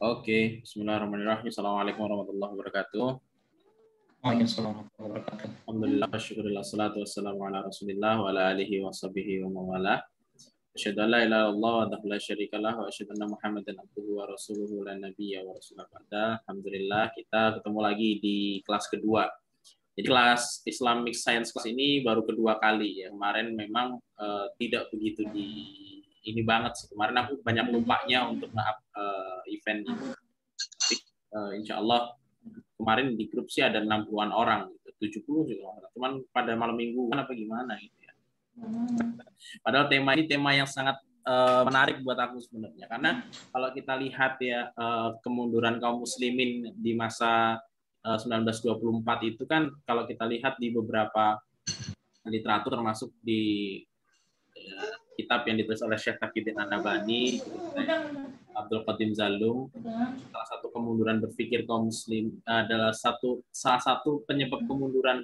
Oke, Bismillahirrahmanirrahim. Assalamualaikum warahmatullahi wabarakatuh. Waalaikumsalam warahmatullahi wabarakatuh. Alhamdulillah, syukurillah, salatu wassalamu ala rasulillah wa ala alihi wa sahbihi wa mawala. Asyhadu an la ilaha illallah wa la syarika lah wa asyhadu anna Muhammadan abduhu wa rasuluhu la nabiyya wa rasulah ba'da. Alhamdulillah, kita ketemu lagi di kelas kedua. Jadi kelas Islamic Science class ini baru kedua kali ya. Kemarin memang tidak begitu di ini banget sih. Kemarin aku banyak lupanya untuk event ini. Tapi insya Allah kemarin di grup sih ada 60-an orang, gitu. 70 juga. Cuman pada malam minggu kan apa gimana gitu ya. Padahal tema ini tema yang sangat menarik buat aku sebenarnya. Karena kalau kita lihat ya kemunduran kaum muslimin di masa 1924 itu kan kalau kita lihat di beberapa literatur termasuk di kitab yang ditulis oleh Syekh Taqiyuddin An-Nabhani, Abdul Qadim Zalum, salah satu kemunduran berpikir kaum muslim adalah salah satu penyebab kemunduran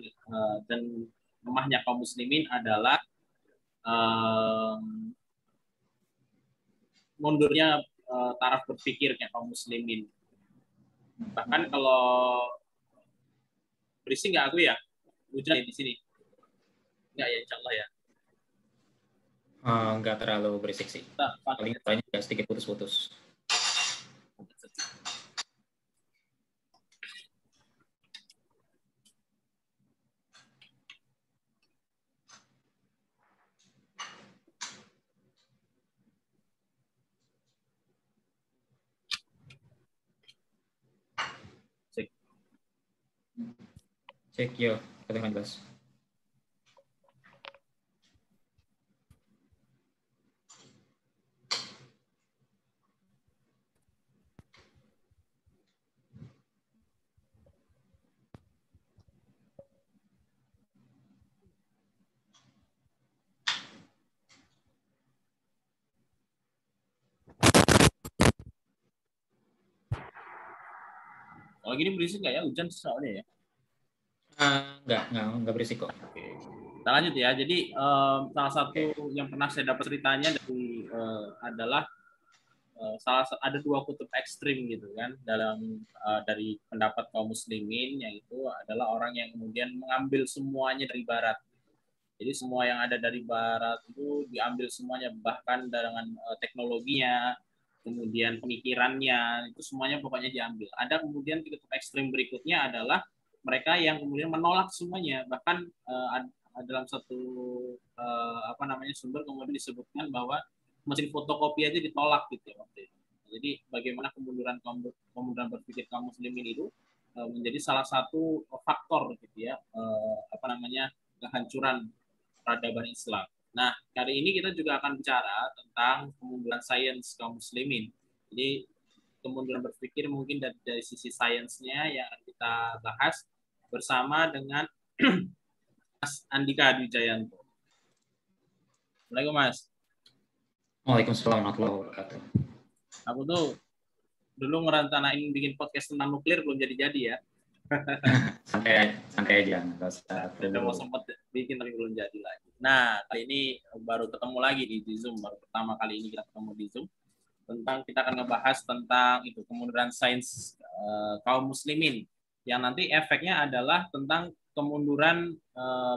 dan lemahnya kaum muslimin adalah mundurnya taraf berpikirnya kaum muslimin. Bahkan kalau berisik nggak aku ya? Hujan di sini? Nggak ya, insya Allah ya. Nggak terlalu berisik sih. Paling juga sedikit putus-putus. Cek yo, kedengaran jelas. Kalau gini berisik nggak ya? Hujan soalnya ya? Nggak berisik kok. Oke. Kita lanjut ya. Jadi salah satu yang pernah saya dapat ceritanya dari adalah ada dua kutub ekstrim gitu kan dalam dari pendapat kaum muslimin, yaitu adalah orang yang kemudian mengambil semuanya dari barat. Jadi semua yang ada dari barat itu diambil semuanya, bahkan dengan teknologinya, kemudian pemikirannya, itu semuanya pokoknya diambil. Ada kemudian kutub ekstrim berikutnya adalah mereka yang kemudian menolak semuanya, bahkan dalam satu sumber kemudian disebutkan bahwa mesin fotokopi aja ditolak gitu ya waktu itu. Jadi bagaimana kemunduran berpikir kaum muslimin itu menjadi salah satu faktor gitu ya kehancuran peradaban Islam. Nah, kali ini kita juga akan bicara tentang kemunduran sains kaum muslimin. Jadi kemunduran berpikir mungkin dari sisi sainsnya yang akan kita bahas bersama dengan Mas Andika Dwijayanto. Assalamualaikum Mas. Waalaikumsalam warahmatullahi wabarakatuh. Aku tuh dulu ngerencanain bikin podcast tentang nuklir belum jadi-jadi ya. santai aja. Udah mau sempat bikin tapi belum jadi lagi. Nah, kali ini baru ketemu lagi di Zoom. Baru pertama kali ini kita ketemu di Zoom. Kita akan ngebahas tentang itu kemunduran sains kaum muslimin. Yang nanti efeknya adalah tentang kemunduran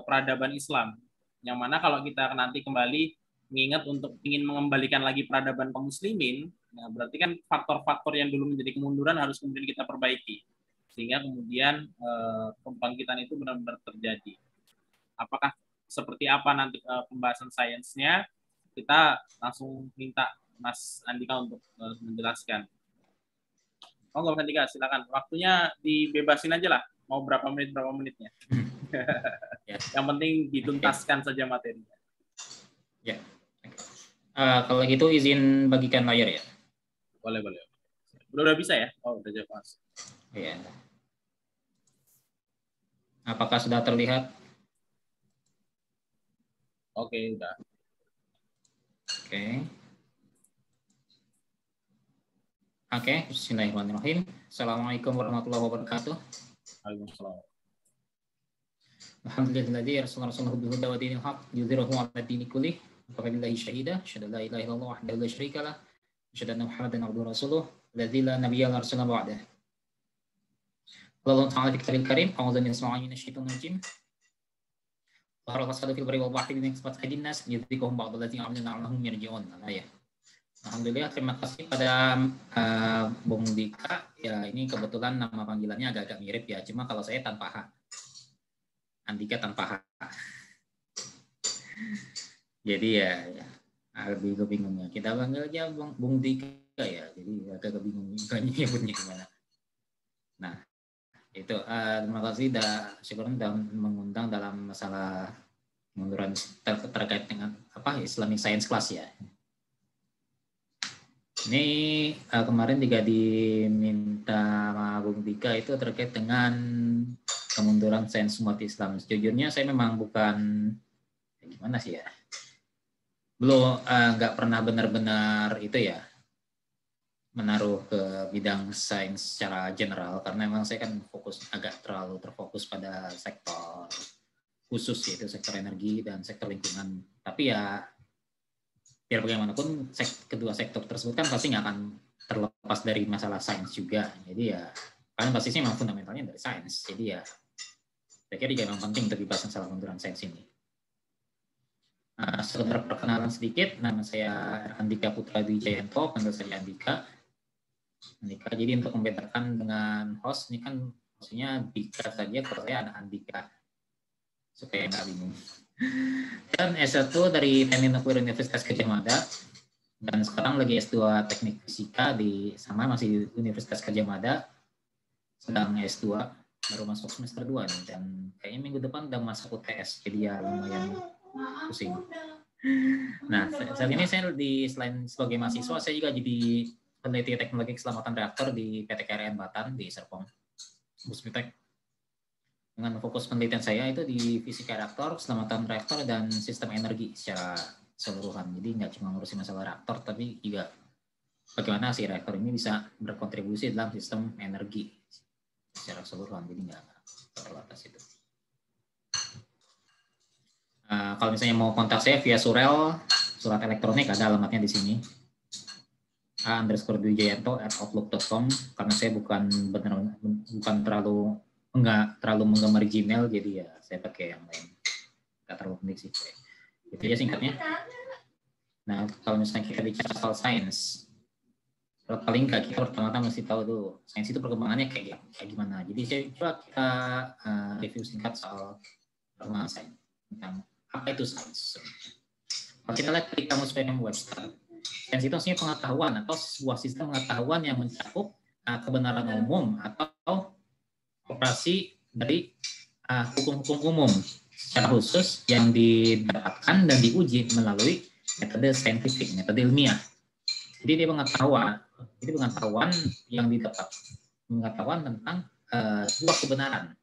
peradaban Islam. Yang mana kalau kita nanti kembali mengingat untuk ingin mengembalikan lagi peradaban kaum muslimin, nah berarti kan faktor-faktor yang dulu menjadi kemunduran harus kemudian kita perbaiki. Sehingga kemudian pembangkitan itu benar-benar terjadi. Apakah seperti apa nanti pembahasan sainsnya? Kita langsung minta Mas Andika untuk menjelaskan. Oh nggak Mas Andika, silakan. Waktunya dibebasin aja lah. Mau berapa menitnya. Yang penting dituntaskan saja materinya. Ya. Kalau gitu izin bagikan layar ya. Boleh. Udah bisa ya? Oh udah jawab Mas. Iya. Apakah sudah terlihat? Oke, udah. Oke, bismillahirrahmanirrahim. Assalamualaikum warahmatullahi wabarakatuh. Waalaikumsalam. Alhamdulillahilladzi arsala rasulahu bil huda wa dinil haqq yudhhirahu 'ala dini kullih wa kafa billahi shahida. Asyhadu an la ilaha illallah wahdahu la syarika lah asyhadu anna Muhammadan abduhu wa rasuluh alladzi la nabiyya illa rasulullah ba'dah. Allah Ta'ala fi kitabul karim, a'udzu billahi minasyaitonir rajim. Wa fasadu fil barri wal bahri bima kasabat aydin nas liyudhiqahum ba'd allazi 'amilu la'allahum yarji'un. Ya. Alhamdulillah, terima kasih pada Bung Dika. Ya, ini kebetulan nama panggilannya agak-agak mirip ya, cuma kalau saya tanpa H. Andika tanpa H. Jadi ya lebih kebingungnya. Kita panggil aja Bung Dika ya, jadi agak kebingung juga nyebutnya gimana. Nah, itu terima kasih syukuran dan mengundang dalam masalah pengunduran terkait dengan Islamic Science Class ya. Ini kemarin juga diminta sama Bung Dika itu terkait dengan kemunduran sains umat Islam. Sejujurnya saya memang bukan gimana sih ya, belum nggak pernah benar-benar itu ya menaruh ke bidang sains secara general, karena memang saya kan agak terlalu terfokus pada sektor khusus, yaitu sektor energi dan sektor lingkungan. Tapi ya biar bagaimanapun kedua sektor tersebut kan pasti nggak akan terlepas dari masalah sains juga. Jadi ya karena basisnya memang fundamentalnya dari sains. Jadi ya saya kira juga memang penting untuk dibahas masalah kemunduran sains ini. Sekedar perkenalan sedikit, nama saya Andika Putra Dwi Jayanto, panggil saya Andika. Jadi untuk membedakan dengan host, ini kan maksudnya Dika saja, kalau saya ada Andika, supaya nggak bingung. Dan S1 dari Teknik Nuklir Universitas Gadjah Mada, dan sekarang lagi S2 Teknik Fisika masih di Universitas Gadjah Mada, sedang S2, baru masuk semester 2 nih, dan kayaknya minggu depan udah masuk UTS, jadi ya lumayan pusing. Nah, saat ini saya selain sebagai mahasiswa, saya juga jadi peneliti teknologi keselamatan reaktor di PT KRN Batan di Serpong, Busmitek. Dengan fokus penelitian saya itu di fisika reaktor, keselamatan reaktor, dan sistem energi secara keseluruhan. Jadi nggak cuma ngurusin masalah reaktor, tapi juga bagaimana si reaktor ini bisa berkontribusi dalam sistem energi secara keseluruhan. Jadi nggak terbatas itu. Kalau misalnya mau kontak saya via surel, surat elektronik, ada alamatnya di sini. a_dwijayanto@outlook.com, karena saya bukan terlalu menggemari Gmail, jadi ya saya pakai yang lain. Nggak terlalu penting sih. Itu aja singkatnya. Nah, kalau misalnya kita bicara soal sains, paling nggak kita pertama-tama mesti tahu dulu sains itu perkembangannya kayak gimana. Jadi saya coba kita review singkat soal perkembangan sains, tentang apa itu sains. Kalau kita lihat di kamus Merriam-Webster, sains itu maksudnya pengetahuan atau sebuah sistem pengetahuan yang mencakup kebenaran umum atau operasi dari hukum-hukum umum secara khusus yang didapatkan dan diuji melalui metode saintifik, metode ilmiah. Jadi dia pengetahuan yang didapat, pengetahuan tentang sebuah kebenaran.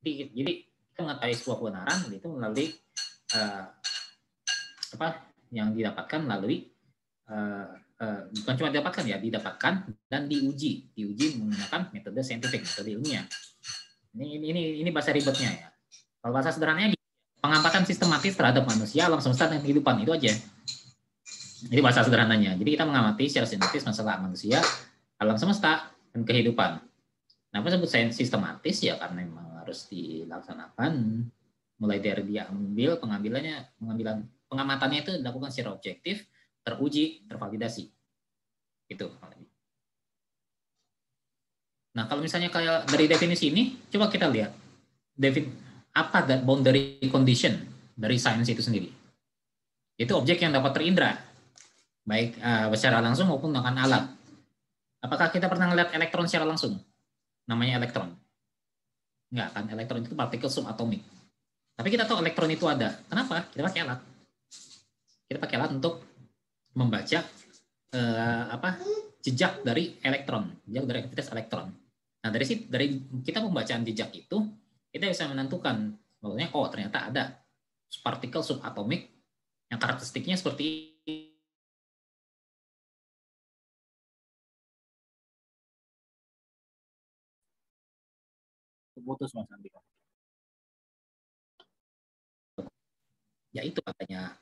Jadi kita mengetahui sebuah kebenaran itu melalui yang didapatkan melalui bukan cuma didapatkan dan diuji menggunakan metode saintifik, metode ilmiah. Ini bahasa ribetnya ya. Kalau bahasa sederhananya, pengamatan sistematis terhadap manusia, alam semesta, dan kehidupan, itu aja. Jadi bahasa sederhananya. Jadi kita mengamati secara sistematis masalah manusia, alam semesta, dan kehidupan. Kenapa disebut sains sistematis? Ya karena memang harus dilaksanakan mulai dari pengamatannya itu dilakukan secara objektif, teruji, tervalidasi. Itu. Nah, kalau misalnya kayak dari definisi ini, coba kita lihat apa boundary condition dari sains itu sendiri. Itu objek yang dapat terindra, baik secara langsung maupun dengan alat. Apakah kita pernah melihat elektron secara langsung? Namanya elektron. Enggak kan, elektron itu partikel subatomik. Tapi kita tahu elektron itu ada. Kenapa? Kita pakai alat. Kita pakai alat untuk membaca jejak dari elektron, jejak dari aktivitas elektron. Nah, dari kita pembacaan jejak itu, kita bisa menentukan bahwa ternyata ada partikel subatomik yang karakteristiknya seperti putus Mas Andika. Ya itu katanya.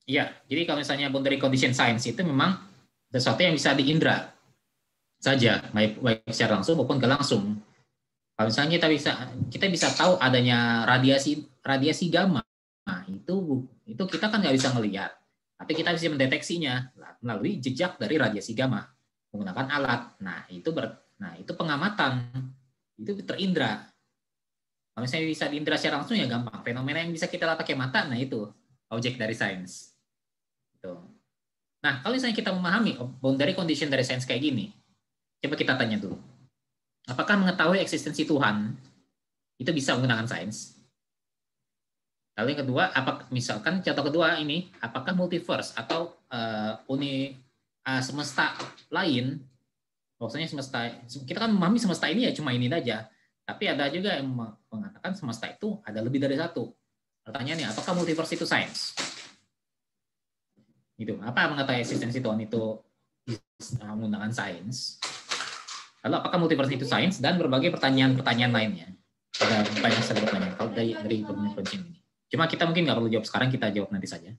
Iya, jadi kalau misalnya boundary condition science itu memang sesuatu yang bisa diindra saja, baik secara langsung maupun nggak langsung. Kalau misalnya kita bisa tahu adanya radiasi gamma, nah itu kita kan nggak bisa ngelihat, tapi kita bisa mendeteksinya melalui jejak dari radiasi gamma menggunakan alat. Nah itu pengamatan, itu terindra. Kalau misalnya bisa diindra secara langsung ya gampang. Fenomena yang bisa kita lihat pakai mata, nah itu objek dari sains. Gitu. Nah kalau misalnya kita memahami boundary condition dari sains kayak gini, coba kita tanya dulu. Apakah mengetahui eksistensi Tuhan itu bisa menggunakan sains? Lalu yang kedua, misalkan contoh kedua ini, apakah multiverse atau semesta lain? Maksudnya kita kan memahami semesta ini ya cuma ini saja. Tapi ada juga yang mengatakan semesta itu ada lebih dari satu. Pertanyaannya, apakah multiverse itu sains? Gitu. Apa mengetahui eksistensi Tuhan itu menggunakan sains? Lalu apakah multiverse itu sains, dan berbagai pertanyaan-pertanyaan lainnya. Ada banyak sekali pertanyaan kalau dari pertanyaan ini. Cuma kita mungkin nggak perlu jawab sekarang, kita jawab nanti saja.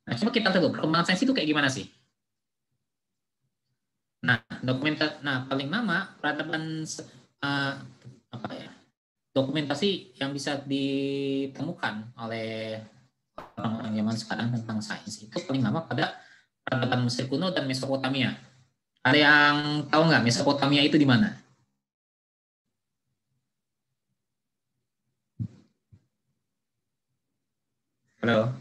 Nah, coba kita lihat perkembangan sains itu kayak gimana sih? Nah, paling lama peradaban dokumentasi yang bisa ditemukan oleh orang-orang zaman sekarang tentang sains itu paling lama pada peradaban Mesir kuno dan Mesopotamia. Ada yang tahu nggak Mesopotamia itu di mana? Halo?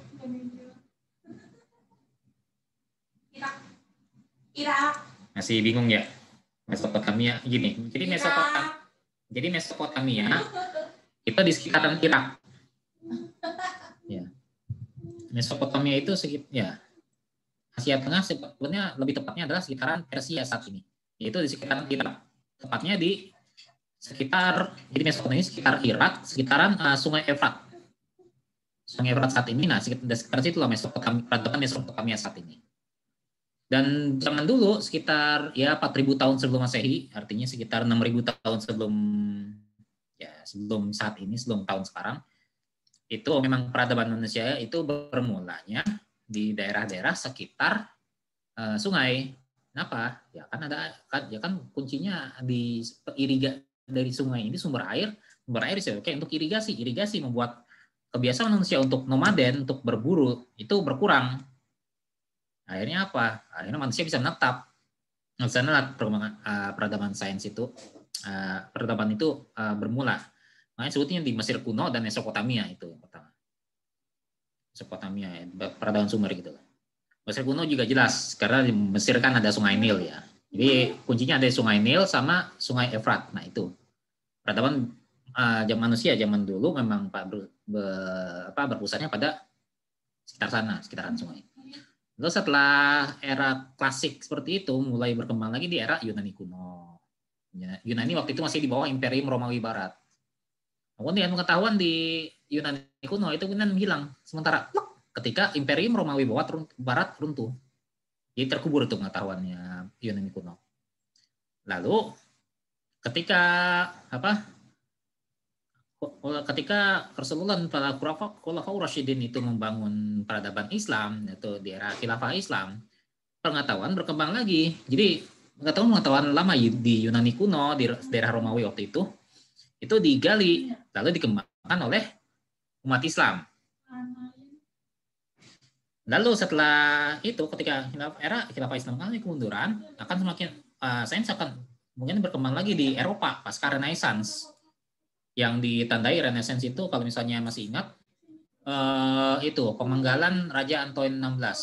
Irak. Masih bingung ya? Mesopotamia gini. Jadi Mesopotamia itu di sekitaran Irak. Ya. Mesopotamia itu ya Asia Tengah, sebenarnya lebih tepatnya adalah sekitaran Persia saat ini. Yaitu di sekitaran Irak. Tepatnya di sekitar, jadi Mesopotamia sekitar Irak, sekitaran Sungai Efrat. Sungai Efrat saat ini, nah sekitar situ lah peradaban Mesopotamia saat ini. Dan zaman dulu sekitar ya 4.000 tahun sebelum Masehi, artinya sekitar 6.000 tahun sebelum saat ini, sebelum tahun sekarang, itu memang peradaban manusia itu bermulanya di daerah-daerah sekitar sungai. Kenapa? Ya kan kuncinya di dari sungai ini sumber air oke untuk irigasi membuat kebiasaan manusia untuk nomaden, untuk berburu itu berkurang. Akhirnya apa? Akhirnya manusia bisa menetap. Nah, sana perkembangan peradaban sains itu peradaban itu bermula. Makanya sebutnya di Mesir kuno dan Mesopotamia itu yang pertama. Mesopotamia, peradaban Sumer gitu. Mesir kuno juga jelas karena di Mesir kan ada Sungai Nil ya. Jadi kuncinya ada Sungai Nil sama Sungai Efrat. Nah itu peradaban manusia zaman dulu memang berpusatnya pada sekitaran sungai. Lalu setelah era klasik seperti itu mulai berkembang lagi di era Yunani kuno. Yunani waktu itu masih di bawah Imperium Romawi Barat. Kemudian pengetahuan di Yunani kuno itu kemudian hilang sementara ketika Imperium Romawi Barat runtuh. Jadi terkubur itu pengetahuannya Yunani kuno. Lalu ketika kersululan para Khulafaur Rasyidin itu membangun peradaban Islam, yaitu di era Khilafah Islam, pengetahuan berkembang lagi. Jadi pengetahuan lama di Yunani kuno, di daerah Romawi waktu itu digali, lalu dikembangkan oleh umat Islam. Lalu setelah itu, ketika era Khilafah Islam mengalami kemunduran, akan semakin sains akan mungkin berkembang lagi di Eropa pasca Renaissance. Yang ditandai Renaissance itu kalau misalnya masih ingat itu pemenggalan Raja Antoine XVI.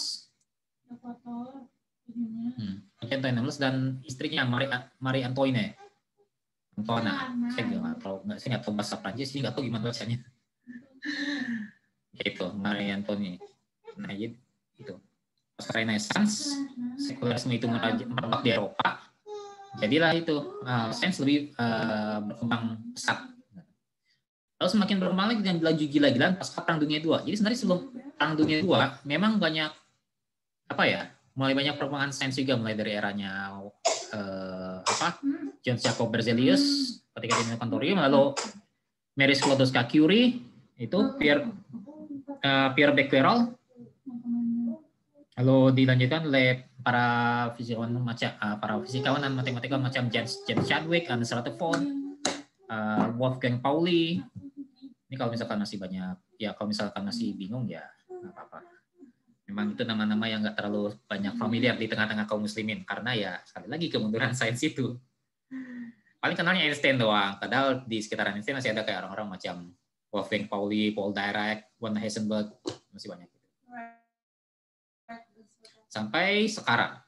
Raja Antoine XVI dan istrinya Marie Antoine. Saya nggak tahu bahasa Prancis, nggak tahu gimana bahasanya. Itu Marie Antoine. Nah itu pasca Renaissance, sekularisme itu merebak di Eropa. Jadilah itu sains lebih berkembang pesat. Lalu semakin berkembang lagi dengan laju gila-gilaan pasca Perang Dunia II. Jadi sebenarnya sebelum Perang Dunia II memang banyak mulai banyak perkembangan sains juga, mulai dari eranya John Jacob Berzelius ketika di Laboratorium, lalu Marie Sklodowska-Curie, itu Pierre Becquerel, lalu dilanjutkan oleh para fisikawan dan matematikawan macam James Chadwick, Ernest Rutherford, Wolfgang Pauli. Ini kalau misalkan masih banyak, ya kalau misalkan masih bingung ya nggak apa-apa. Memang itu nama-nama yang nggak terlalu banyak familiar di tengah-tengah kaum muslimin karena ya sekali lagi kemunduran sains itu. Paling kenalnya Einstein doang. Padahal di sekitaran Einstein masih ada kayak orang-orang macam Wolfgang Pauli, Paul Dirac, Werner Heisenberg, masih banyak. Sampai sekarang.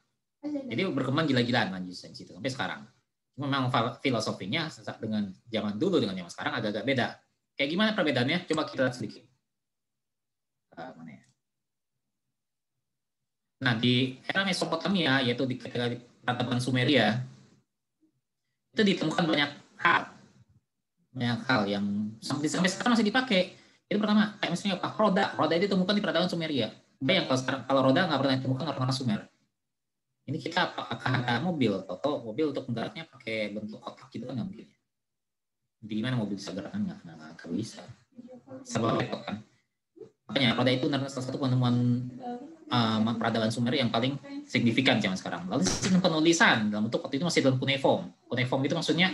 Jadi berkembang gila-gilaan lanjut sains itu sampai sekarang. Cuma memang filosofinya dengan zaman dulu dengan zaman sekarang agak-agak beda. Kayak gimana perbedaannya? Coba kita lihat sedikit. Mana ya? Nah, di era Mesopotamia, yaitu di peradaban Sumeria, itu ditemukan banyak hal yang sampai sekarang masih dipakai. Itu pertama, kayak misalnya apa? Roda itu ditemukan di peradaban Sumeria. Bayang kalau roda nggak pernah ditemukan orang-orang Sumer. Ini kita akan ada mobil, atau mobil untuk menggeraknya pakai bentuk kotak gitu kan nggak mungkin. Di mana mobil bisa gerakan nggak bisa. Sebab itu kan. Makanya roda itu salah satu penemuan peradaban Sumer yang paling signifikan zaman sekarang. Lalu sistem penulisan dalam bentuk waktu itu masih dalam cuneiform. Cuneiform itu maksudnya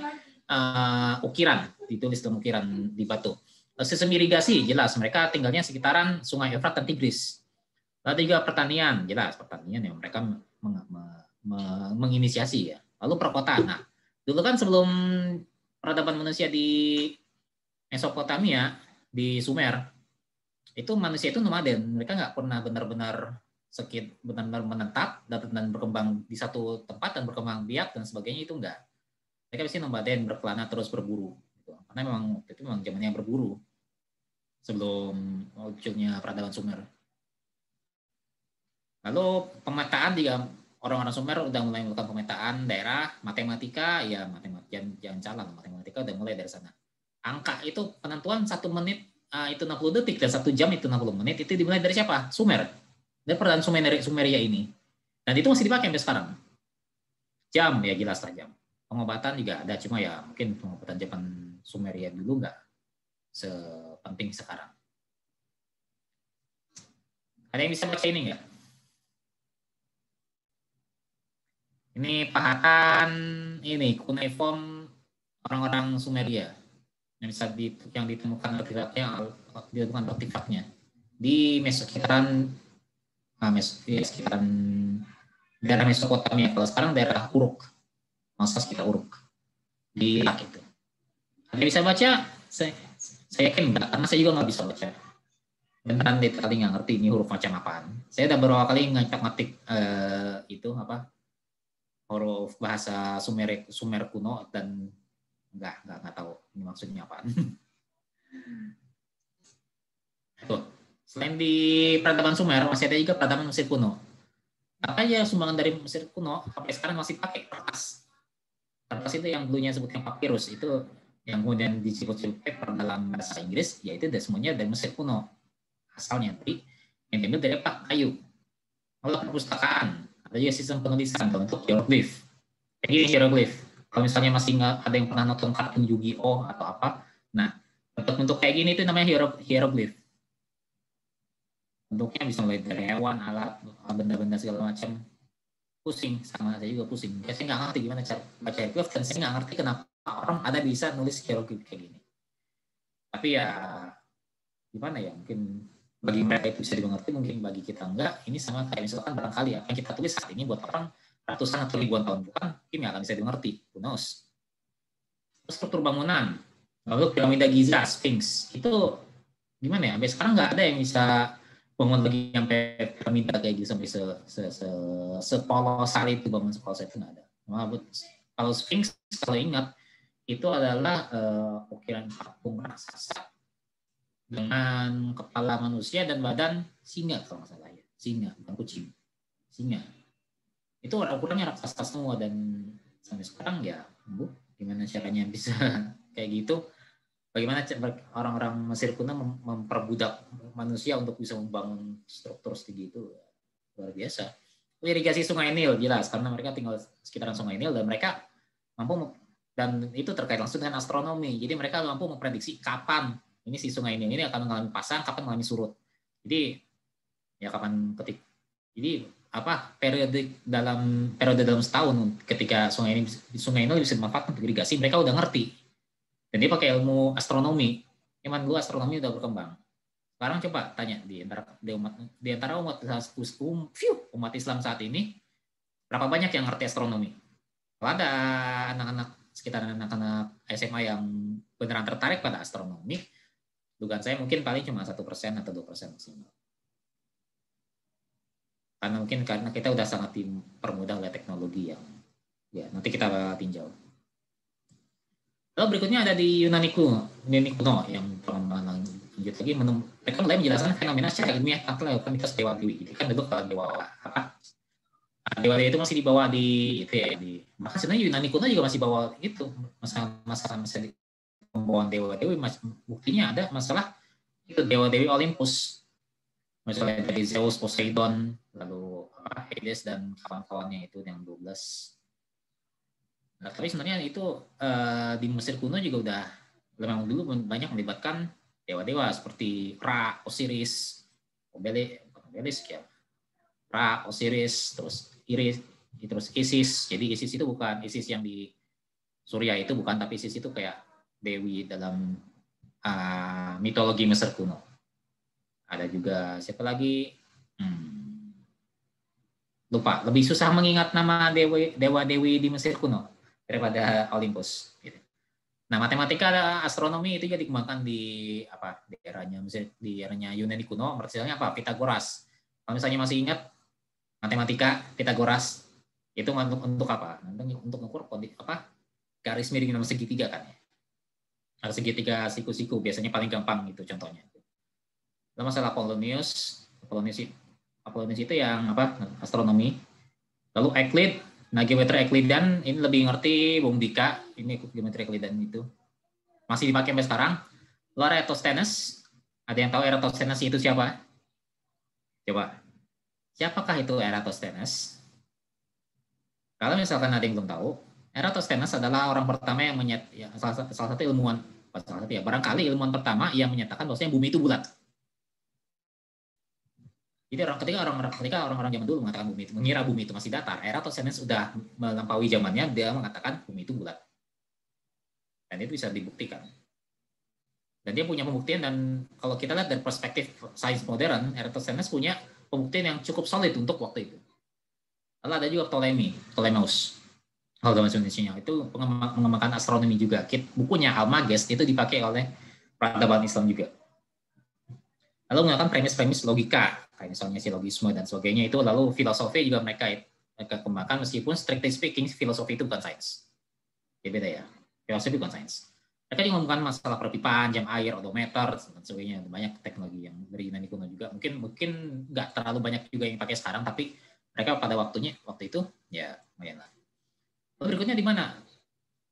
ukiran, ditulis dalam ukiran di batu. Sistem irigasi jelas mereka tinggalnya sekitaran Sungai Efrat dan Tigris. Lalu juga pertanian, jelas pertanian yang mereka menginisiasi ya. Lalu perkotaan. Nah, dulu kan sebelum peradaban manusia di Mesopotamia, di Sumer, itu manusia itu nomaden. Mereka nggak pernah benar-benar menetap dan berkembang di satu tempat dan berkembang biak dan sebagainya, itu enggak. Mereka pasti nomaden, berkelana terus berburu. Karena memang itu memang zamannya berburu sebelum munculnya peradaban Sumer. Lalu pemetaan juga orang-orang Sumer udah mulai melakukan pemetaan daerah, matematika ya jangan salah, matematika udah mulai dari sana. Angka itu penentuan 1 menit itu 60 detik dan 1 jam itu 60 menit itu dimulai dari siapa? Sumer. Dari peradaban Sumeria ini. Dan itu masih dipakai sampai sekarang. Jam ya jelas lah jam. Pengobatan juga ada, cuma ya mungkin pengobatan zaman Sumeria dulu nggak sepenting sekarang. Ada yang bisa baca ini nggak? Ini pahatan ini cuneiform orang-orang Sumeria yang bisa yang ditemukan artefaknya di sekitaran daerah Mesopotamia. Kalau sekarang daerah Uruk, masa sekitar Uruk di Irak itu. Ada bisa baca? Saya yakin enggak, karena saya juga nggak bisa baca. Beneran literally nggak ngerti ini huruf macam apaan. Saya udah beberapa kali ngacak-ngatik itu apa huruf bahasa Sumer kuno dan nggak tahu ini maksudnya apaan. Tuh, selain di peradaban Sumer masih ada juga peradaban Mesir kuno. Apa aja sumbangan dari Mesir kuno sampai sekarang masih pakai kertas. Kertas itu yang dulunya sebutnya papirus, itu yang kemudian disebut paper dalam bahasa Inggris, yaitu semuanya dari Mesir kuno asalnya, tapi yang diambil dari kayu. Lalu perpustakaan, ada juga sistem penulisan bentuk hieroglif. Kayak gini hieroglif. Kalau misalnya masih nggak ada yang pernah nonton kartun Yu-Gi-Oh atau apa, nah bentuk kayak gini itu namanya hieroglif. Bentuknya bisa mulai dari hewan, alat, benda-benda segala macam. Pusing, sama saya juga pusing. Saya nggak ngerti gimana cara baca hieroglif, dan saya nggak ngerti kenapa orang ada bisa nulis hieroglif kayak gini. Tapi ya gimana ya, mungkin bagi mereka itu bisa dimengerti, mungkin bagi kita enggak. Ini sama kayak misalkan barangkali apa yang kita tulis saat ini buat orang ratusan atau ribuan tahun depan mungkin nggak akan bisa dimengerti. Who knows? Struktur bangunan, lalu piramida Giza, Sphinx, itu gimana ya? Sampai sekarang nggak ada yang bisa bangun lagi sampai piramida kayak gitu sampai sekolosal itu, bangun sekolosal itu nggak ada. Kalau Sphinx, kalau ingat itu adalah ukiran patung raksasa dengan kepala manusia dan badan singa kalau nggak salah ya, singa bukan kucing, singa. Itu ukurannya raksasa semua, dan sampai sekarang ya gimana caranya bisa kayak gitu? Bagaimana orang-orang Mesir kuno memperbudak manusia untuk bisa membangun struktur setinggi itu, luar biasa. Irigasi Sungai Nil jelas, karena mereka tinggal sekitaran Sungai Nil dan mereka mampu, dan itu terkait langsung dengan astronomi. Jadi mereka mampu memprediksi kapan ini si Sungai Nil ini akan mengalami pasang, kapan mengalami surut. Jadi ya kapan ketik. Jadi periode dalam setahun ketika sungai ini bisa dimanfaatkan untuk irigasi, mereka udah ngerti. Dan dia pakai ilmu astronomi. Zaman dulu astronomi udah berkembang. Sekarang coba tanya di antara umat Islam saat ini, berapa banyak yang ngerti astronomi? Kalau ada sekitar anak-anak SMA yang beneran tertarik pada astronomi, dugaan saya mungkin paling cuma 1% atau 2% maksimal. Karena kita udah sangat dipermudah oleh teknologi yang ya nanti kita tinjau. Lalu berikutnya ada di Yunani kuno yang pengembangan lanjut lagi mereka mulai menjelaskan fenomena secara ilmiah tentang mitos dewa dewi. Jadi kan dulu kalau dewa itu masih dibawa di itu ya bahkan sebenarnya Yunani kuno juga masih bawa itu masalah pembawaan dewa dewi. Buktinya ada masalah itu dewa dewi Olympus. Misalnya dari Zeus, Poseidon, lalu Hades dan kawan-kawannya itu yang 12. Nah, tapi sebenarnya itu di Mesir kuno juga udah memang dulu banyak melibatkan dewa-dewa seperti Ra, Osiris, Obelis ya. Ra, Osiris, terus Iris, terus Isis. Jadi Isis itu bukan Isis yang di Surya itu bukan, tapi Isis itu kayak dewi dalam mitologi Mesir kuno. Ada juga siapa lagi? Lupa. Lebih susah mengingat nama dewa-dewi di Mesir kuno daripada Olympus. Gitu. Nah, matematika astronomi itu jadi dikembangkan di eranya Mesir, di eranya Yunani kuno. Misalnya Pitagoras. Kalau misalnya masih ingat matematika Pitagoras itu untuk apa? Untuk mengukur garis miring dalam segitiga kan ya. Segitiga siku-siku biasanya paling gampang itu contohnya. Lalu masalah Apollonius itu yang astronomi. Lalu Euclid, geometri Euclidean ini lebih ngerti Bung Dika, ini geometri Euclidean itu masih dipakai sampai sekarang. Lalu Eratosthenes, ada yang tahu Eratosthenes itu siapa? Coba, siapakah itu Eratosthenes? Kalau misalkan ada yang belum tahu, Eratosthenes adalah orang pertama yang salah satu ilmuwan, barangkali ilmuwan pertama yang menyatakan bahwasanya bumi itu bulat. Jadi ketika orang-orang zaman dulu mengatakan mengira bumi itu masih datar, Eratosthenes sudah melampaui zamannya, dia mengatakan bumi itu bulat. Dan itu bisa dibuktikan. Dan dia punya pembuktian, dan kalau kita lihat dari perspektif sains modern, Eratosthenes punya pembuktian yang cukup solid untuk waktu itu. Lalu ada juga Ptolemeus. Kalau dalam bahasa Indonesia itu mengembangkan astronomi juga. Bukunya Almagest itu dipakai oleh peradaban Islam juga. Lalu menggunakan premis-premis logika, kayak misalnya silogisme dan sebagainya itu. Lalu filosofi juga mereka kembangkan, meskipun strictly speaking filosofi itu bukan sains. Ya beda ya, filosofi bukan sains. Mereka juga menggunakan masalah perpipaan, jam air, odometer dan sebagainya. Banyak teknologi yang dari Yunani kuno juga. Mungkin nggak terlalu banyak juga yang pakai sekarang, tapi mereka pada waktu itu ya lumayan lah. Lalu berikutnya di mana?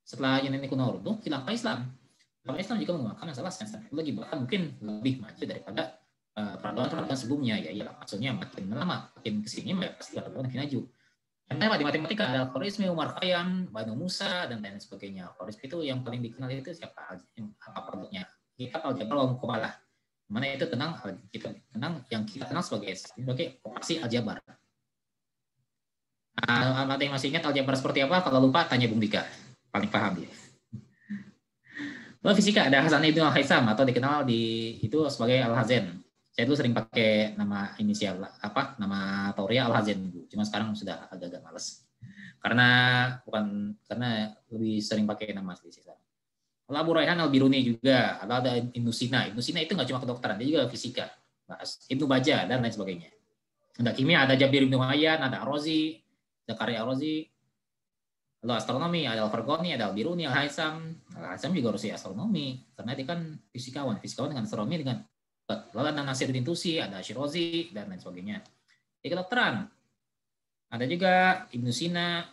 Setelah Yunani kuno runtuh, khilafah Islam. Khilafah Islam juga menggunakan masalah sains dan teknologi, bahkan mungkin lebih maju daripada peradaban sebelumnya. Ya iyalah, maksudnya makin lama makin kesini pasti peradaban makin maju. Karena di matematika ada Al-Khwarizmi, Umar Khayyam, Banu Musa dan lain sebagainya. Al-Khwarizmi itu yang paling dikenal itu siapa? Apa produknya? Kitab Al-Jabr wal Muqabalah. Mana itu yang kita kenal sebagai operasi Al-Jabar. Ada yang masih ingat Al-Jabar seperti apa? Kalau lupa tanya Bung Dika, paling paham dia. Lalu fisika ada Hasan Ibnu Al-Haytham atau dikenal itu sebagai Al-Hazen. Saya dulu sering pakai nama inisial nama Tauria Al-Hazen dulu. Cuma sekarang sudah agak-agak males. Karena lebih sering pakai nama asli sekarang. Lalu Abu Rayhan Al-Biruni juga, ada Ibnu Sina. Ibnu Sina itu nggak cuma kedokteran, dia juga fisika. Ibnu Bajjah dan lain sebagainya. Ada kimia, ada Jabir Ibnu Hayyan, ada Ar-Razi, Zakaria Ar-Razi. Lalu astronomi, ada Al-Farghani, ada Al-Biruni, Al-Haytham. Al-Haytham juga harus astronomi, karena dia kan fisikawan dengan astronomi dengan. Lalu ada Nasiruddin Tusi, ada Shirazi, dan lain sebagainya. Di kedokteran, ada juga Ibnu Sina,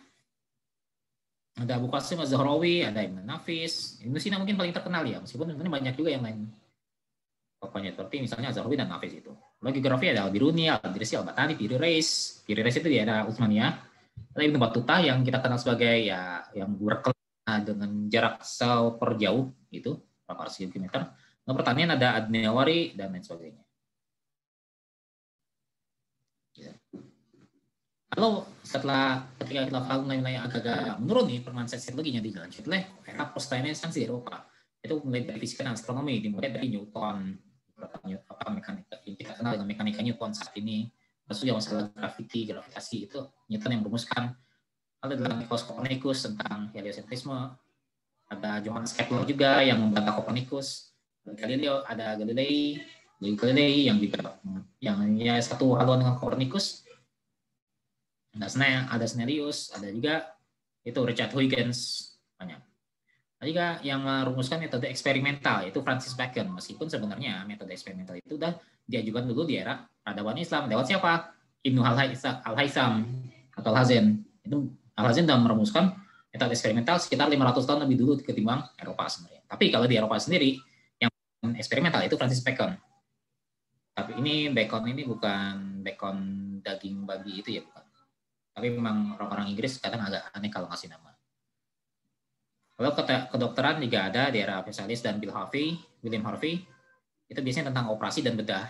ada Abu Qasim Az-Zahrawi, ada Ibnu Nafis. Ibnu Sina mungkin paling terkenal ya, meskipun sebenarnya banyak juga yang lain. Pokoknya seperti misalnya Az-Zahrawi dan Nafis itu. Lalu geografi ada Al-Biruni, Al-Idrisi, Al-Batani, Piri Reis. Piri Reis itu di daerah Utsmaniyah. Ada Ibnu Battuta yang kita kenal sebagai yang berkelana dengan jarak super jauh, itu berapa ratus kilometer. Nah, pertanian ada Adnawari dan lain sebagainya. Lalu setelah ketika khilafah mulai agak-agak menurun nih perkembangan teknologinya dilanjut oleh era post Renaissance di Eropa. Itu mulai dari fisika dan astronomi, dimulai dari Newton, apa mekanika yang kita kenal dengan mekanika Newton saat ini. Terus yang masalah gravitasi itu Newton yang merumuskan. Lalu dalam Nikolaus Copernicus tentang heliocentrisme, ada Johannes Kepler juga yang membantah Copernicus. Galileo, ada Galilei yang juga yang ya satu haluan dengan Copernicus. Ada Snellius, ada juga itu Richard Huygens, banyak. Ada juga yang merumuskan metode eksperimental, yaitu Francis Bacon. Meskipun sebenarnya metode eksperimental itu sudah diajukan dulu di era peradaban Islam. Lewat siapa? Ibnu Al-Haytham atau Al-Hazen. Itu Al-Hazen sudah merumuskan metode eksperimental sekitar 500 tahun lebih dulu ketimbang Eropa sebenarnya. Tapi kalau di Eropa sendiri, yang eksperimental itu Francis Bacon. Tapi ini Bacon ini bukan Bacon daging babi itu ya, bukan. Tapi memang orang-orang Inggris kadang agak aneh kalau ngasih nama. Kalau kedokteran juga ada di era Vesalius dan William Harvey, itu biasanya tentang operasi dan bedah.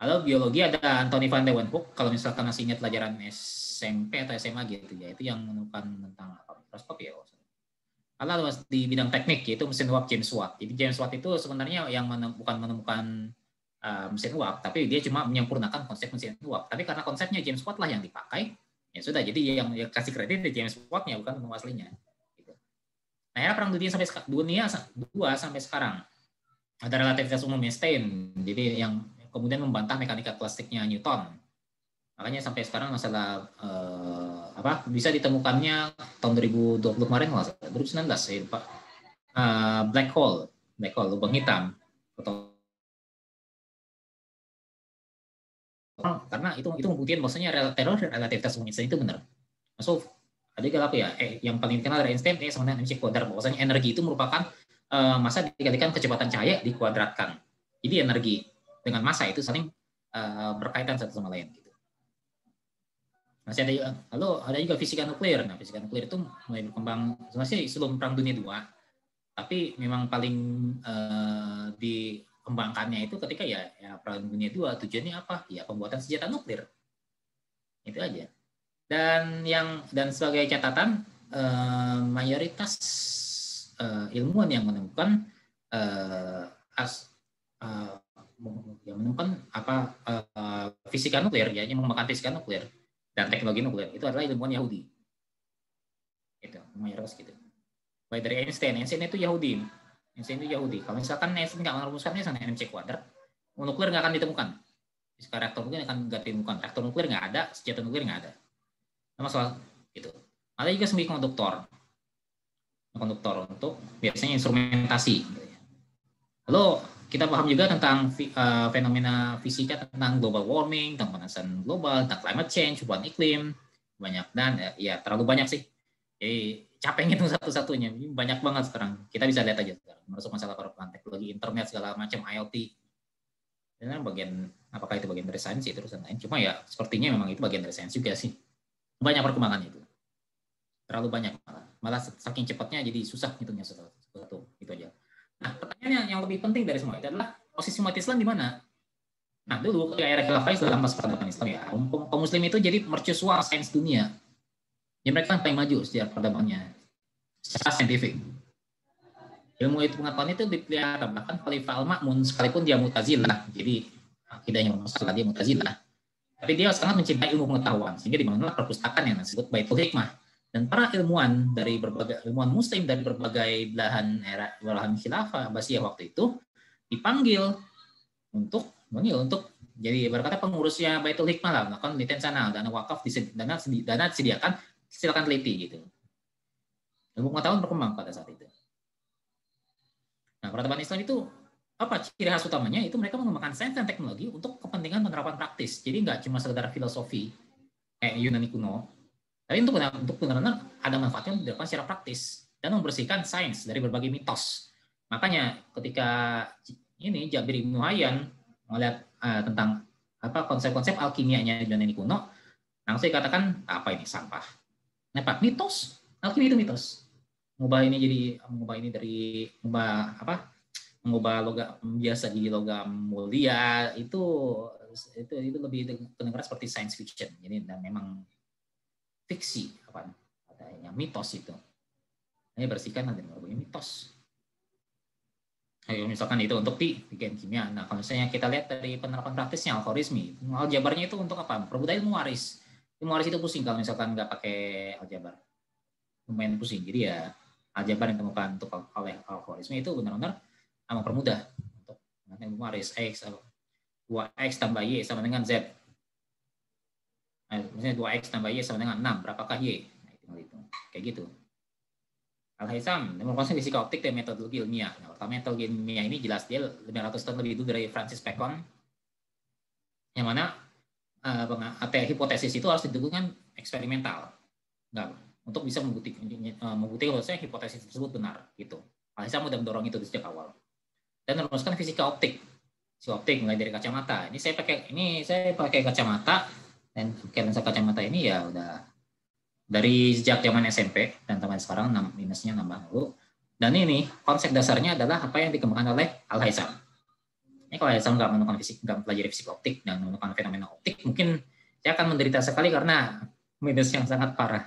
Lalu biologi ada Anthony van Leeuwenhoek, kalau misalkan masih ingat pelajaran SMP atau SMA gitu ya, itu yang menemukan tentang mikroskop ya. Lalu di bidang teknik yaitu mesin uap James Watt. Jadi James Watt itu sebenarnya yang bukan menemukan mesin uap, tapi dia cuma menyempurnakan konsep mesin uap. Tapi karena konsepnya James Watt lah yang dipakai, ya sudah, jadi yang kasih kredit di James Watt-nya bukan penemu aslinya. Gitu. Nah, era perang dunia sampai sekarang ada relativitas umum Einstein, jadi yang kemudian membantah mekanika klasiknya Newton. Makanya sampai sekarang masalah bisa ditemukannya tahun 2020 kemarin, 2019 ya, Pak. Black hole, lubang hitam. Karena itu membuktikan maksudnya relativitas umum Einstein itu benar. Masuk ada juga apa ya? Yang paling dikenal dari Einstein sama dengan MC kuadrat. Bahwasanya energi itu merupakan massa dikalikan kecepatan cahaya dikuadratkan. Jadi energi dengan massa itu saling berkaitan satu sama lain. Gitu. Masih ada juga, lalu ada juga fisika nuklir. Nah, fisika nuklir itu mulai berkembang sebenarnya sebelum Perang Dunia II, tapi memang paling dikembangkannya itu ketika ya Perang Dunia II. Tujuannya apa? Ya pembuatan senjata nuklir. Itu aja. Dan sebagai catatan, mayoritas ilmuwan yang menemukan fisika nuklir, ya, yang mengembangkan fisika nuklir dan teknologi nuklir itu adalah ilmuwan Yahudi. Itu mayoritas gitu. Baik dari Einstein itu Yahudi. Kalau misalkan Einstein nggak merumuskannya sama MC kuadrat, nuklir nggak akan ditemukan. Fisika reaktor nuklir akan nggak ditemukan. Reaktor nuklir nggak ada, senjata nuklir nggak ada. Masalah itu. Ada juga semikonduktor untuk biasanya instrumentasi. Lalu kita paham juga tentang fenomena fisika tentang global warming, tentang pemanasan global, tentang climate change, perubahan iklim, banyak, dan ya terlalu banyak sih. Jadi capek ngitung satu-satunya, banyak banget sekarang. Kita bisa lihat aja sekarang, masuk masalah perkembangan teknologi internet segala macam, IoT. Dan apakah itu bagian dari sains itu urusan lain. Cuma ya sepertinya memang itu bagian dari sains juga sih. Banyak perkembangan itu. Terlalu banyak malah saking cepatnya jadi susah hitungnya satu itu aja. Nah, pertanyaannya yang lebih penting dari semua itu adalah posisi umat Islam di mana? Nah, dulu ketika era khilafah dalam masa peradaban Islam ya, kaum muslim itu jadi mercusuar sains dunia. Jadi mereka yang paling maju sejarah peradabannya secara saintifik. Ilmu itu pengetahuan itu dipelihara, bahkan Khalifah Al-Ma'mun sekalipun dia Mu'tazilah, jadi akidahnya masalah dia Mu'tazilah, tapi dia sangat mencintai ilmu pengetahuan, sehingga dibangunlah perpustakaan yang disebut Baitul Hikmah. Dan para ilmuwan muslim dari berbagai belahan khilafah Abbasiyah waktu itu dipanggil untuk jadi berkata pengurusnya Baitul Hikmah lah, melakukan penelitian sana, dana wakaf dana disediakan, silakan teliti gitu. Ilmu pengetahuan berkembang pada saat itu. Nah, peradaban Islam itu apa ciri khas utamanya? Itu mereka mengembangkan sains dan teknologi untuk kepentingan penerapan praktis. Jadi nggak cuma sekedar filosofi kayak Yunani kuno, tapi untuk benar-benar ada manfaatnya untuk dilakukan secara praktis dan membersihkan sains dari berbagai mitos. Makanya ketika ini Jabir Ibnu Hayyan melihat tentang konsep-konsep alkimianya Yunani kuno, langsung dikatakan apa ini sampah. Kenapa? Mitos. Alkimi itu mitos. Mengubah logam biasa jadi logam mulia itu lebih kedengaran seperti science fiction. Jadi dan memang fiksi, adanya mitos itu. Ini bersihkan nanti berbagai mitos. Ayo, misalkan itu untuk bikin kimia. Nah, kalau misalnya kita lihat dari penerapan praktisnya algoritmi, aljabarnya itu untuk apa? Perbudak ilmu waris. Ilmu waris itu pusing kalau misalkan nggak pakai aljabar. Lumayan pusing. Jadi ya aljabar yang ditemukan untuk oleh algoritmi itu benar-benar mempermudah untuk ilmu waris. 2x tambah y sama dengan z. Nah, misalnya 2x tambah y sama dengan 6. Berapakah y? Nah, itu. Kayak gitu. Al-Haytham merupakan fisika optik dan metodologi ilmiah. Nah, pertama metodologi ilmiah ini jelas dia 500 tahun lebih dulu dari Francis Bacon, yang mana hipotesis itu harus didukungkan eksperimental, untuk bisa membuktikan bahwa hipotesis tersebut benar. Gitu. Al-Haytham sudah mendorong itu sejak awal. Dan merumuskan fisika optik. Fisika optik mulai dari kacamata. Ini saya pakai kacamata, dan lensa kacamata ini ya udah dari sejak zaman SMP dan sampai sekarang minusnya nambah dulu. Dan ini konsep dasarnya adalah apa yang dikembangkan oleh Al-Haytham. Ini kalau Al-Haytham nggak menemukan nggak mempelajari fisika optik dan menemukan fenomena optik, mungkin saya akan menderita sekali karena minus yang sangat parah.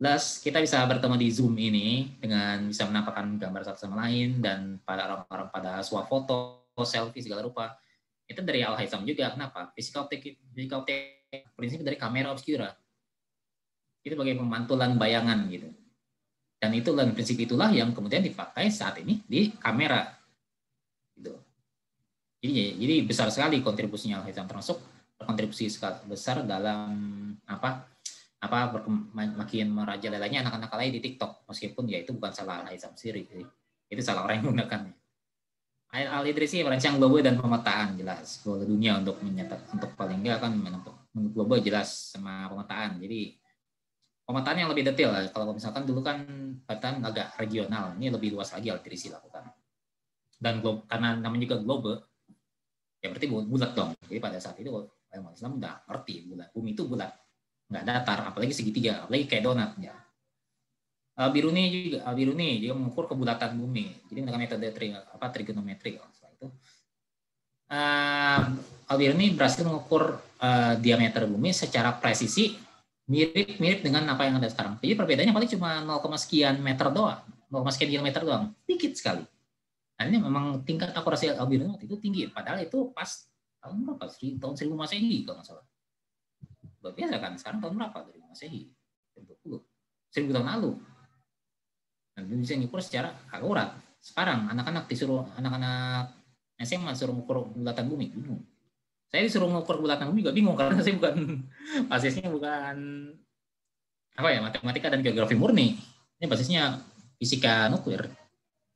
Plus kita bisa bertemu di Zoom ini dengan bisa menampakkan gambar satu sama lain dan pada orang-orang pada swafoto, selfie segala rupa. Itu dari Al-Haytham juga. Kenapa? Fisika optik prinsip dari kamera obscura. Itu sebagai pemantulan bayangan gitu. Dan prinsip itulah yang kemudian dipakai saat ini di kamera. Gitu. Jadi besar sekali kontribusinya Al-Haytham, termasuk berkontribusi besar dalam makin merajalelanya anak-anak lain di TikTok, meskipun ya itu bukan salah Al-Haytham sendiri. Itu salah orang yang menggunakannya. Al-Idrisi merancang globe dan pemetaan jelas globe dunia untuk paling enggak kan menurut globe jelas sama pemetaan. Jadi pemetaan yang lebih detail lah. Kalau misalkan dulu kan pemetaan agak regional, ini lebih luas lagi Al-Idrisi lakukan. Dan karena namanya juga globe, ya berarti bulat dong. Jadi pada saat itu orang Islam udah ngerti bulat. Bumi itu bulat, nggak datar, apalagi segitiga, apalagi kayak donat. Ya. Al-Biruni juga mengukur kebulatan bumi. Jadi menggunakan metode trigonometri. Setelah itu, Al-Biruni berhasil mengukur diameter bumi secara presisi, mirip dengan apa yang ada sekarang. Jadi perbedaannya paling cuma 0, sekian meter doang, 0, sekian kilometer doang, sedikit sekali. Nah, ini memang tingkat akurasi Al-Biruni waktu itu tinggi, padahal itu pas tahun berapa? Tahun 1000 Masehi kalau nggak salah. Luar biasa kan? Sekarang tahun berapa dari Masehi? 1000 tahun lalu. Dan bisa ngukur secara akurat. Sekarang anak-anak SMA suruh mengukur bulatan bumi, bingung. Saya disuruh mengukur bulatan bumi juga bingung karena saya basisnya bukan matematika dan geografi murni. Ini basisnya fisika nuklir,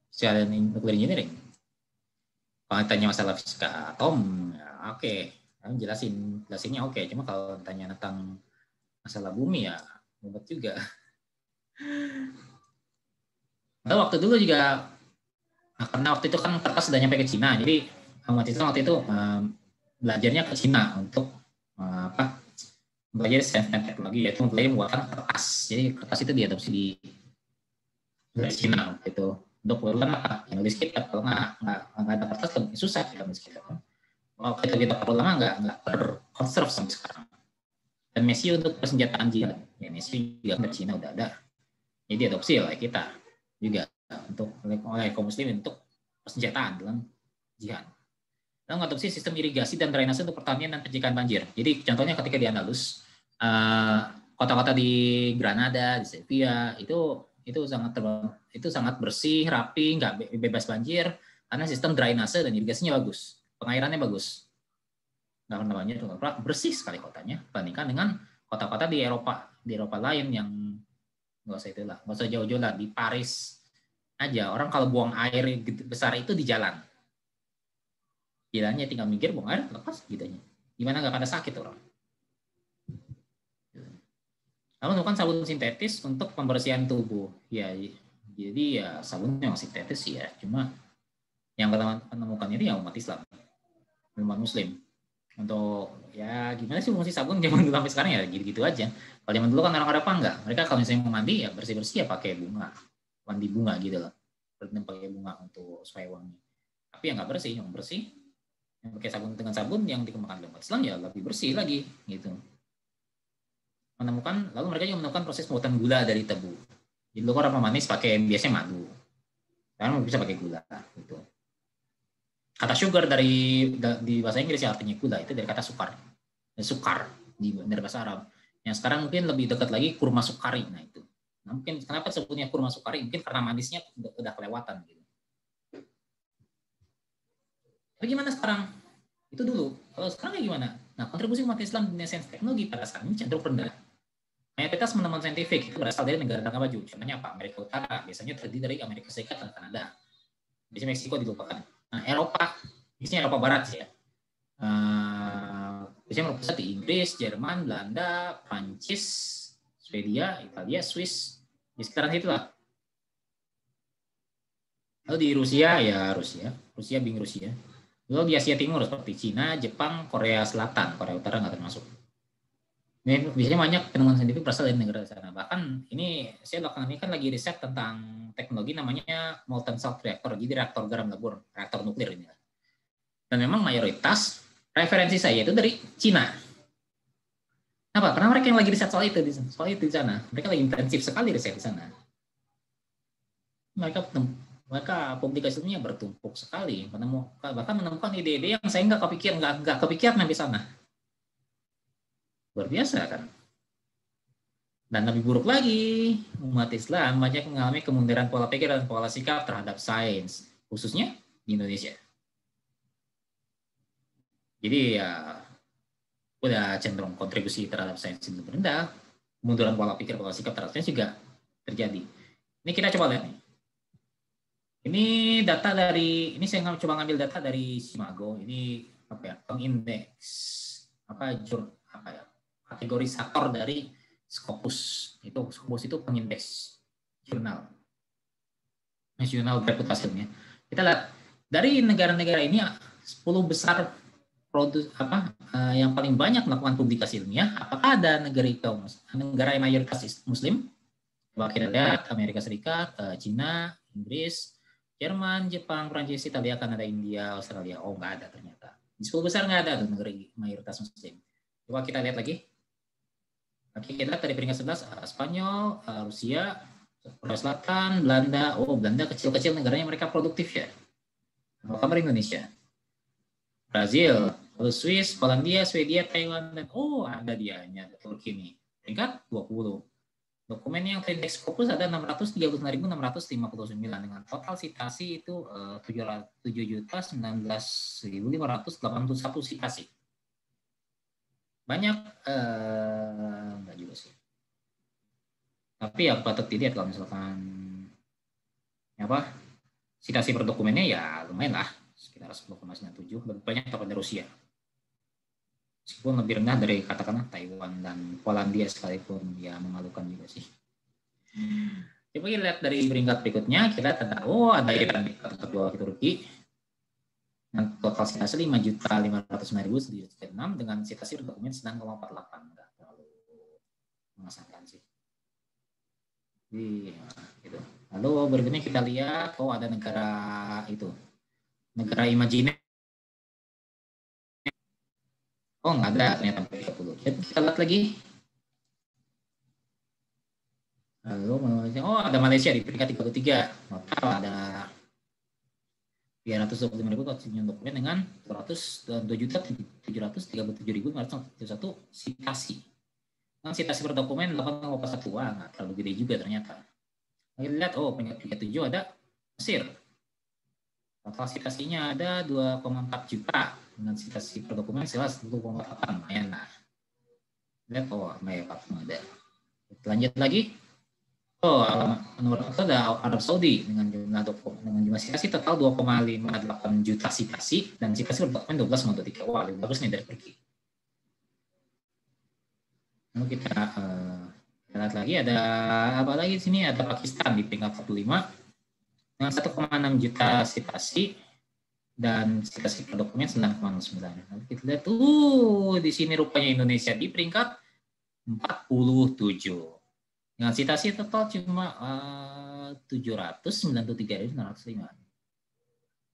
secara nuklir engineering. Kalau tanya masalah fisika atom, ya oke. Jelasinnya oke. Cuma kalau tanya tentang masalah bumi ya ribet juga. Nah, waktu dulu juga karena waktu itu kan kertas sudah nyampe ke Cina, jadi waktu itu belajarnya ke Cina untuk belajar sains dan teknologi, yaitu belajar membuatkan kertas. Jadi kertas itu diadopsi di Cina gitu. Untuk keperluan apa? Ya, nulis kitab. Kalau nggak ada kertas kan susah kita nulis kitab. Kalau kita perlu lama nggak terkonserv sampai sekarang. Dan Messi untuk persenjataan jihad, ya Messi juga ke Cina udah ada. Jadi diadopsi oleh kita juga oleh kaum muslimin untuk persenjataan dalam jihad. Dan mengadopsi sistem irigasi dan drainase untuk pertanian dan pencegahan banjir. Jadi contohnya ketika di Andalus, kota-kota di Granada, di Sevilla itu sangat bersih, rapi, nggak bebas banjir karena sistem drainase dan irigasinya bagus, pengairannya bagus. Nggak pernah banjir, bersih sekali kotanya. Bandingkan dengan kota-kota di Eropa lain yang nggak usah jauh-jauh lah, di Paris aja orang kalau buang air besar itu di jalannya tinggal mikir buang air lepas gitunya, gimana nggak pada sakit orang. Lalu menemukan sabun sintetis untuk pembersihan tubuh, ya jadi ya sabunnya masih sintetis ya, cuma yang pertama menemukan ini ya umat Islam, umat Muslim. Untuk ya gimana sih fungsi sabun zaman dulu sampai sekarang ya gitu-gitu aja. Kalau zaman dulu kan orang Eropa enggak, mereka kalau misalnya mau mandi ya bersih-bersih ya pakai bunga, mandi bunga gitu loh, pakai bunga untuk supaya wangi. Tapi yang nggak bersih, yang bersih yang pakai sabun dengan sabun yang dikembangkan oleh umat Islam ya lebih bersih lagi gitu. lalu mereka juga menemukan proses pembuatan gula dari tebu. Jadi dulu orang pemanis pakai biasanya madu, sekarang bisa pakai gula. Gitu. Kata sugar di bahasa Inggris ya artinya gula, itu dari kata sukar dari bahasa Arab. Yang sekarang mungkin lebih dekat lagi kurma sukari. Nah itu. Nah, mungkin kenapa sebutnya kurma sukari? Mungkin karena manisnya udah kelewatan. Gitu. Tapi gimana sekarang? Itu dulu. Kalau sekarang gimana? Nah, kontribusi umat Islam di dunia sains teknologi pada saat ini cenderung rendah. Mayoritas penemuan saintifik itu berasal dari negara tangga maju. Contohnya apa? Amerika Utara. Biasanya terdiri dari Amerika Serikat dan Kanada. Biasanya Meksiko dilupakan. Nah, Eropa. Biasanya Eropa Barat ya. Biasanya berpusat di Inggris, Jerman, Belanda, Prancis, Swedia, Italia, Swiss. Di sekitaran itulah. Lalu di Rusia, ya Rusia. Lalu di Asia Timur seperti Cina, Jepang, Korea Selatan, Korea Utara nggak termasuk. Ini biasanya banyak penemuan saintifik berasal dari negara sana. Bahkan ini saya belakangan ini kan lagi riset tentang teknologi namanya molten salt reactor, jadi reaktor garam lebur, reaktor nuklir ini. Dan memang mayoritas referensi saya itu dari Cina. Kenapa? Karena mereka yang lagi riset soal itu di sana. Mereka lagi intensif sekali riset di sana. Mereka publikasinya bertumpuk sekali, bahkan menemukan ide-ide yang saya nggak kepikiran di sana. Luar biasa kan? Dan lebih buruk lagi, umat Islam banyak mengalami kemunduran pola pikir dan pola sikap terhadap sains, khususnya di Indonesia. Jadi ya udah cenderung kontribusi terhadap sains itu rendah, kemunduran pola pikir, pola sikap terhadap sains juga terjadi. Ini kita coba lihat nih. Ini data dari, ini saya coba ngambil data dari Simago. Ini apa ya? Pengindeks kategorisator dari Scopus. Scopus itu pengindeks jurnal nasional reputasi ilmiah. Kita lihat dari negara-negara ini 10 besar yang paling banyak melakukan publikasi ilmiah. Apakah ada negara yang mayoritas Muslim? Coba kita lihat Amerika Serikat, Cina, Inggris, Jerman, Jepang, Prancis, Italia, Kanada, India, Australia. Oh, nggak ada ternyata. Di 10 besar nggak ada tuh negara mayoritas Muslim. Coba kita lihat lagi. Oke, kita lihat dari peringkat 11, Spanyol, Rusia, Korea Selatan, Belanda. Oh, Belanda kecil-kecil negaranya mereka produktif ya. Apa kabar Indonesia? Brazil, lalu Swiss, Polandia, Swedia, Taiwan, dan ada dianya, Turki nih. Peringkat 20. Dokumen yang terindeks Scopus ada 639.659 dengan total citasi itu 7.019.581 citasi. Banyak enggak juga sih. Tapi ya patut dilihat kalau misalkan citasi per dokumennya ya lumayan lah, sekitar 10,97, lebih banyak kepada Rusia. Meskipun lebih rendah dari katakanlah Taiwan dan Polandia sekalipun, ya memalukan juga sih. Coba kita lihat dari peringkat berikutnya, kita lihat ada Iran kedua Turki. Dengan total citasi 5.509.706 dengan citasi dokumen 9,48. Enggak terlalu mengesankan sih. Jadi, gitu. Lalu berikutnya kita lihat ada negara imajiner. Nggak ada ternyata 30. Kita lihat lagi. Lalu ada Malaysia di peringkat 33. Total ada 325.000 dokumen dengan 2.737.541 citasi. Dengan citasi per dokumen 8,41. Nggak terlalu gede juga ternyata. Kita lihat peringkat 37 ada Mesir. Total citasinya ada 2,4 juta dengan citasi per dokumen jelas 1,8, lumayan lah. Lihat ada. Lanjut lagi. Nomor 1 ada Arab Saudi dengan jumlah citasi total 2,58 juta citasi dan citasi per dokumen 12,23. Wah, lebih bagus nih dari Turki. Lalu kita lihat lagi ada apa lagi di sini, ada Pakistan di peringkat 45 dengan 1,6 juta citasi dan citasi per dokumen 9,09. Lalu kita lihat di sini rupanya Indonesia di peringkat 47 dengan citasi total cuma 793.905.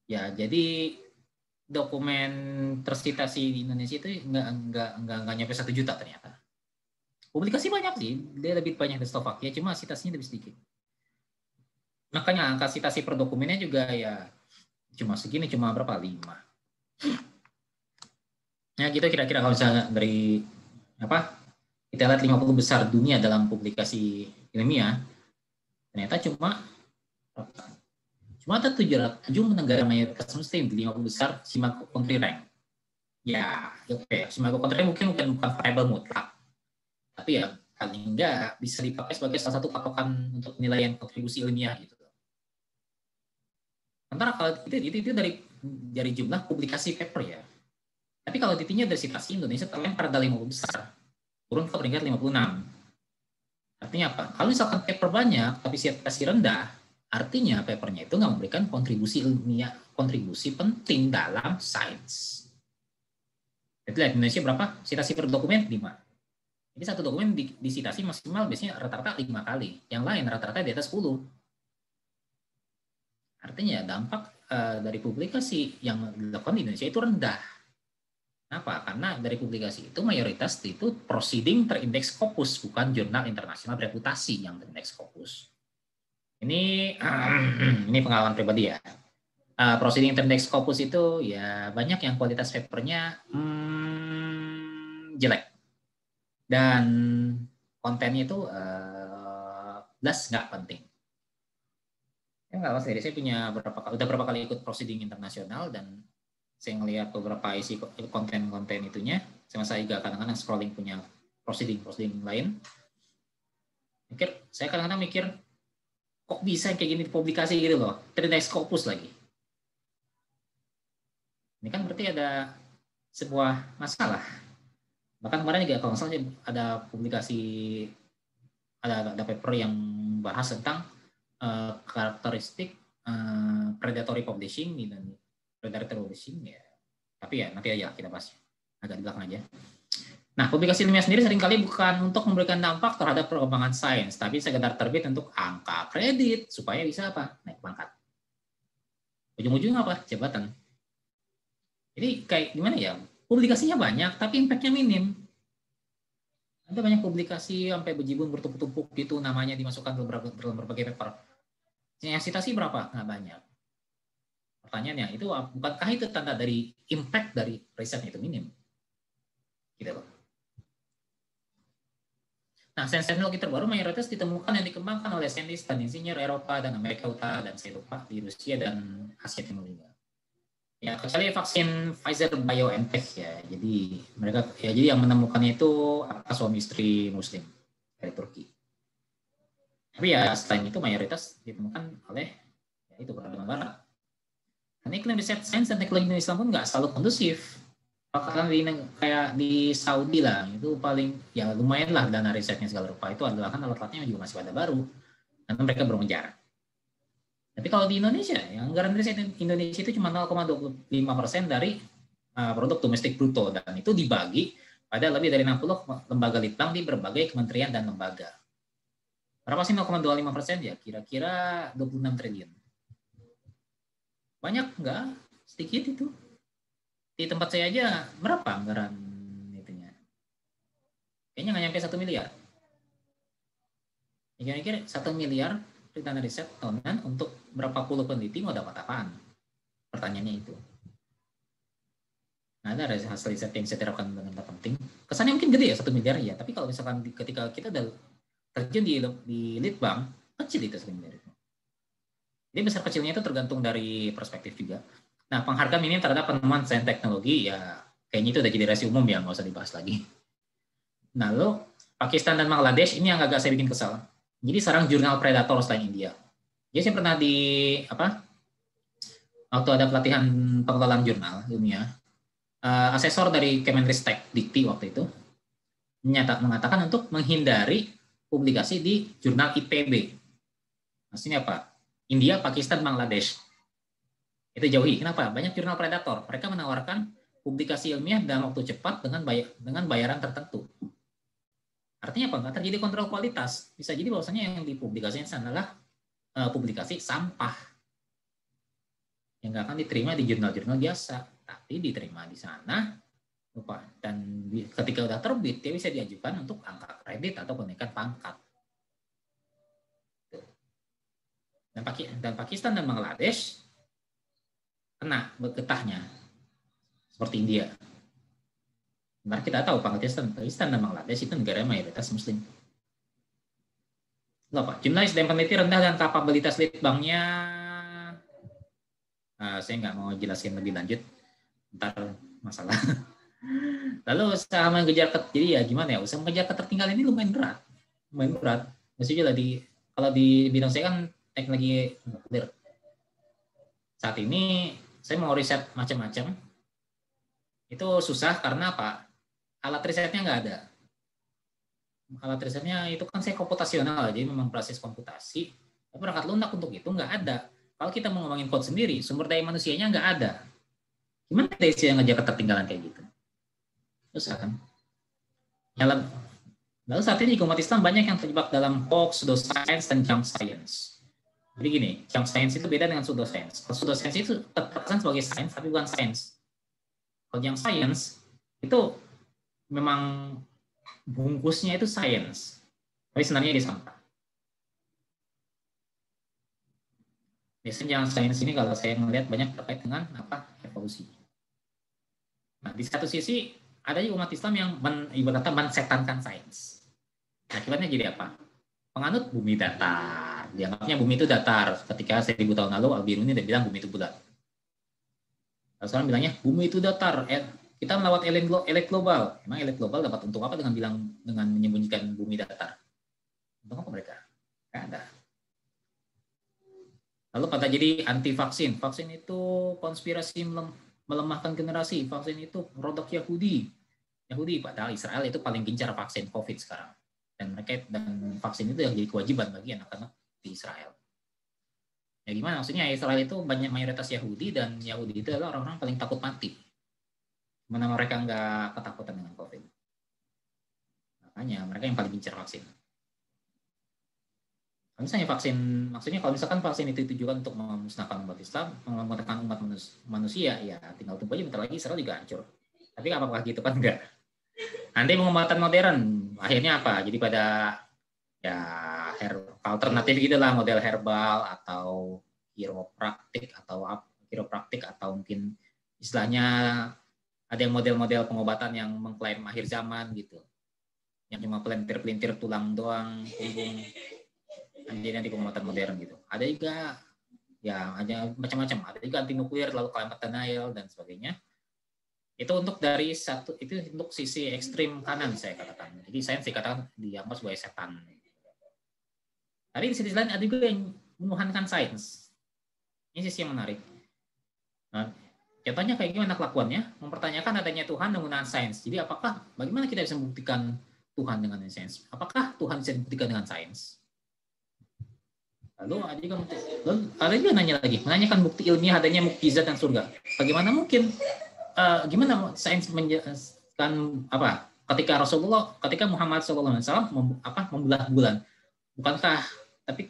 Ya, jadi dokumen tercitasi di Indonesia itu nggak nyampe 1 juta ternyata. Publikasi banyak sih, dia lebih banyak dari Slovakia, cuma citasinya lebih sedikit. Makanya angka citasi per dokumennya juga ya cuma segini, cuma berapa? 5. Nah, gitu kira-kira kalau misalnya dari apa? Kita lihat 50 besar dunia dalam publikasi ilmiah, ternyata cuma ada 7 negara mayoritas muslim di 50 besar Shimago Country Rank. Ya, oke. Shimago Country Rank bukan variabel mutlak. Tapi ya paling enggak bisa dipakai sebagai salah satu patokan untuk penilaian kontribusi ilmiah gitu. Sementara kalau itu dari jumlah publikasi paper ya. Tapi kalau ditinya dari citasi, Indonesia terlempar dari 50 besar, turun ke peringkat 56. Artinya apa? Kalau misalkan paper banyak tapi citasi rendah, artinya papernya itu nggak memberikan kontribusi ilmiah, kontribusi penting dalam sains. Jadi lihat Indonesia berapa? Citasi per dokumen 5. Jadi satu dokumen disitasi maksimal biasanya rata-rata 5 kali. Yang lain rata-rata di atas 10. Artinya dampak dari publikasi yang dilakukan di Indonesia itu rendah. Kenapa? Karena dari publikasi itu mayoritas itu proceeding terindeks Scopus, bukan jurnal internasional bereputasi yang terindeks Scopus. Ini pengalaman pribadi ya. Proceeding terindeks Scopus itu ya banyak yang kualitas papernya jelek. Dan kontennya itu jelas nggak penting. Nggak sendiri, saya punya udah berapa kali ikut proceeding internasional dan saya ngelihat beberapa isi konten-konten itunya. Sama saya juga kadang-kadang scrolling punya proceeding lain. Saya kadang-kadang mikir kok bisa kayak gini dipublikasi gitu loh, terindeks Scopus lagi. Ini kan berarti ada sebuah masalah. Bahkan kemarin juga kalau misalnya ada publikasi, ada paper yang bahas tentang karakteristik predatory publishing dan predatory publishing ya. Tapi ya nanti aja kita bahas agak di belakang aja. Nah, publikasi ilmiah sendiri seringkali bukan untuk memberikan dampak terhadap perkembangan sains, tapi sekedar terbit untuk angka kredit supaya bisa apa? Naik pangkat. Ujung-ujungnya apa? Jabatan. Jadi kayak gimana ya? Publikasinya banyak, tapi impact-nya minim. Ada banyak publikasi sampai bejibun bertumpuk-tumpuk gitu, namanya dimasukkan dalam berbagai paper. Yang citasi berapa? Nggak banyak. Pertanyaannya, itu bukankah itu tanda dari impact dari risetnya itu minim? Gitu loh. Nah, sains teknologi terbaru mayoritas ditemukan yang dikembangkan oleh saintis dan insinyur Eropa dan Amerika Utara dan saya lupa di Rusia dan Asia Timur juga. Ya, kecuali vaksin Pfizer BioNTech ya. Jadi mereka ya jadi yang menemukannya itu suami istri Muslim dari Turki. Tapi ya selain itu mayoritas ditemukan oleh ya itu peradaban Barat. Dan iklim riset sains dan teknologi Islam pun nggak selalu kondusif. Bahkan kayak di Saudi lah, itu paling ya lumayan lah dana risetnya segala rupa. Itu adalah kan alat-alatnya juga masih pada baru. Karena mereka belum mengejar. Tapi kalau di Indonesia, yang anggaran riset Indonesia itu cuma 0,25% dari produk domestik bruto. Dan itu dibagi pada lebih dari 60 lembaga litbang di berbagai kementerian dan lembaga. Berapa sih 0,25%? Ya kira-kira 26 triliun. Banyak enggak? Sedikit itu. Di tempat saya aja berapa anggaran itunya? Kayaknya nggak nyampe 1 miliar. Kira-kira 1 miliar dana riset tahunan untuk berapa puluh peneliti mau dapat apaan? Pertanyaannya itu. Nah, ada hasil riset yang bisa diterapkan dengan penting. Kesannya mungkin gede ya 1 miliar ya, tapi kalau misalkan ketika kita udah terjun di litbang, kecil itu 1 miliar. Jadi besar kecilnya itu tergantung dari perspektif juga. Nah, penghargaan minim terhadap penemuan sains teknologi ya kayaknya itu udah jadi rahasia umum ya, nggak usah dibahas lagi. Nah, lalu Pakistan dan Bangladesh ini yang agak saya bikin kesal. Jadi sarang jurnal predator selain India. Jadi saya pernah waktu ada pelatihan pengelolaan jurnal ilmiah, asesor dari Kemenristek Dikti waktu itu mengatakan untuk menghindari publikasi di jurnal IPB. Maksudnya apa? India, Pakistan, Bangladesh. Itu jauhi. Kenapa? Banyak jurnal predator. Mereka menawarkan publikasi ilmiah dalam waktu cepat dengan bayaran tertentu. Artinya apa? Nggak terjadi kontrol kualitas. Bisa jadi bahwasanya yang dipublikasikan adalah publikasi sampah yang nggak akan diterima di jurnal-jurnal biasa, tapi diterima di sana lupa. Dan ketika udah terbit, dia bisa diajukan untuk angka kredit atau kenaikan pangkat. Dan Pakistan dan Bangladesh kena getahnya seperti India. Karena kita tahu Pakistan dan Bangladesh itu negara mayoritas Muslim. Lupa. Jumlah SDM peneliti rendah dan kapabilitas lead banknya, saya nggak mau jelasin lebih lanjut, ntar masalah. Lalu usaha mengejar jadi ya gimana ya, usaha mengejar ketertinggalan ini lumayan berat. Maksudnya kalau di bidang saya kan teknologi nuklir. Saat ini saya mau riset macam-macam, itu susah karena apa? Alat risetnya nggak ada. Alat risetnya itu kan saya komputasional, jadi memang proses komputasi. Tapi perangkat lunak untuk itu nggak ada. Kalau kita mau ngomongin code sendiri, sumber daya manusianya nggak ada. Gimana kita yang ngejar ketertinggalan kayak gitu? Susah kan? Lalu saat ini umat Islam banyak yang terjebak dalam hoax, pseudoscience, dan junk science. Jadi gini, junk science itu beda dengan pseudoscience. Kalau pseudoscience itu terkesan sebagai sains, tapi bukan sains. Kalau junk science itu memang bungkusnya itu sains, tapi sebenarnya dia sampah. Biasanya junk science ini kalau saya melihat banyak terkait dengan evolusi. Nah, di satu sisi ada umat Islam yang ibaratnya mensetankan sains. Nah, akibatnya jadi apa? Penganut bumi datar. Dianggapnya bumi itu datar. Ketika 1000 tahun lalu Al-Biruni udah bilang bumi itu bulat. Lalu sekarang bilangnya bumi itu datar. Kita melewat elit global. Emang elit global dapat untung apa dengan menyembunyikan bumi datar? Untung apa mereka? Nggak ada. Lalu pada jadi anti vaksin. Vaksin itu konspirasi melemahkan generasi. Vaksin itu produk Yahudi, padahal Israel itu paling gencar vaksin COVID sekarang. Dan vaksin itu yang jadi kewajiban bagi anak-anak di Israel. Ya gimana? Maksudnya Israel itu banyak mayoritas Yahudi, dan Yahudi itu adalah orang-orang paling takut mati. Mana mereka nggak ketakutan dengan COVID. Makanya mereka yang paling gencar vaksin. Kalau misalkan vaksin itu ditujukan untuk memusnahkan umat Islam, memusnahkan umat manusia, ya tinggal tunggu aja bentar lagi Israel juga hancur. Tapi apakah gitu kan enggak? Nanti pengobatan modern akhirnya apa? Jadi pada ya alternatif gitulah, model herbal atau kiropraktik atau mungkin istilahnya ada yang model-model pengobatan yang mengklaim akhir zaman gitu. Yang cuma pelintir-pelintir tulang doang, punggung. Jadi nanti pengobatan modern gitu. Ada juga ya ada macam-macam. Ada juga anti nuklir, lalu climate denial dan sebagainya. Itu untuk untuk sisi ekstrim kanan saya katakan. Jadi sains dikatakan dianggap sebagai setan. Tapi di sisi lain ada juga yang menuhankan sains. Ini sisi yang menarik. Nah, contohnya kayak gimana kelakuannya? Mempertanyakan adanya Tuhan menggunakan sains. Jadi bagaimana kita bisa membuktikan Tuhan dengan sains? Apakah Tuhan bisa dibuktikan dengan sains? Lalu ada juga menanyakan bukti ilmiah adanya mukjizat dan surga. Bagaimana mungkin? Gimana sains menjelaskan ketika Muhammad SAW membelah bulan? Bukankah? Tapi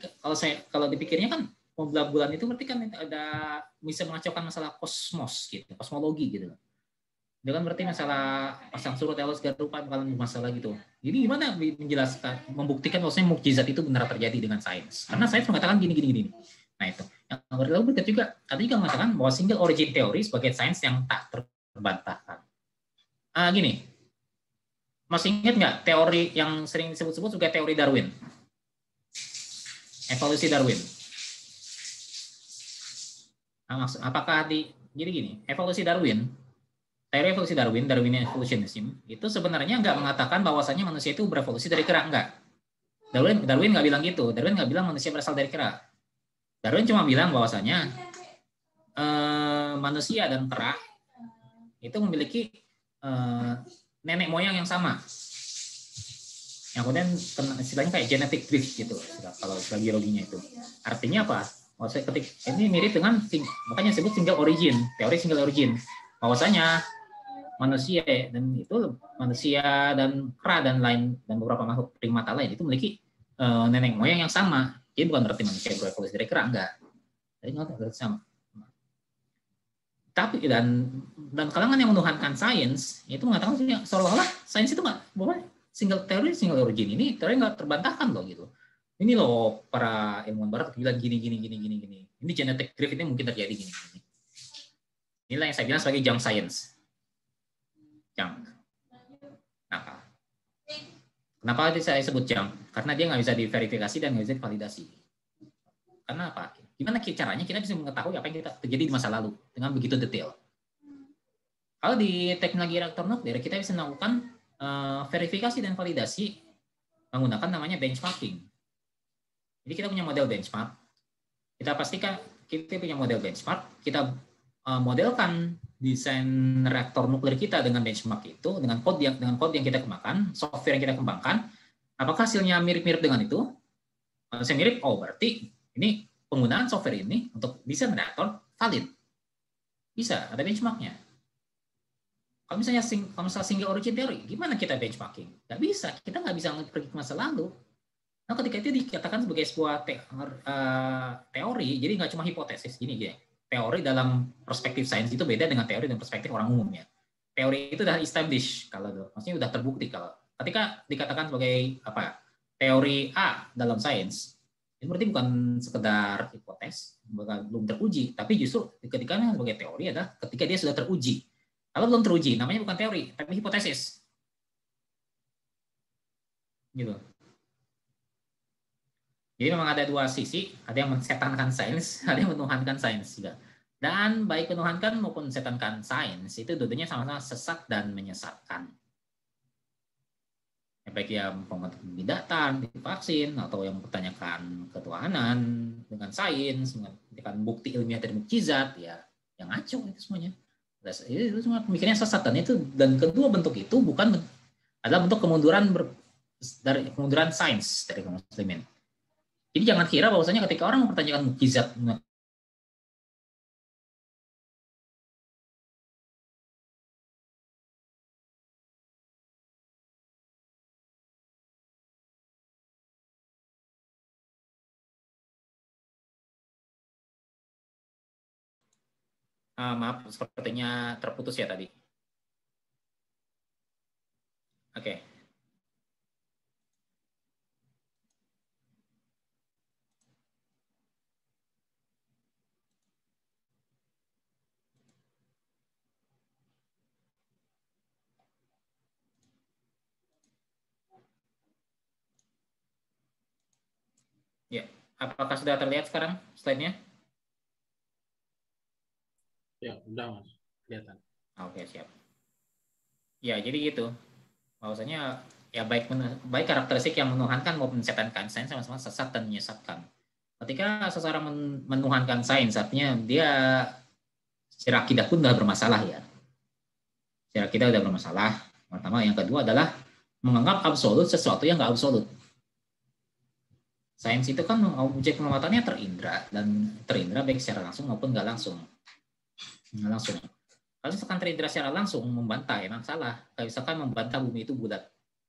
kalau dipikirnya kan membelah bulan itu berarti kan ada bisa mengacaukan masalah kosmos gitu, kosmologi gitu. Itu kan berarti masalah pasang surut Elos Garupa kalau masalah gitu. Jadi gimana menjelaskan, membuktikan bahwasanya mukjizat itu benar terjadi dengan sains? Karena sains mengatakan gini. Nah itu. Yang berikut juga ada juga mengatakan bahwa single origin teori sebagai sains yang tak terbantahkan. Gini, masih ingat nggak teori yang sering disebut-sebut sebagai teori Darwin? Evolusi Darwin. Jadi gini, teori evolusi Darwinian evolutionism itu sebenarnya nggak mengatakan bahwasannya manusia itu berevolusi dari kera, enggak. Darwin nggak bilang gitu. Darwin nggak bilang manusia berasal dari kera. Darwin cuma bilang bahwasanya manusia dan kera itu memiliki nenek moyang yang sama. Yang kemudian istilahnya kayak genetic drift gitu kalau biologinya itu. Artinya apa? Maksudnya ini mirip dengan makanya disebut teori single origin. Bahwasanya manusia dan kera dan beberapa makhluk primata lain itu memiliki nenek moyang yang sama. Jadi bukan berarti manusia berevolusi dari kera, enggak. Jadi nggak sama. Tapi dan kalangan yang menuhankan sains itu mengatakan seolah-olah sains itu nggak single teori, single origin, ini teori nggak terbantahkan loh gitu. Ini loh para ilmuwan barat bilang gini. Ini genetic drift ini mungkin terjadi gini. Inilah yang saya bilang sebagai junk science. Junk. Kenapa saya sebut junk? Karena dia nggak bisa diverifikasi dan nggak bisa divalidasi. Karena apa? Gimana caranya kita bisa mengetahui apa yang terjadi di masa lalu dengan begitu detail? Kalau di teknologi reaktor nuklir kita bisa melakukan verifikasi dan validasi menggunakan namanya benchmarking. Jadi kita punya model benchmark. Kita pastikan kita punya model benchmark. Kita modelkan desain reaktor nuklir kita dengan benchmark itu, dengan kode yang kita kembangkan, software yang kita kembangkan. Apakah hasilnya mirip-mirip dengan itu? Kalau saya mirip, berarti ini penggunaan software ini untuk desain reaktor valid. Bisa, ada benchmarknya. Kalau misalnya single origin teori, gimana kita benchmarking? Nggak bisa, kita nggak bisa pergi ke masa lalu. Nah, ketika itu dikatakan sebagai sebuah teori, jadi nggak cuma hipotesis, gini. Teori dalam perspektif sains itu beda dengan teori dan perspektif orang umum ya. Teori itu sudah established, maksudnya sudah terbukti. Kalau ketika dikatakan sebagai teori A dalam sains, itu berarti bukan sekedar hipotesis, belum teruji, tapi justru ketika sebagai teori adalah ketika dia sudah teruji. Kalau belum teruji, namanya bukan teori, tapi hipotesis. Gitu. Jadi memang ada dua sisi, ada yang mensetankan sains, ada yang menuhankan sains juga. Dan baik menuhankan maupun mensetankan sains itu dua-duanya sama-sama sesat dan menyesatkan. Baik yang pengobatan, vaksin, atau yang mempertanyakan ketuhanan dengan sains, mengajukan bukti ilmiah dari mukjizat, ya yang ngaco itu semuanya. Itu semua pemikirannya sesat, dan kedua bentuk itu adalah bentuk kemunduran sains dari kaum muslimin. Jadi jangan kira bahwasanya ketika orang mempertanyakan mukjizat maaf, sepertinya terputus ya tadi. Oke. Ya, apakah sudah terlihat sekarang slide-nya? Ya, udah Mas, kelihatan. Oke, siap. Ya, jadi gitu. Bahwasanya ya baik karakteristik yang menuhankan maupun mensetankan sains sama-sama sesat dan menyesatkan. Ketika seseorang menuhankan sains, artinya dia secara akidah pun sudah bermasalah ya. Secara akidah sudah bermasalah. Pertama, yang kedua adalah menganggap absolut sesuatu yang nggak absolut. Sains itu kan objek pengamatannya terindra baik secara langsung maupun nggak langsung. Nggak langsung. Kalau misalkan terindra secara langsung membantah, emang salah. Kalau misalkan membantah bumi itu bulat,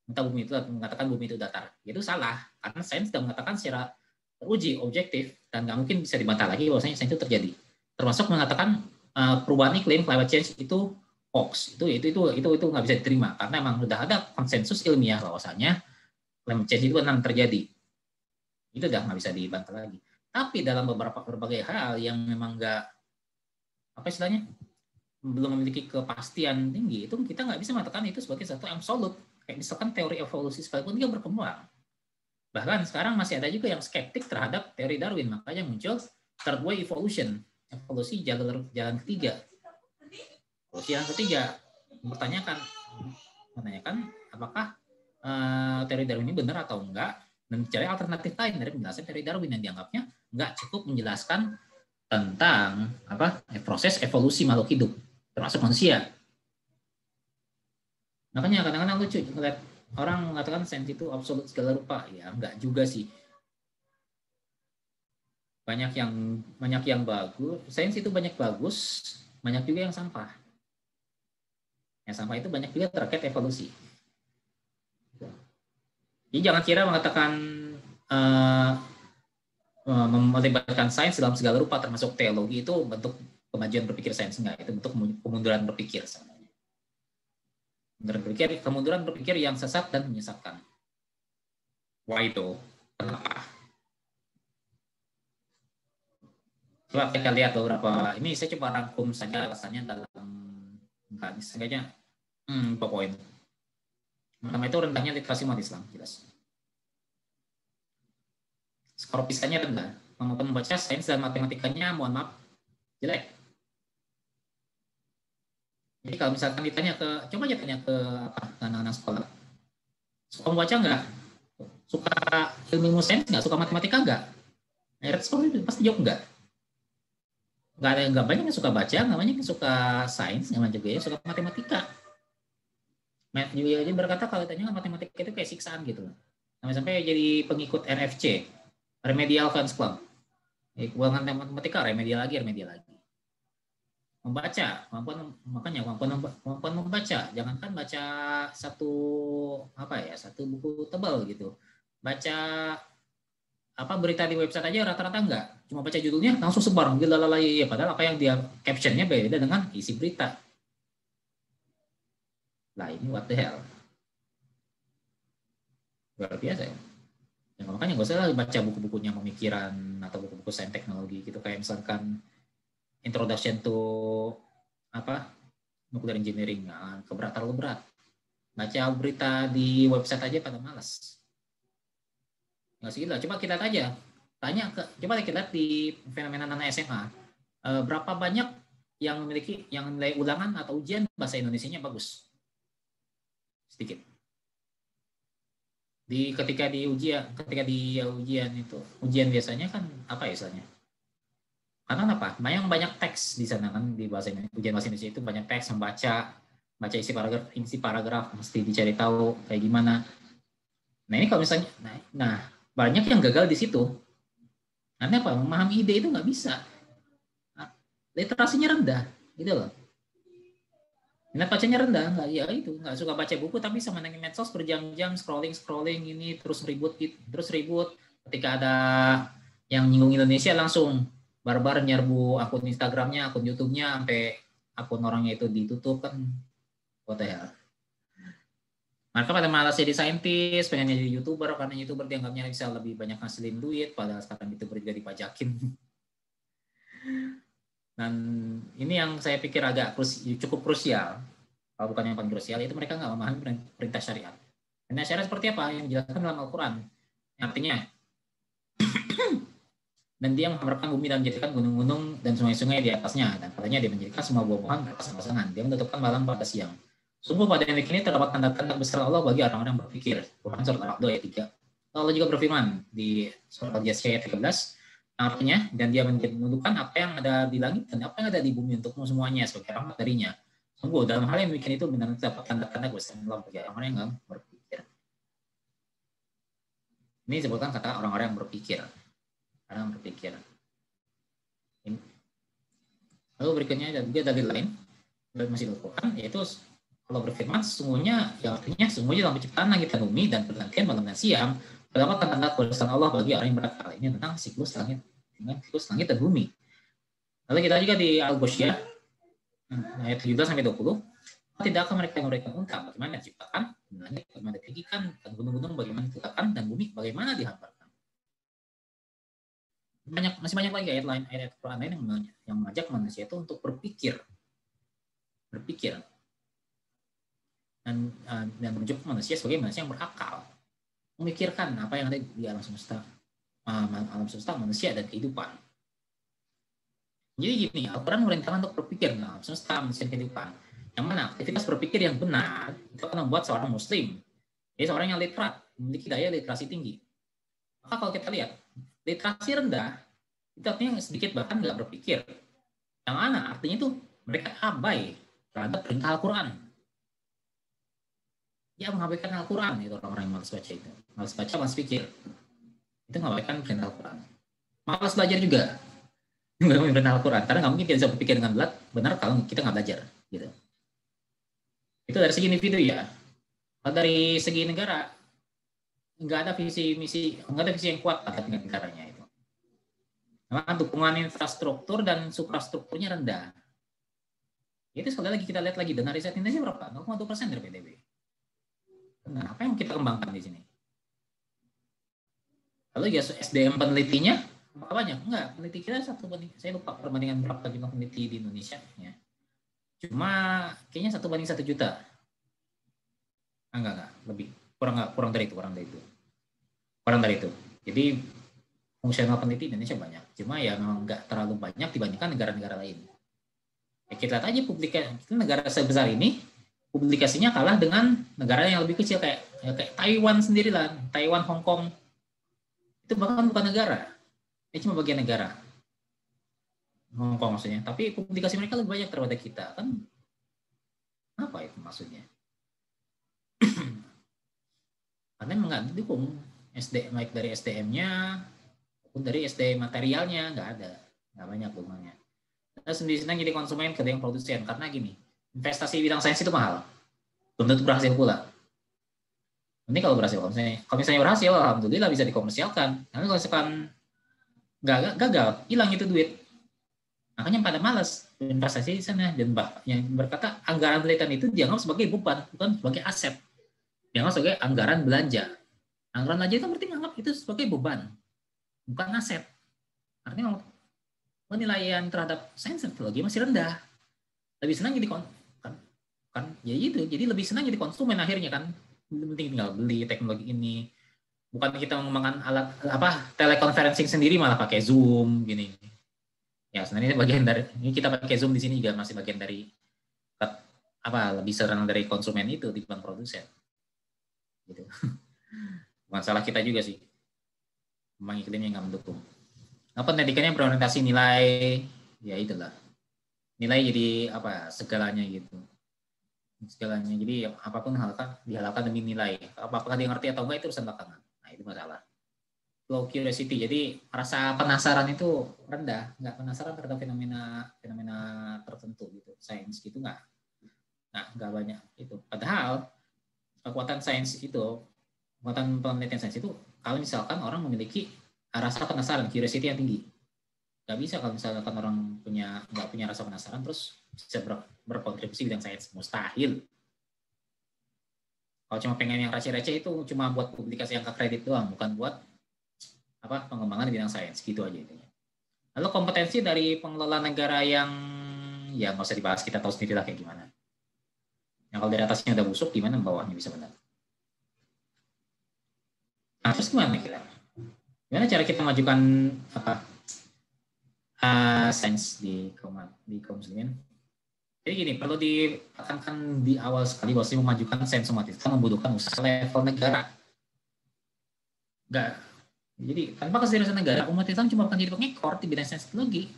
mengatakan bumi itu datar, itu salah. Karena sains sudah mengatakan secara teruji, objektif, dan nggak mungkin bisa dibantah lagi bahwasanya sains itu terjadi. Termasuk mengatakan perubahan iklim, climate change itu hoax. Itu nggak bisa diterima karena emang sudah ada konsensus ilmiah bahwasanya climate change itu benar terjadi. Itu udah nggak bisa dibantah lagi. Tapi dalam berbagai hal yang memang nggak belum memiliki kepastian tinggi, itu kita nggak bisa mengatakan itu sebagai satu absolut. Kayak misalkan teori evolusi sekalipun dia berkembang. Bahkan sekarang masih ada juga yang skeptik terhadap teori Darwin, makanya muncul third way evolution, evolusi jalan ketiga. Evolusi yang ketiga menanyakan apakah teori Darwin ini benar atau enggak, dan mencari alternatif lain dari penjelasan teori Darwin yang dianggapnya nggak cukup menjelaskan tentang proses evolusi makhluk hidup termasuk manusia. Makanya kadang-kadang lucu ngeliat orang mengatakan sains itu absolut segala rupa, ya enggak juga sih. Banyak yang bagus, sains itu banyak bagus, banyak juga yang sampah. Yang sampah itu banyak juga terkait evolusi. Jadi jangan kira mengatakan melibatkan sains dalam segala rupa termasuk teologi itu bentuk kemajuan berpikir sains, enggak. Itu bentuk kemunduran berpikir sebenarnya. Kemunduran berpikir yang sesat dan menyesatkan. Why itu? Kenapa? Coba kita lihat beberapa. Ini saya coba rangkum saja alasannya dalam sengaja 4 poin. Pertama itu rendahnya literasi umat Islam, jelas. Skor PISA-nya rendah. Kemampuan membaca sains dan matematikanya, mohon maaf, jelek. Jadi kalau misalkan ditanya coba aja tanya ke anak-anak sekolah. Suka membaca enggak? Suka ilmu sains enggak? Suka matematika enggak? Sekolah itu pasti jawab enggak. Enggak banyak yang suka baca, enggak banyak yang suka sains, enggak banyak juga yang suka matematika. Jadi berkata kalau tanya matematika itu kayak siksaan gitu. Sampai jadi pengikut RFC, Remedial Fans Club. Keuangan matematika, remedial lagi. Membaca, kemampuan membaca. Jangankan baca satu buku tebal gitu. Baca berita di website aja rata-rata enggak. Cuma baca judulnya langsung sebar. Ya, padahal apa yang dia captionnya beda dengan isi berita. Lah ini what the hell. Luar biasa ya. Ya makanya nggak usah baca buku-bukunya pemikiran atau buku-buku sains teknologi gitu, kayak misalkan Introduction to Nuclear Engineering, terlalu berat. Baca berita di website aja pada malas. Nggak sih lah. Coba kita coba kita lihat di fenomena anak SMA, berapa banyak yang memiliki nilai ulangan atau ujian bahasa Indonesianya bagus? Sedikit. Ketika di ujian biasanya kan istilahnya? Karena apa? Banyak teks di sana kan, di ujian bahasa Indonesia itu banyak teks, baca isi paragraf mesti dicari tahu kayak gimana. Nah ini kalau misalnya, banyak yang gagal di situ. Karena apa? Memahami ide itu nggak bisa. Literasinya rendah, gitu loh. Minat bacanya rendah, nggak suka baca buku tapi sama dengan medsos berjam-jam scrolling ini terus ribut. Ketika ada yang nyinggung Indonesia langsung barbar nyerbu akun Instagramnya, akun YouTube-nya, sampai akun orangnya itu ditutup kan. What the hell. Mereka pada malas jadi saintis, pengen jadi YouTuber karena YouTuber dianggapnya bisa lebih banyak ngasilin duit, padahal sekarang YouTuber juga dipajakin. Dan ini yang saya pikir cukup krusial. Kalau bukan yang paling krusial, itu mereka nggak memahami perintah syariat. Perintah syariat seperti apa? Yang dijelaskan dalam Al-Quran. Artinya, dan dia menghamparkan bumi dan menjadikan gunung-gunung dan sungai-sungai di atasnya. Dan katanya dia menjadikan semua buah-buahan berpasangan. Dia menutupkan malam pada siang. Sungguh pada yang ini terdapat tanda-tanda besar Allah bagi orang-orang yang berpikir. Quran surat Al-A'la ayat 3. Allah juga berfirman di surat Al-Jasiyah ayat 13. Artinya, dan dia menunjukkan apa yang ada di langit dan apa yang ada di bumi untukmu semuanya sebagai rahmat darinya. Sungguh dalam hal yang demikian itu benar-benar terdapat tanda-tanda kebesaran Allah bagi orang-orang yang berpikir. Ini disebutkan kata orang-orang yang berpikir. Orang berpikir. Lalu berikutnya ada juga dalil lain dari masih Al-Quran, yaitu Allah berfirman sesungguhnya, artinya sesungguhnya dalam penciptaan langit dan bumi dan pergantian malam dan siang terdapat tanda kebesaran Allah bagi orang yang berakal. Ini tentang siklus langit dan bumi. Lalu kita juga di Al-Ghasyiyah ayat 17-20, tidak akan mereka yang mereka unta bagaimana diciptakan, langit bagaimana ditinggikan, dan gunung-gunung bagaimana diletakkan, dan bumi bagaimana dihamparkan. Masih banyak lagi ayat Quran lain yang mengajak manusia itu untuk berpikir dan menunjukkan manusia sebagai manusia yang berakal, memikirkan apa yang ada di alam semesta manusia dan kehidupan. Jadi gini, Al-Quran memerintahkan untuk berpikir dalam alam semesta manusia dan kehidupan. Yang mana aktivitas berpikir yang benar itu akan membuat seorang muslim, jadi seorang yang literat, memiliki daya literasi tinggi. Maka kalau kita lihat literasi rendah, itu artinya sedikit bahkan nggak berpikir. Yang mana artinya itu mereka abai terhadap perintah Al-Quran. Dia mengabaikan Al-Quran, itu orang-orang yang malas baca itu. Malas baca, malas pikir. Itu mengabaikan perintah Al-Quran. Malas belajar juga. Nggak mengabaikan perintah Al-Quran. Karena nggak mungkin kita bisa berpikir dengan benar kalau kita nggak belajar. Gitu. Itu dari segi individu ya. Kalau dari segi negara, nggak ada visi misi yang kuat terhadap negaranya itu. Memang dukungan infrastruktur dan suprastrukturnya rendah. Itu sekali lagi kita lihat lagi dana riset Indonesia berapa? 0,2% dari PDB. Nah, apa yang kita kembangkan di sini? Lalu ya SDM penelitinya apa banyak? Enggak, peneliti kita saya lupa perbandingan berapa jumlah peneliti di Indonesia. Ya. Cuma kayaknya 1:1 juta. Enggak, lebih. Kurang dari itu. Kurang dari itu. Jadi fungsional peneliti di Indonesia banyak. Cuma ya memang enggak terlalu banyak dibandingkan negara-negara lain. Ya, kita lihat aja publikasi negara sebesar ini publikasinya kalah dengan negara yang lebih kecil kayak Taiwan sendiri lah, Taiwan, Hong Kong. Itu bahkan bukan negara. Ini cuma bagian negara. Hong Kong maksudnya. Tapi publikasi mereka lebih banyak daripada kita. Kan apa itu maksudnya? Karena memang nggak didukung baik dari SDM-nya maupun dari SDM materialnya nggak ada. Nggak banyak dukungannya. Kita sendiri senang jadi konsumen ke yang produsen. Karena gini, investasi bidang sains itu mahal. Belum tentu berhasil pula. Ini kalau berhasil, kalau misalnya berhasil, alhamdulillah bisa dikomersialkan. Tapi kalau misalkan gagal, hilang itu duit. Makanya pada malas investasi di sana dan yang berkata anggaran penelitian itu dianggap sebagai beban, bukan sebagai aset. Dianggap sebagai anggaran belanja. Anggaran belanja itu berarti menganggap itu sebagai beban, bukan aset. Artinya penilaian terhadap sains teknologi masih rendah. Lebih senang jadi kan ya itu, jadi lebih senang jadi konsumen akhirnya kan. Penting tinggal beli teknologi ini. Bukan kita mengembangkan alat teleconferencing sendiri malah pakai Zoom gini. Ya sebenarnya bagian dari ini kita pakai Zoom di sini juga masih bagian dari lebih sering dari konsumen itu dibanding produsen. Gitu. Bukan salah kita juga sih. Memang iklimnya nggak mendukung. Pendidikannya berorientasi nilai, ya itulah. Nilai jadi segalanya gitu. Segalanya. Jadi apapun dihalalkan demi nilai. Apakah dia ngerti atau enggak itu urusan belakangan. Nah, itu masalah. Low curiosity. Jadi rasa penasaran itu rendah, nggak penasaran terhadap fenomena tertentu gitu. Sains gitu nggak banyak itu. Padahal kekuatan penelitian sains itu kalau misalkan orang memiliki rasa penasaran, curiosity yang tinggi. Nggak bisa kalau misalkan orang nggak punya rasa penasaran terus bisa berkontribusi bidang sains, mustahil. Kalau cuma pengen yang receh-receh itu cuma buat publikasi angka kredit doang, bukan buat pengembangan bidang sains, gitu aja intinya. Lalu kompetensi dari pengelola negara yang ya nggak usah dibahas, kita tahu sendiri lah kayak gimana. Yang kalau dari atasnya udah busuk, gimana bawahnya bisa benar? Nah, terus gimana kira? Gimana cara kita memajukan sains di kaum muslimin? Jadi gini, perlu ditekankan di awal sekali bahwa memajukan sains umat Islam membutuhkan usaha level negara. Jadi tanpa keseriusan negara, umat Islam cuma akan jadi pengekor di bidang sains teknologi.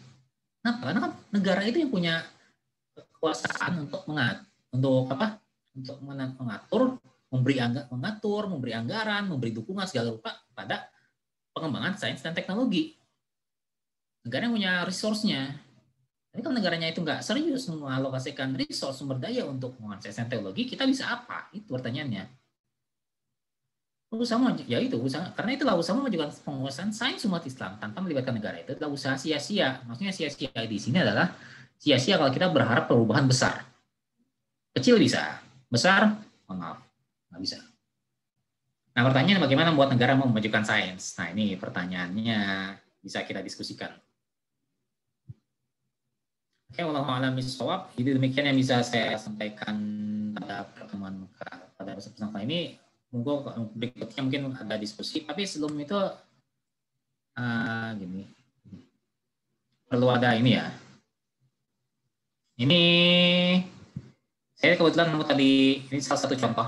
Kenapa? Karena kan negara itu yang punya kekuasaan untuk mengatur, memberi anggaran, memberi dukungan segala rupa pada pengembangan sains dan teknologi. Negara yang punya resource-nya. Tapi kalau negaranya itu nggak serius mengalokasikan resource sumber daya untuk pengembangan sains dan teknologi, kita bisa apa? Itu pertanyaannya. Karena itulah usaha memajukan penguasaan sains umat Islam tanpa melibatkan negara itu adalah usaha sia-sia. Maksudnya sia-sia di sini adalah sia-sia kalau kita berharap perubahan besar. Kecil bisa, besar nggak bisa. Nah, pertanyaan bagaimana membuat negara mau memajukan sains? Nah, ini pertanyaannya bisa kita diskusikan. Oke, wallahu a'lam bishawab. Jadi demikian yang bisa saya sampaikan pada pertemuan pada episode kali ini. Monggo berikutnya mungkin ada diskusi. Tapi sebelum itu gini, perlu ada ini ya. Ini saya kebetulan nemu tadi, ini salah satu contoh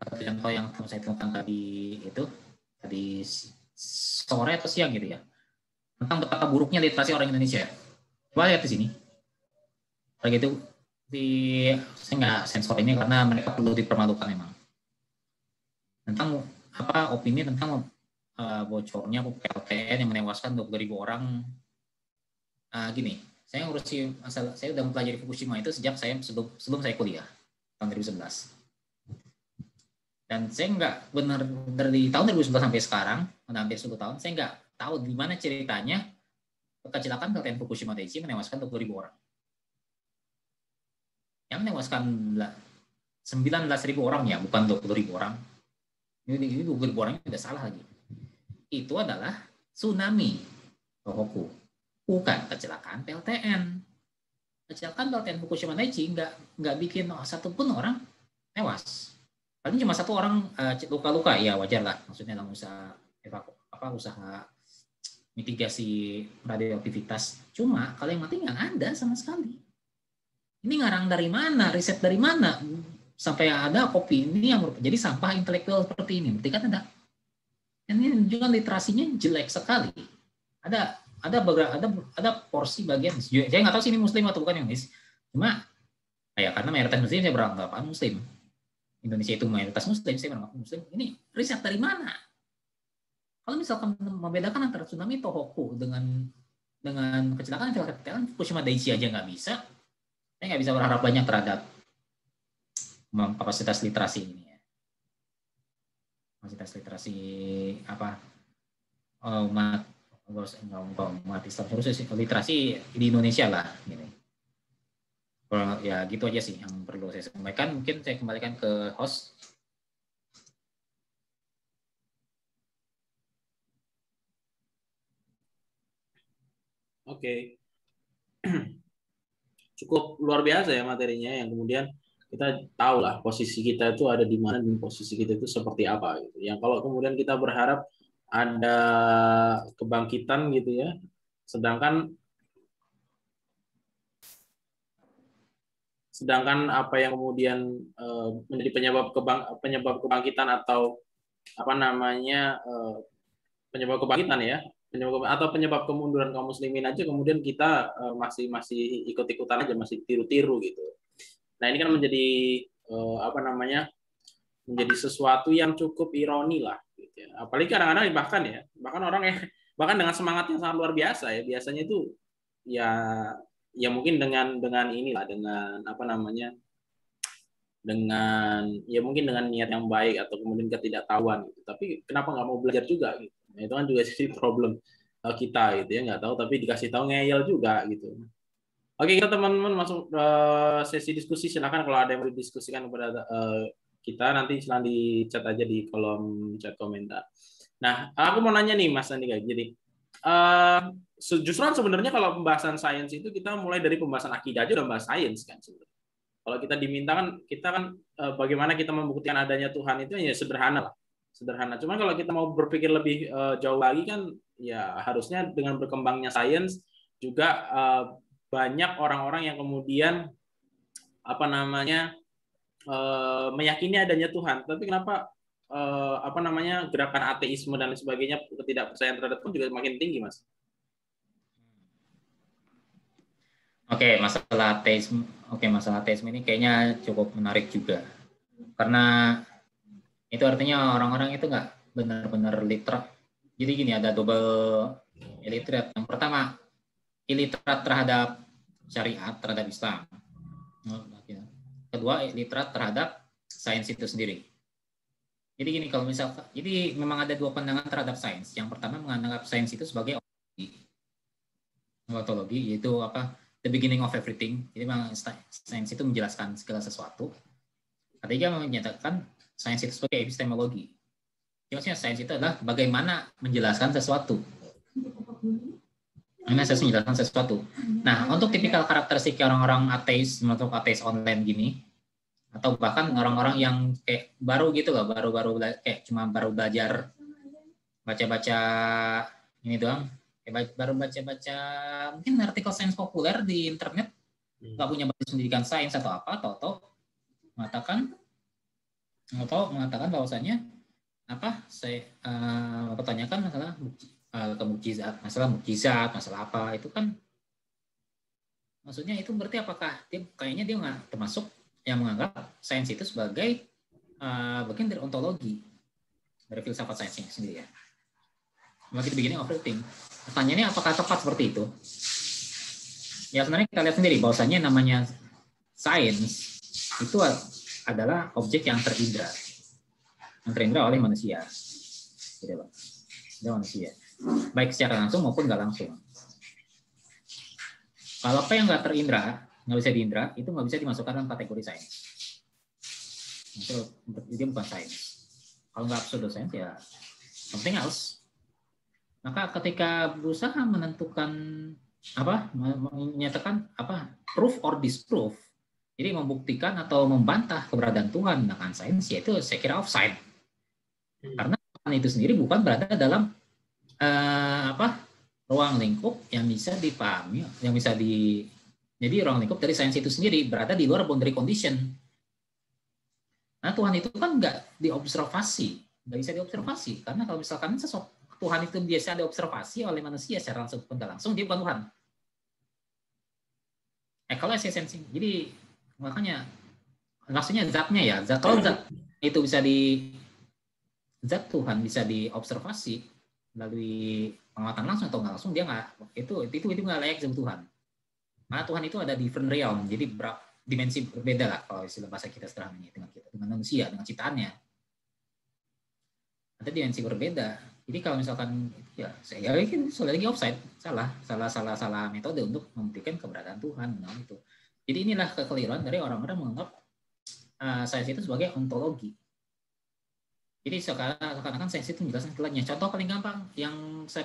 contoh yang saya temukan tadi sore atau siang gitu ya, tentang betapa buruknya literasi orang Indonesia. Coba lihat di sini. Begitu saya nggak sensor ini karena mereka perlu dipermalukan memang. Tentang opini tentang bocornya PLTN yang menewaskan 20.000 orang. Gini, saya ngurusi masalah, saya sudah mempelajari Fukushima itu sejak sebelum saya kuliah tahun 2011. Dan saya nggak benar dari tahun 2011 sampai sekarang, hampir 10 tahun, saya nggak tahu di mana ceritanya kecelakaan PLTN Fukushima Daiichi menewaskan 20.000 orang. Yang menewaskan 19.000 orang ya, bukan 20.000 orang. Ini 20.000 orang tidak salah lagi. Itu adalah tsunami Tohoku, bukan kecelakaan PLTN. Kecelakaan PLTN Fukushima Daiichi nggak bikin satupun orang tewas. Paling cuma satu orang luka-luka, ya wajar lah. Maksudnya dalam usaha mitigasi radioaktivitas. Cuma kalau yang mati nggak ada sama sekali. Ini ngarang dari mana? Riset dari mana? Sampai ada opini yang jadi sampah intelektual seperti ini. Berarti kan ini juga literasinya jelek sekali. Ada porsi bagian. Saya nggak tahu sih ini Muslim atau bukan yang Indonesia. Cuma ya karena mayoritas Muslim saya beranggapan Muslim. Indonesia itu mayoritas Muslim, saya beranggapan Muslim. Ini riset dari mana? Kalau misalkan membedakan antara tsunami Tohoku dengan kecelakaan PLTN Fukushima Daiichi aja nggak bisa, saya nggak bisa berharap banyak terhadap kapasitas literasi ini ya. Kapasitas literasi umat Islam khusus literasi di Indonesia lah gini. Ya gitu aja sih yang perlu saya sampaikan. Mungkin saya kembalikan ke host. Oke. Cukup luar biasa ya materinya, yang kemudian kita tahu lah posisi kita itu ada di mana dan posisi kita itu seperti apa gitu. Yang kalau kemudian kita berharap ada kebangkitan gitu ya, sedangkan apa yang kemudian menjadi penyebab kebangkitan atau penyebab kebangkitan ya, penyebab kemunduran kaum muslimin aja kemudian kita masih ikut-ikutan aja, masih tiru-tiru gitu. Nah, ini kan menjadi menjadi sesuatu yang cukup ironi lah gitu ya. Apalagi kadang-kadang bahkan orang bahkan dengan semangat yang sangat luar biasa ya, biasanya itu ya mungkin dengan inilah, mungkin dengan niat yang baik atau kemudian ketidaktahuan gitu. Tapi kenapa nggak mau belajar juga gitu. Nah, itu kan juga sih problem kita gitu ya, nggak tahu tapi dikasih tahu ngeyel juga gitu. Oke, kita teman-teman masuk sesi diskusi. Silakan kalau ada yang mau didiskusikan kepada kita, nanti silahkan di chat aja di kolom chat komentar. Nah, aku mau nanya nih Mas Andika. Jadi justru sebenarnya kalau pembahasan sains itu kita mulai dari pembahasan akidah aja udah bahas sains kan sebenarnya. Kalau kita diminta kan kita kan bagaimana kita membuktikan adanya Tuhan itu ya sederhana lah. Sederhana. Cuman kalau kita mau berpikir lebih jauh lagi kan ya harusnya dengan berkembangnya sains juga banyak orang-orang yang kemudian meyakini adanya Tuhan. Tapi kenapa gerakan ateisme dan lain sebagainya, ketidakpercayaan terhadap Tuhan juga makin tinggi, Mas? Oke, masalah ateisme ini kayaknya cukup menarik juga. Karena itu artinya orang-orang itu nggak benar-benar literat. Jadi gini, ada double illiterate. Yang pertama, illiterate terhadap syariat, terhadap Islam. Kedua, illiterate terhadap sains itu sendiri. Jadi gini, kalau misalkan, jadi memang ada dua pandangan terhadap sains. Yang pertama menganggap sains itu sebagai ontologi, yaitu the beginning of everything. Jadi memang sains itu menjelaskan segala sesuatu. Ketiga menyatakan sains itu sebagai epistemologi. Maksudnya sains itu adalah bagaimana menjelaskan sesuatu. Bagaimana saya menjelaskan sesuatu. Nah, untuk tipikal karakteristik orang-orang ateis, untuk ateis online gini, atau bahkan orang-orang yang kayak baru gitu loh, kayak cuma baru belajar baca-baca ini doang, kayak baru baca-baca mungkin artikel sains populer di internet, nggak punya basis pendidikan sains atau apa, atau mengatakan bahwasanya saya pertanyakan masalah mukjizat, masalah apa itu kan, maksudnya itu berarti apakah kayaknya dia nggak termasuk yang menganggap sains itu sebagai bagian dari ontologi, dari filsafat sainsnya sendiri ya. Bagi beginning of everything. Pertanyaannya apakah tepat seperti itu? Ya sebenarnya kita lihat sendiri bahwasanya namanya sains itu adalah objek yang terindra oleh manusia. Gitu, Pak. Manusia. baik secara langsung maupun nggak langsung. Kalau apa yang nggak terindra, nggak bisa diindra, itu nggak bisa dimasukkan dalam kategori sains. Itu dia bukan sains. Kalau nggak pseudoscience ya something else. Maka ketika berusaha menentukan menyatakan proof or disprove, jadi membuktikan atau membantah keberadaan Tuhan dengan sains, yaitu saya kira offside. Karena Tuhan itu sendiri bukan berada dalam ruang lingkup yang bisa dipahami, jadi ruang lingkup dari sains itu sendiri berada di luar boundary condition. Nah, Tuhan itu kan nggak bisa diobservasi, karena kalau misalkan Tuhan itu biasa diobservasi oleh manusia secara langsung atau tidak langsung, dia bukan Tuhan. Kalau esensi, jadi makanya maksudnya zatnya kalau zat itu zat Tuhan bisa diobservasi melalui pengamatan langsung atau nggak langsung, dia nggak itu nggak layak disebut Tuhan. Karena Tuhan itu ada different realm, jadi dimensi berbeda lah kalau istilah bahasa kita sederhananya dengan manusia, dengan ciptaannya. Ada dimensi berbeda. Jadi kalau misalkan saya yakin lagi offside, salah metode untuk membuktikan keberadaan Tuhan itu. Jadi inilah kekeliruan dari orang-orang menganggap sains itu sebagai ontologi. Jadi seakan-akan sains itu menjelaskan segalanya. Contoh paling gampang yang saya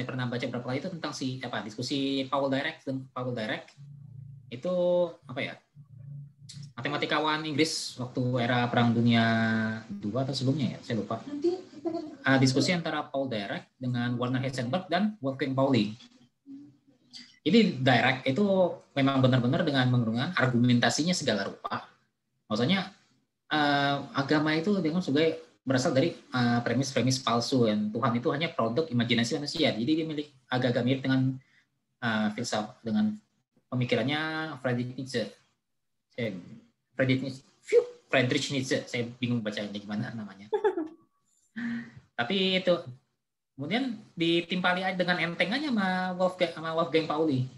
pernah baca beberapa kali itu tentang diskusi Paul Dirac itu matematikawan Inggris waktu era Perang Dunia II atau sebelumnya saya lupa. Diskusi antara Paul Dirac dengan Werner Heisenberg dan Wolfgang Pauli. Jadi Dirac itu memang benar-benar dengan menggunakan argumentasinya segala rupa. Maksudnya agama itu dengan sebagai berasal dari premis-premis palsu, dan Tuhan itu hanya produk imajinasi manusia. Jadi dia agak-agak mirip dengan filsafat, dengan pemikirannya Friedrich Nietzsche. Friedrich Nietzsche, saya bingung bacanya gimana namanya. Tapi itu kemudian ditimpali dengan enteng aja sama Wolfgang Pauli.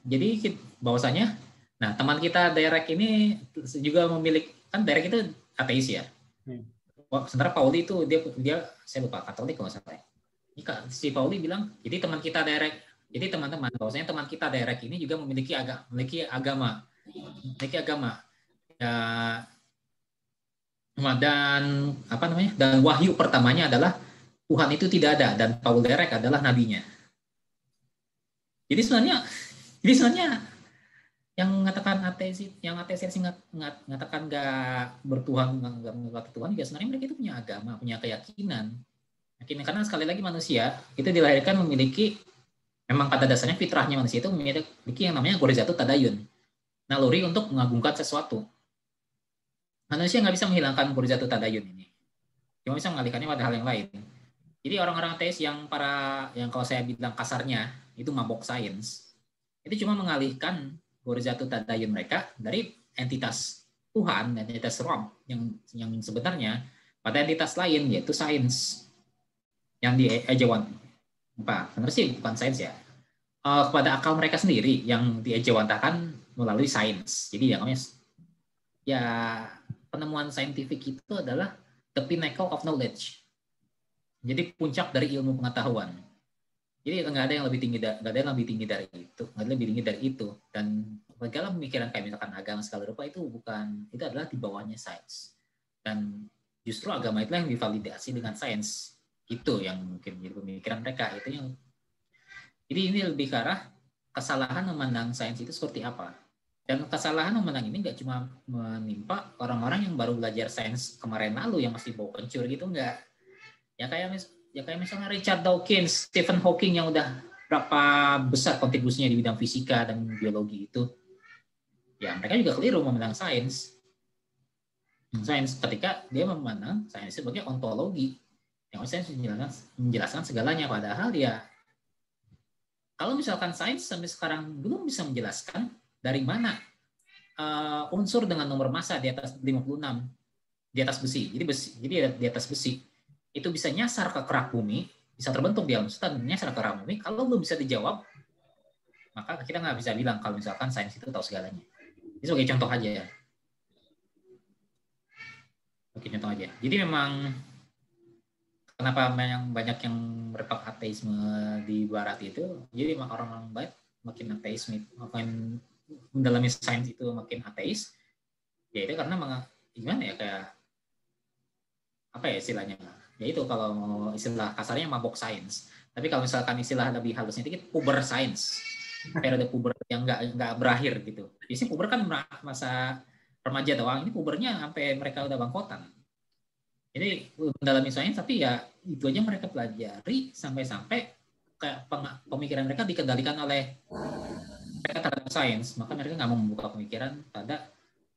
Jadi bahwasanya, nah teman kita Dirac ini juga memiliki, kan Dirac itu ateis ya. Sementara Pauli itu dia saya lupa Katolik kalau nggak salah. Si Pauli bilang, jadi teman kita Dirac, jadi teman-teman bahwasanya teman kita Dirac ini juga memiliki agama. Dan dan wahyu pertamanya adalah Tuhan itu tidak ada dan Paul Dirac adalah nabinya. Jadi sebenarnya yang mengatakan ateis mengatakan nggak bertuhan, nggak Tuhan, juga sebenarnya mereka itu punya agama, punya keyakinan. Karena sekali lagi manusia itu dilahirkan memiliki, memang pada dasarnya fitrahnya manusia itu memiliki yang namanya gorizatut tadayun, naluri untuk mengagungkan sesuatu. Manusia nggak bisa menghilangkan gorizatut tadayun ini, cuma bisa mengalihkannya pada hal yang lain. Jadi orang-orang ateis yang kalau saya bilang kasarnya itu mabok sains, itu cuma mengalihkan gorizatut tadayun mereka dari entitas Tuhan, entitas Rob yang sebenarnya pada entitas lain, yaitu sains yang sebenarnya sih bukan sains ya, kepada akal mereka sendiri yang diejawantahkan melalui sains. Jadi yang namanya penemuan saintifik itu adalah the pinnacle of knowledge. Jadi puncak dari ilmu pengetahuan. Jadi nggak ada yang lebih tinggi dari itu. Dan segala pemikiran kayak misalkan agama segala rupa itu adalah di bawahnya sains. Dan justru agama itu yang divalidasi dengan sains. Itu yang mungkin jadi pemikiran mereka. Jadi ini lebih ke arah kesalahan memandang sains itu seperti apa. Dan kesalahan memandang ini nggak cuma menimpa orang-orang yang baru belajar sains kemarin lalu yang masih bau kencur gitu, nggak. Ya kayak misalnya Richard Dawkins, Stephen Hawking yang udah berapa besar kontribusinya di bidang fisika dan biologi itu. Ya mereka juga keliru memandang sains. Sains ketika dia memandang sains sebagai ontologi. Yang sains menjelaskan segalanya, padahal kalau misalkan sains sampai sekarang belum bisa menjelaskan dari mana unsur dengan nomor massa di atas 56 di atas besi. Jadi di atas besi itu bisa nyasar ke kerak bumi, bisa terbentuk di alam semesta dan nyasar ke kerak bumi. Kalau belum bisa dijawab, maka kita nggak bisa bilang kalau misalkan sains itu tahu segalanya. Ini sebagai contoh aja ya. Oke, contoh aja. Jadi memang kenapa banyak yang berpaham ateisme di barat itu, jadi orang-orang barat makin ateisme, makin mendalami sains itu makin ateis, ya itu karena gimana ya, kayak apa ya istilahnya, ya itu kalau istilah kasarnya mabok sains. Tapi kalau misalkan istilah lebih halusnya dikit, puber sains, periode puber yang nggak berakhir gitu. Biasanya puber kan masa remaja doang, ini pubernya sampai mereka udah bangkotan. Jadi mendalami sains, tapi ya itu aja mereka pelajari sampai-sampai kayak pemikiran mereka dikendalikan oleh mereka terhadap sains. Maka mereka nggak mau membuka pemikiran pada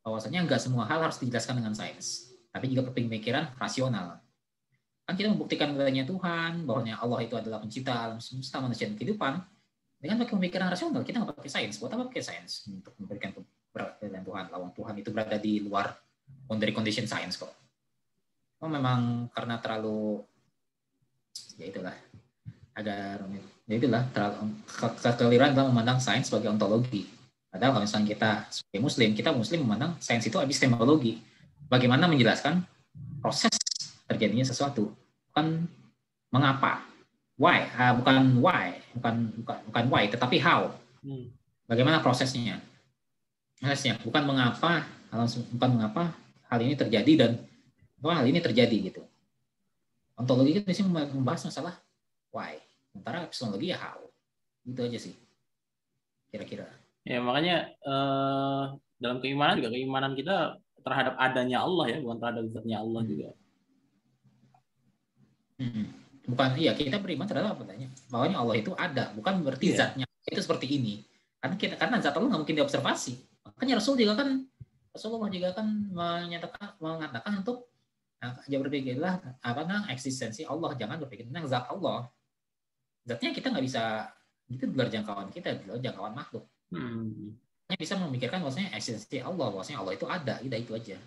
bahwasanya nggak semua hal harus dijelaskan dengan sains, tapi juga pemikiran rasional. Kan kita membuktikan adanya Tuhan, bahwanya Allah itu adalah pencipta alam semesta, manusia, dan kehidupan dengan pakai pemikiran rasional. Kita nggak pakai sains. Buat apa pakai sains? Untuk memberikan keberadaan Tuhan. Lawang Tuhan itu berada di luar boundary condition sains kok. Oh, memang karena terlalu, ya itulah, agak rumit. Ya itulah, terlalu kekeliruan dalam memandang sains sebagai ontologi. Padahal kalau misalnya kita sebagai muslim memandang sains itu epistemologi. Bagaimana menjelaskan proses terjadinya sesuatu, bukan mengapa, why, bukan why, tetapi how. Bagaimana prosesnya, bukan mengapa hal ini terjadi dan hal ini terjadi gitu. Ontologi itu biasanya membahas masalah why, sementara epistemologi ya how. Gitu aja sih, kira-kira. Ya makanya dalam keimanan kita terhadap adanya Allah ya, bukan terhadap zatnya Allah juga. Bukan, iya, kita beriman terhadap adanya, bahwanya Allah itu ada, bukan berarti zatnya itu seperti ini. Karena zat Allah nggak mungkin diobservasi. Makanya Rasulullah juga kan mengatakan untuk jangan berpikirlah eksistensi Allah, jangan berpikir tentang zat Allah. Zatnya kita nggak bisa, itu di luar jangkauan kita, di luar jangkauan makhluk. Hanya bisa memikirkan bahwasanya eksistensi Allah, bahwasanya Allah itu ada, itu aja.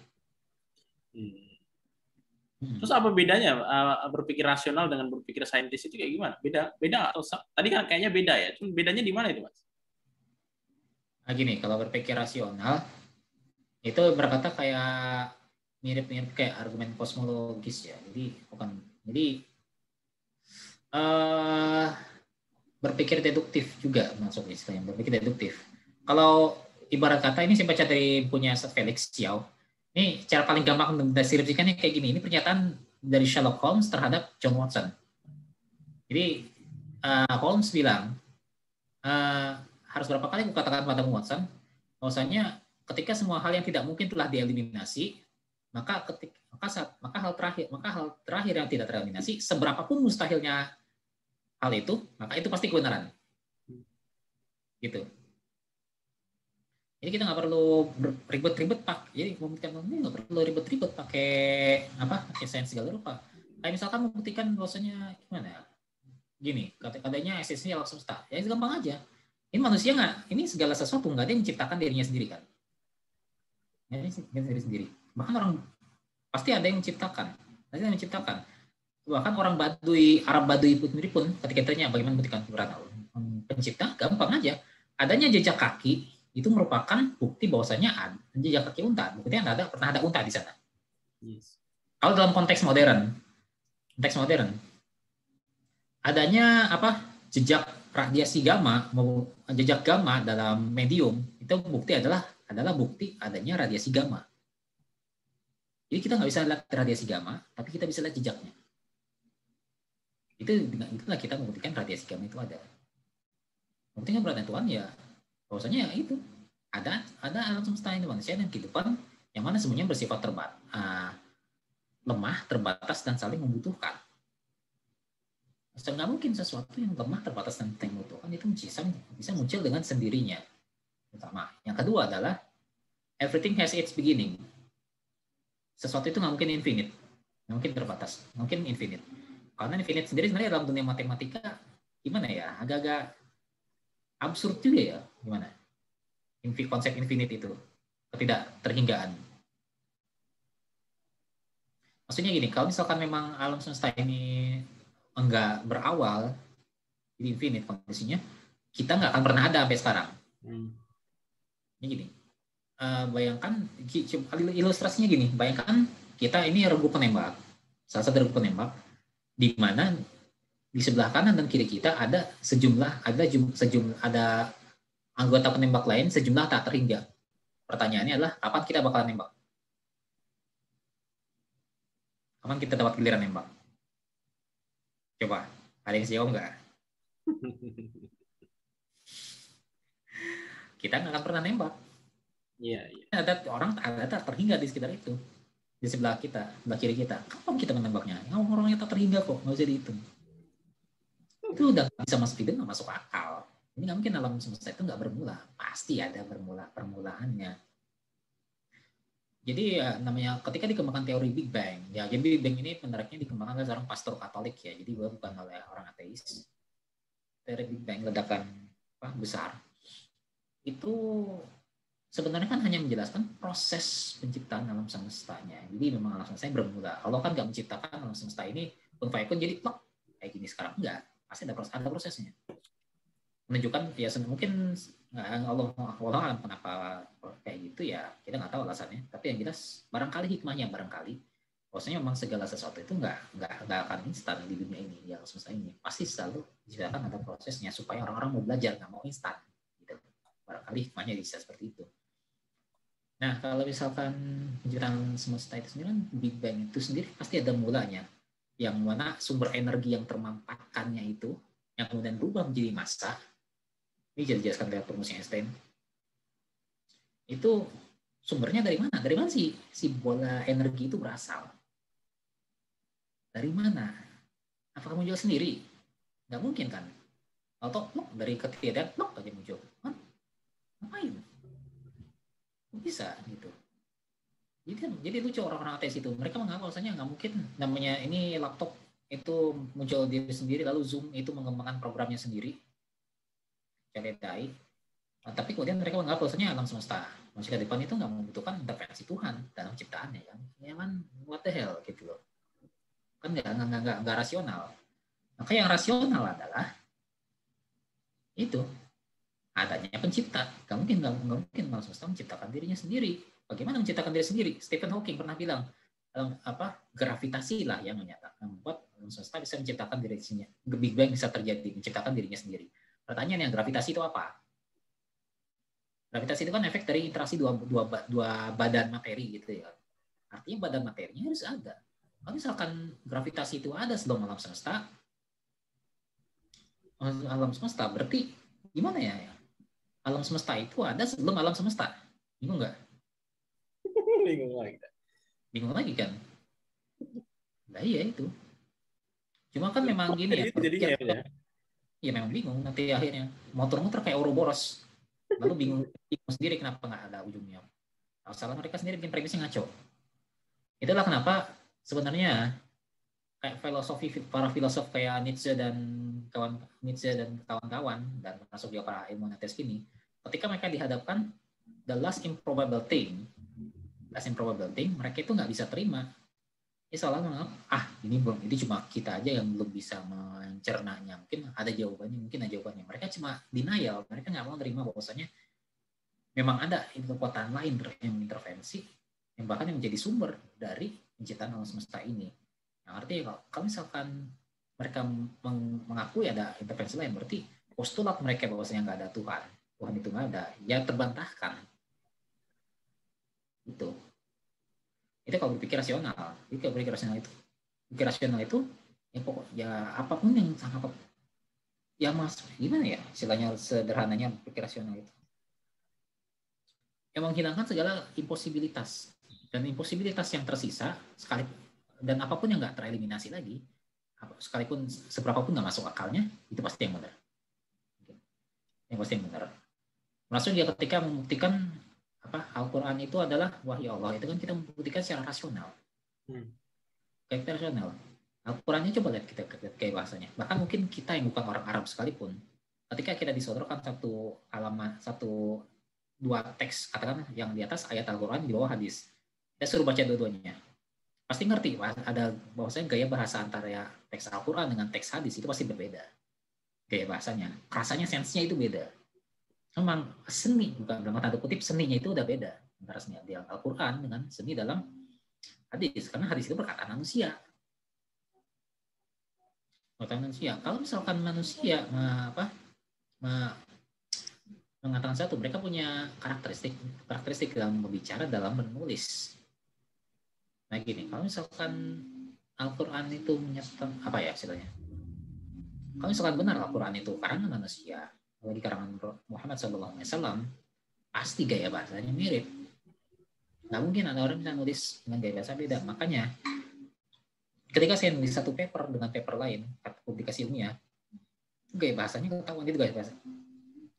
Terus apa bedanya berpikir rasional dengan berpikir saintis itu kayak gimana? Beda atau tadi kan kayaknya beda ya? Cuma bedanya di mana itu, Mas? Nah gini, kalau berpikir rasional itu berkata kayak mirip-mirip kayak argumen kosmologis ya. Jadi berpikir deduktif juga masuk istilahnya, berpikir deduktif. Kalau ibarat kata, ini saya baca dari punya Felix Xiao. Ini cara paling gampang mendeskripsikannya kayak gini. Ini pernyataan dari Sherlock Holmes terhadap John Watson. Jadi Holmes bilang, harus berapa kali aku katakan pada Watson, bahwasanya ketika semua hal yang tidak mungkin telah dieliminasi, maka hal terakhir yang tidak tereliminasi, seberapapun mustahilnya hal itu, maka itu pasti kebenaran. Gitu. Jadi kita nggak perlu ribet-ribet jadi nggak perlu ribet-ribet pakai sains segala rupa. Kayak misalkan membuktikan bahwasanya gimana? Gini, katanya esensi alam semesta. Ya gampang aja. Ini manusia ini segala sesuatu nggak ada yang menciptakan dirinya sendiri kan? Diri sendiri. Bahkan orang pasti ada yang menciptakan. Bahkan orang Arab Badui pun ketika ditanya bagaimana membuktikan keberadaan pencipta, gampang aja. Adanya jejak kaki itu merupakan bukti bahwasanya ada jejak kaki unta. Buktinya pernah ada unta di sana. Yes. Kalau dalam konteks modern, adanya jejak radiasi gamma, jejak gamma dalam medium itu bukti adalah bukti adanya radiasi gamma. Jadi kita nggak bisa lihat radiasi gamma, tapi kita bisa lihat jejaknya. Itulah kita membuktikan radiasi gamma itu ada. Membuktikan keberadaan Tuhan ya, bahwasanya itu ada alam semesta ini, manusia dan kehidupan yang mana semuanya bersifat lemah, terbatas dan saling membutuhkan. Nggak mungkin sesuatu yang lemah, terbatas dan saling membutuhkan itu bisa muncul dengan sendirinya. Pertama, yang kedua adalah everything has its beginning. Sesuatu itu nggak mungkin infinite, nggak mungkin terbatas, mungkin infinite. Karena infinite sendiri sebenarnya dalam dunia matematika gimana ya, agak-agak absurd juga ya, gimana? Konsep infinite itu, ketidakterhinggaan. Maksudnya gini, kalau misalkan memang alam semesta ini enggak berawal, jadi infinite kondisinya, kita nggak akan pernah ada sampai sekarang. Ini gini, bayangkan, ilustrasinya gini, bayangkan kita ini regu penembak, salah satu regu penembak, di mana di sebelah kanan dan kiri kita ada anggota penembak lain sejumlah tak terhingga. Pertanyaannya adalah kapan kita bakalan nembak? Kapan kita dapat giliran nembak? Coba, ada yang jawab nggak? Kita nggak akan pernah nembak. Iya, iya. Ada orang tak terhingga di sekitar itu, di sebelah kita, sebelah kiri kita. Kapan kita menembaknya? Orangnya tak terhingga kok, nggak usah dihitung. Itu udah nggak bisa masuk ide, nggak masuk akal. Ini nggak mungkin alam semesta itu nggak bermula, pasti ada permulaannya. Jadi ya, namanya ketika dikembangkan teori Big Bang, ya jadi Big Bang ini menariknya dikembangkan oleh seorang pastor Katolik ya, jadi bukan oleh orang ateis. Teori Big Bang, ledakan besar, itu sebenarnya kan hanya menjelaskan proses penciptaan alam semestanya. Jadi memang alam semesta bermula. Allah kan nggak menciptakan alam semesta ini kun fayakun jadi plok kayak gini sekarang, enggak. Pasti ada prosesnya. Menunjukkan ya mungkin Allah alam kenapa kayak gitu ya, kita nggak tahu alasannya. Tapi yang jelas barangkali hikmahnya, bahwasanya memang segala sesuatu itu nggak akan instan di dunia ini, ya semesta ini pasti selalu diciptakan ada prosesnya supaya orang-orang mau belajar, nggak mau instan gitu. Barangkali hikmahnya bisa seperti itu. Nah, kalau misalkan penciptaan semesta itu sendiri, Big Bang itu sendiri pasti ada mulanya, yang mana sumber energi yang termampatkannya itu yang kemudian berubah menjadi massa. Ini jadi dijelaskan lewat rumusnya Einstein. Itu sumbernya dari mana? Dari mana si bola energi itu berasal? Dari mana? Apakah muncul sendiri? Nggak mungkin kan? Atau dari ketiadaan aja muncul? Kan? Ngapain? Bisa gitu. Jadi lucu orang-orang ateis itu. Mereka menganggap bahwasanya nggak mungkin namanya ini laptop itu muncul diri sendiri, lalu Zoom itu mengembangkan programnya sendiri. Celedai. Tapi kemudian mereka menganggap bahwasanya alam semesta manusia ke depan itu nggak membutuhkan intervensi Tuhan dalam ciptaannya kan. Ya kan, what the hell gitu loh. Kan nggak rasional. Maka yang rasional adalah itu adanya pencipta. Nggak mungkin alam semesta menciptakan dirinya sendiri. Bagaimana menciptakan diri sendiri? Stephen Hawking pernah bilang gravitasi lah yang menyatakan membuat alam semesta bisa menciptakan dirinya. Big Bang bisa terjadi, menciptakan dirinya sendiri. Pertanyaannya, gravitasi itu apa? Gravitasi itu kan efek dari interaksi dua badan materi gitu ya. Artinya badan materinya harus ada. Kalau misalkan gravitasi itu ada sebelum alam semesta berarti gimana ya? Alam semesta itu ada sebelum alam semesta. Bingung nggak? Bingung lagi kan? Nah iya itu. Cuma kan memang gini ya. Ya memang bingung nanti akhirnya motor-motor kayak Ouroboros, lalu bingung sendiri kenapa nggak ada ujungnya. Salah mereka sendiri bikin premisnya ngaco. Itulah kenapa sebenarnya kayak para filosof kayak Nietzsche dan kawan-kawan dan masuk juga para ilmuwan ateis ini, ketika mereka dihadapkan the last improbable thing, mereka itu nggak bisa terima. Ya soalnya menganggap ini cuma kita aja yang belum bisa mencernanya, mungkin ada jawabannya. Mereka cuma denial, mereka nggak mau terima bahwasanya memang ada kekuatan lain yang mengintervensi, yang bahkan yang menjadi sumber dari penciptaan alam semesta ini. Yang artinya kalau misalkan mereka mengakui ada intervensi lain, berarti postulat mereka bahwasanya nggak ada Tuhan itu nggak ada, ya terbantahkan. Itu kalau berpikir rasional. Jadi kalau berpikir rasional itu ya pokok ya apapun yang sangat ya mas gimana ya istilahnya sederhananya berpikir rasional itu yang menghilangkan segala imposibilitas yang tersisa sekali, dan apapun yang nggak tereliminasi lagi, sekalipun seberapapun nggak masuk akalnya, itu pasti yang benar. Langsung dia ketika membuktikan Al-Quran itu adalah wahyu Allah, itu kan kita membuktikan secara rasional. Kayak rasional. Al-Qurannya coba lihat kita kayak bahasanya. Bahkan mungkin kita yang bukan orang Arab sekalipun, ketika kita disodorkan dua teks, katakan yang di atas ayat Al-Quran, di bawah hadis, kita suruh baca dua-duanya, pasti ngerti ada bahwasanya gaya bahasa antara teks Al-Quran dengan teks hadis itu pasti berbeda. Gaya bahasanya, rasanya sensenya itu beda. Memang seni, bukan dalam tanda kutip, seninya itu udah beda antara seni di Al-Quran dengan seni dalam hadis, karena hadis itu perkataan manusia. Perkataan manusia. Kalau misalkan manusia mengatakan satu, mereka punya karakteristik dalam berbicara, dalam menulis. Nah gini, kalau misalkan Al-Quran itu menyatakan apa ya istilahnya? Kalau misalkan benar Al-Quran itu karangan manusia, kalau di karangan Muhammad SAW, pasti gaya bahasanya mirip. Nggak mungkin ada orang bisa nulis dengan gaya bahasa beda. Makanya ketika saya nulis satu paper dengan paper lain, publikasi ilmiah, gaya bahasanya ketahuan, itu gaya bahasa.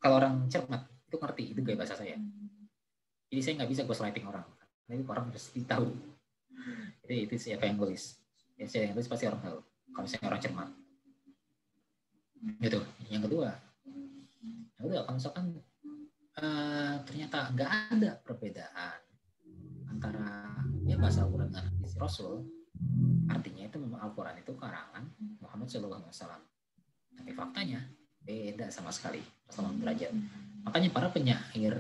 Kalau orang cermat itu ngerti itu gaya bahasa saya. Jadi saya nggak bisa ghostwriting orang. Jadi orang pasti tahu. Jadi itu siapa yang nulis. Ya, saya yang nulis pasti orang tahu. Kalau misalnya orang cermat. Gitu. Yang kedua, kalau misalkan ternyata nggak ada perbedaan antara ya bahasa Al-Quran dengan hadis Rasul, artinya itu memang Al-Quran itu karangan Muhammad SAW. Tapi faktanya beda sama sekali, sama derajat. Makanya para penyair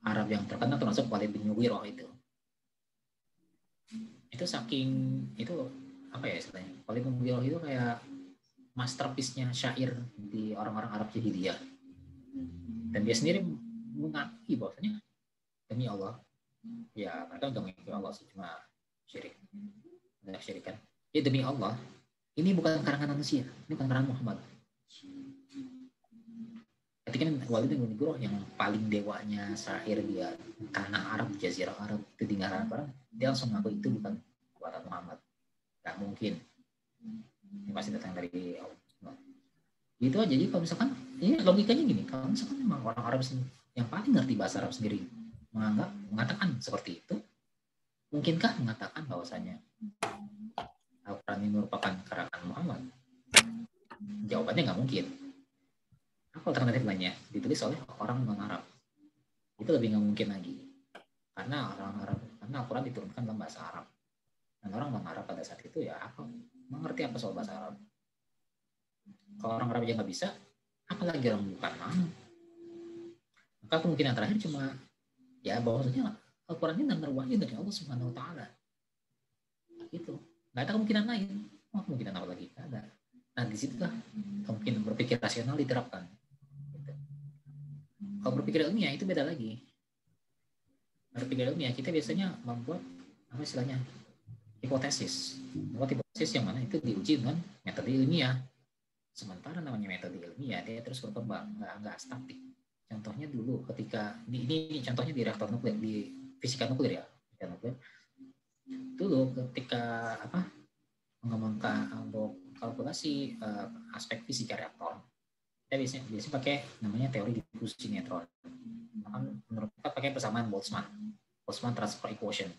Arab yang terkenal termasuk Walid bin Mughirah itu saking itu apa ya istilahnya, Walid bin Mughirah itu kayak masterpiece-nya syair di orang-orang Arab jahiliyah. Dan dia sendiri mengakui bahwasanya demi Allah, ya mereka nggak mengakui Allah sih, cuma syirik, ada syirikan. Ya demi Allah, ini bukan karangan manusia, ini bukan karangan Muhammad. Ketika Walid bin Mughirah yang paling dewanya syair dia tanah Arab, Jazirah Arab itu di Arab, dia langsung ngaku itu bukan buatan Muhammad, nggak mungkin, ini pasti datang dari Allah. Gitu aja. Jadi kalau misalkan ini logikanya gini, kalau misalkan memang orang Arab yang paling ngerti bahasa Arab sendiri mengatakan seperti itu, mungkinkah mengatakan bahwasanya Al-Quran ini merupakan karangan Muhammad? Jawabannya nggak mungkin. Apa alternatif lainnya? Ditulis oleh orang non-Arab. Itu lebih nggak mungkin lagi. Karena Al-Quran diturunkan dalam bahasa Arab. Dan orang non-Arab pada saat itu ya apa mengerti apa soal bahasa Arab? Kalau orang Arab aja nggak bisa, apalagi orang bukan mana? Maka kemungkinan terakhir cuma ya bahwasanya Al-Quran ini benar wahyu dari Allah Subhanahu Wa Taala. Gitu. Nggak ada kemungkinan lain. Kemungkinan apa lagi? Nggak ada. Nah di situ lah mungkin berpikir rasional diterapkan. Kalau berpikir ilmiah itu beda lagi. Berpikir ilmiah kita biasanya membuat apa istilahnya hipotesis. Membuat hipotesis yang mana itu diuji dengan metode ilmiah. Sementara namanya metode ilmiah dia terus berkembang, nggak statik. Contohnya dulu ketika ini contohnya di reaktor nuklir, di fisika nuklir ya, fisika nuklir. Dulu ketika mengembangkan untuk kalkulasi aspek fisika reaktor, kita biasanya pakai namanya teori difusi neutron. Menurut kita pakai persamaan Boltzmann transfer equation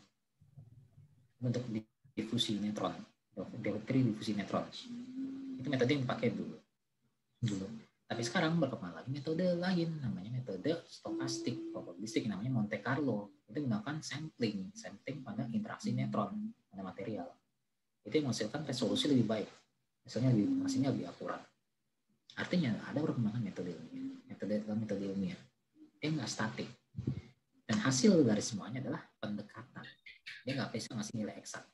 untuk difusi neutron, teori difusi neutron. Itu metode yang dipakai dulu. Tapi sekarang berkembang lagi metode lain, namanya metode stokastik, probabilistik, namanya Monte Carlo. Itu menggunakan sampling pada interaksi neutron pada material. Itu yang menghasilkan resolusi lebih baik, misalnya hasilnya lebih akurat. Artinya ada perkembangan metode ilmiah. Dia nggak statik. Dan hasil dari semuanya adalah pendekatan. Dia nggak bisa ngasih nilai eksak.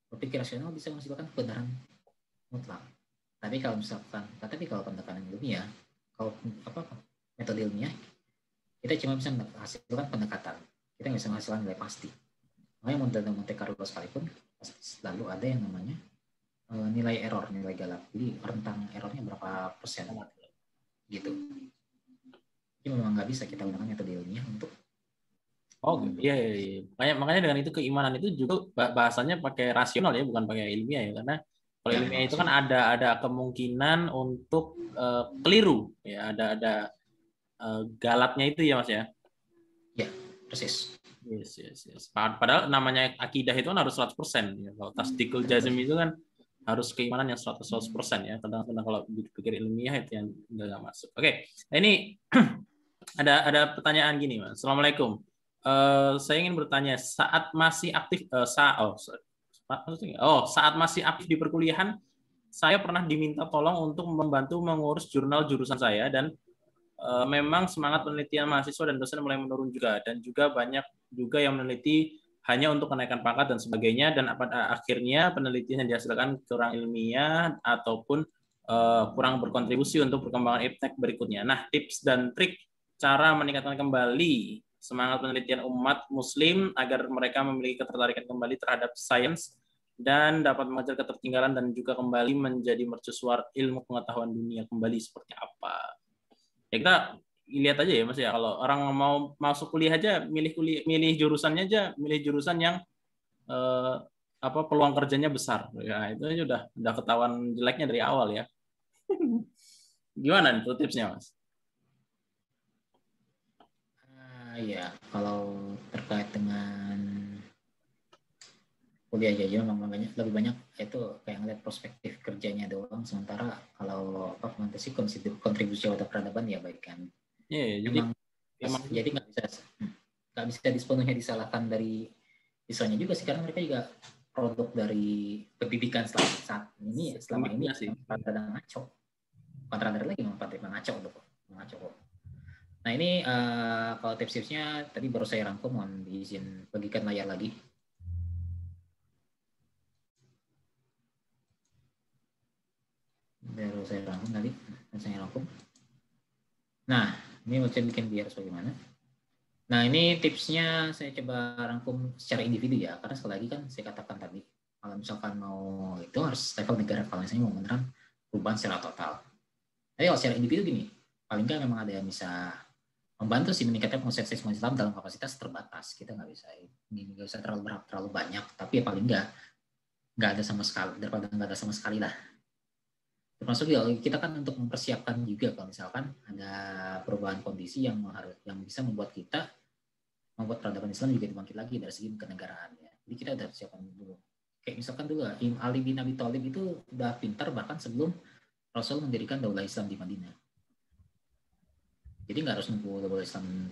Berpikir rasional bisa menghasilkan kebenaran mutlak. Tapi kalau pendekatan ilmiah, kalau metode ilmiah, kita cuma bisa menghasilkan pendekatan. Kita nggak bisa menghasilkan nilai pasti. Makanya Monte Carlo sekalipun selalu ada yang namanya nilai error, nilai galak. Jadi rentang errornya berapa persen gitu. Jadi memang nggak bisa kita gunakan metode ilmiah untuk iya. Makanya dengan itu keimanan itu juga bahasanya pakai rasional ya, bukan pakai ilmiah ya, karena kalau ilmiah itu kan ada kemungkinan untuk keliru ya, ada galatnya itu ya Mas ya. Ya, persis. Yes. Padahal namanya akidah itu kan harus 100% ya. Kalau tasdikul jazm itu kan harus keimanan yang 100% ya. Kadang-kadang kalau dipikir ilmiah itu yang enggak masuk. Oke. Nah, ini ada pertanyaan gini, Mas. Assalamualaikum. Saya ingin bertanya, saat masih aktif saat masih aktif di perkuliahan, saya pernah diminta tolong untuk membantu mengurus jurnal jurusan saya, dan memang semangat penelitian mahasiswa dan dosen mulai menurun juga, dan juga banyak juga yang meneliti hanya untuk kenaikan pangkat dan sebagainya, dan pada akhirnya penelitian yang dihasilkan kurang ilmiah ataupun kurang berkontribusi untuk perkembangan iptek berikutnya. Nah, tips dan trik cara meningkatkan kembali semangat penelitian umat muslim agar mereka memiliki ketertarikan kembali terhadap sains dan dapat mengejar ketertinggalan dan juga kembali menjadi mercusuar ilmu pengetahuan dunia kembali seperti apa. Ya kita lihat aja ya Mas ya, kalau orang mau masuk kuliah aja milih jurusannya aja, milih jurusan yang peluang kerjanya besar. Ya itu aja udah ketahuan jeleknya dari awal ya. Gimana itu tipsnya Mas? Iya, kalau terkait dengan kuliah aja memang lebih banyak itu kayak ngeliat perspektif kerjanya doang, sementara kalau apa nanti sih kontribusi pada peradaban ya baik kan. Iya, jadi nggak bisa sepenuhnya disalahkan dari siswanya juga sih, karena mereka juga produk dari pendidikan saat ini ya, selama ini pada ngaco, bukan radar lagi, memang pada ngaco. Nah ini kalau tips-tipsnya tadi baru saya rangkum, mohon diizin bagikan layar lagi. Baru saya rangkum tadi, Nah ini mau saya bikin biar bagaimana. Nah ini tipsnya saya coba rangkum secara individu ya, karena sekali lagi kan saya katakan tadi, kalau misalkan mau itu harus level negara, kalau misalnya mau beneran perubahan secara total. Tapi kalau secara individu gini, paling nggak memang ada yang bisa membantu sih meningkatkan konsensus Islam dalam kapasitas terbatas. Kita nggak bisa terlalu banyak, tapi ya paling nggak ada sama sekali, daripada nggak ada sama sekali lah. Termasuk ya kita kan untuk mempersiapkan juga kalau misalkan ada perubahan kondisi yang bisa membuat peradaban Islam juga dibangkit lagi dari segi kenegaraannya. Jadi kita udah siapkan dulu. Kayak misalkan dulu Ali bin Abi Thalib itu udah pintar bahkan sebelum Rasul mendirikan Daulah Islam di Madinah. Jadi nggak harus nunggu Daulah Islam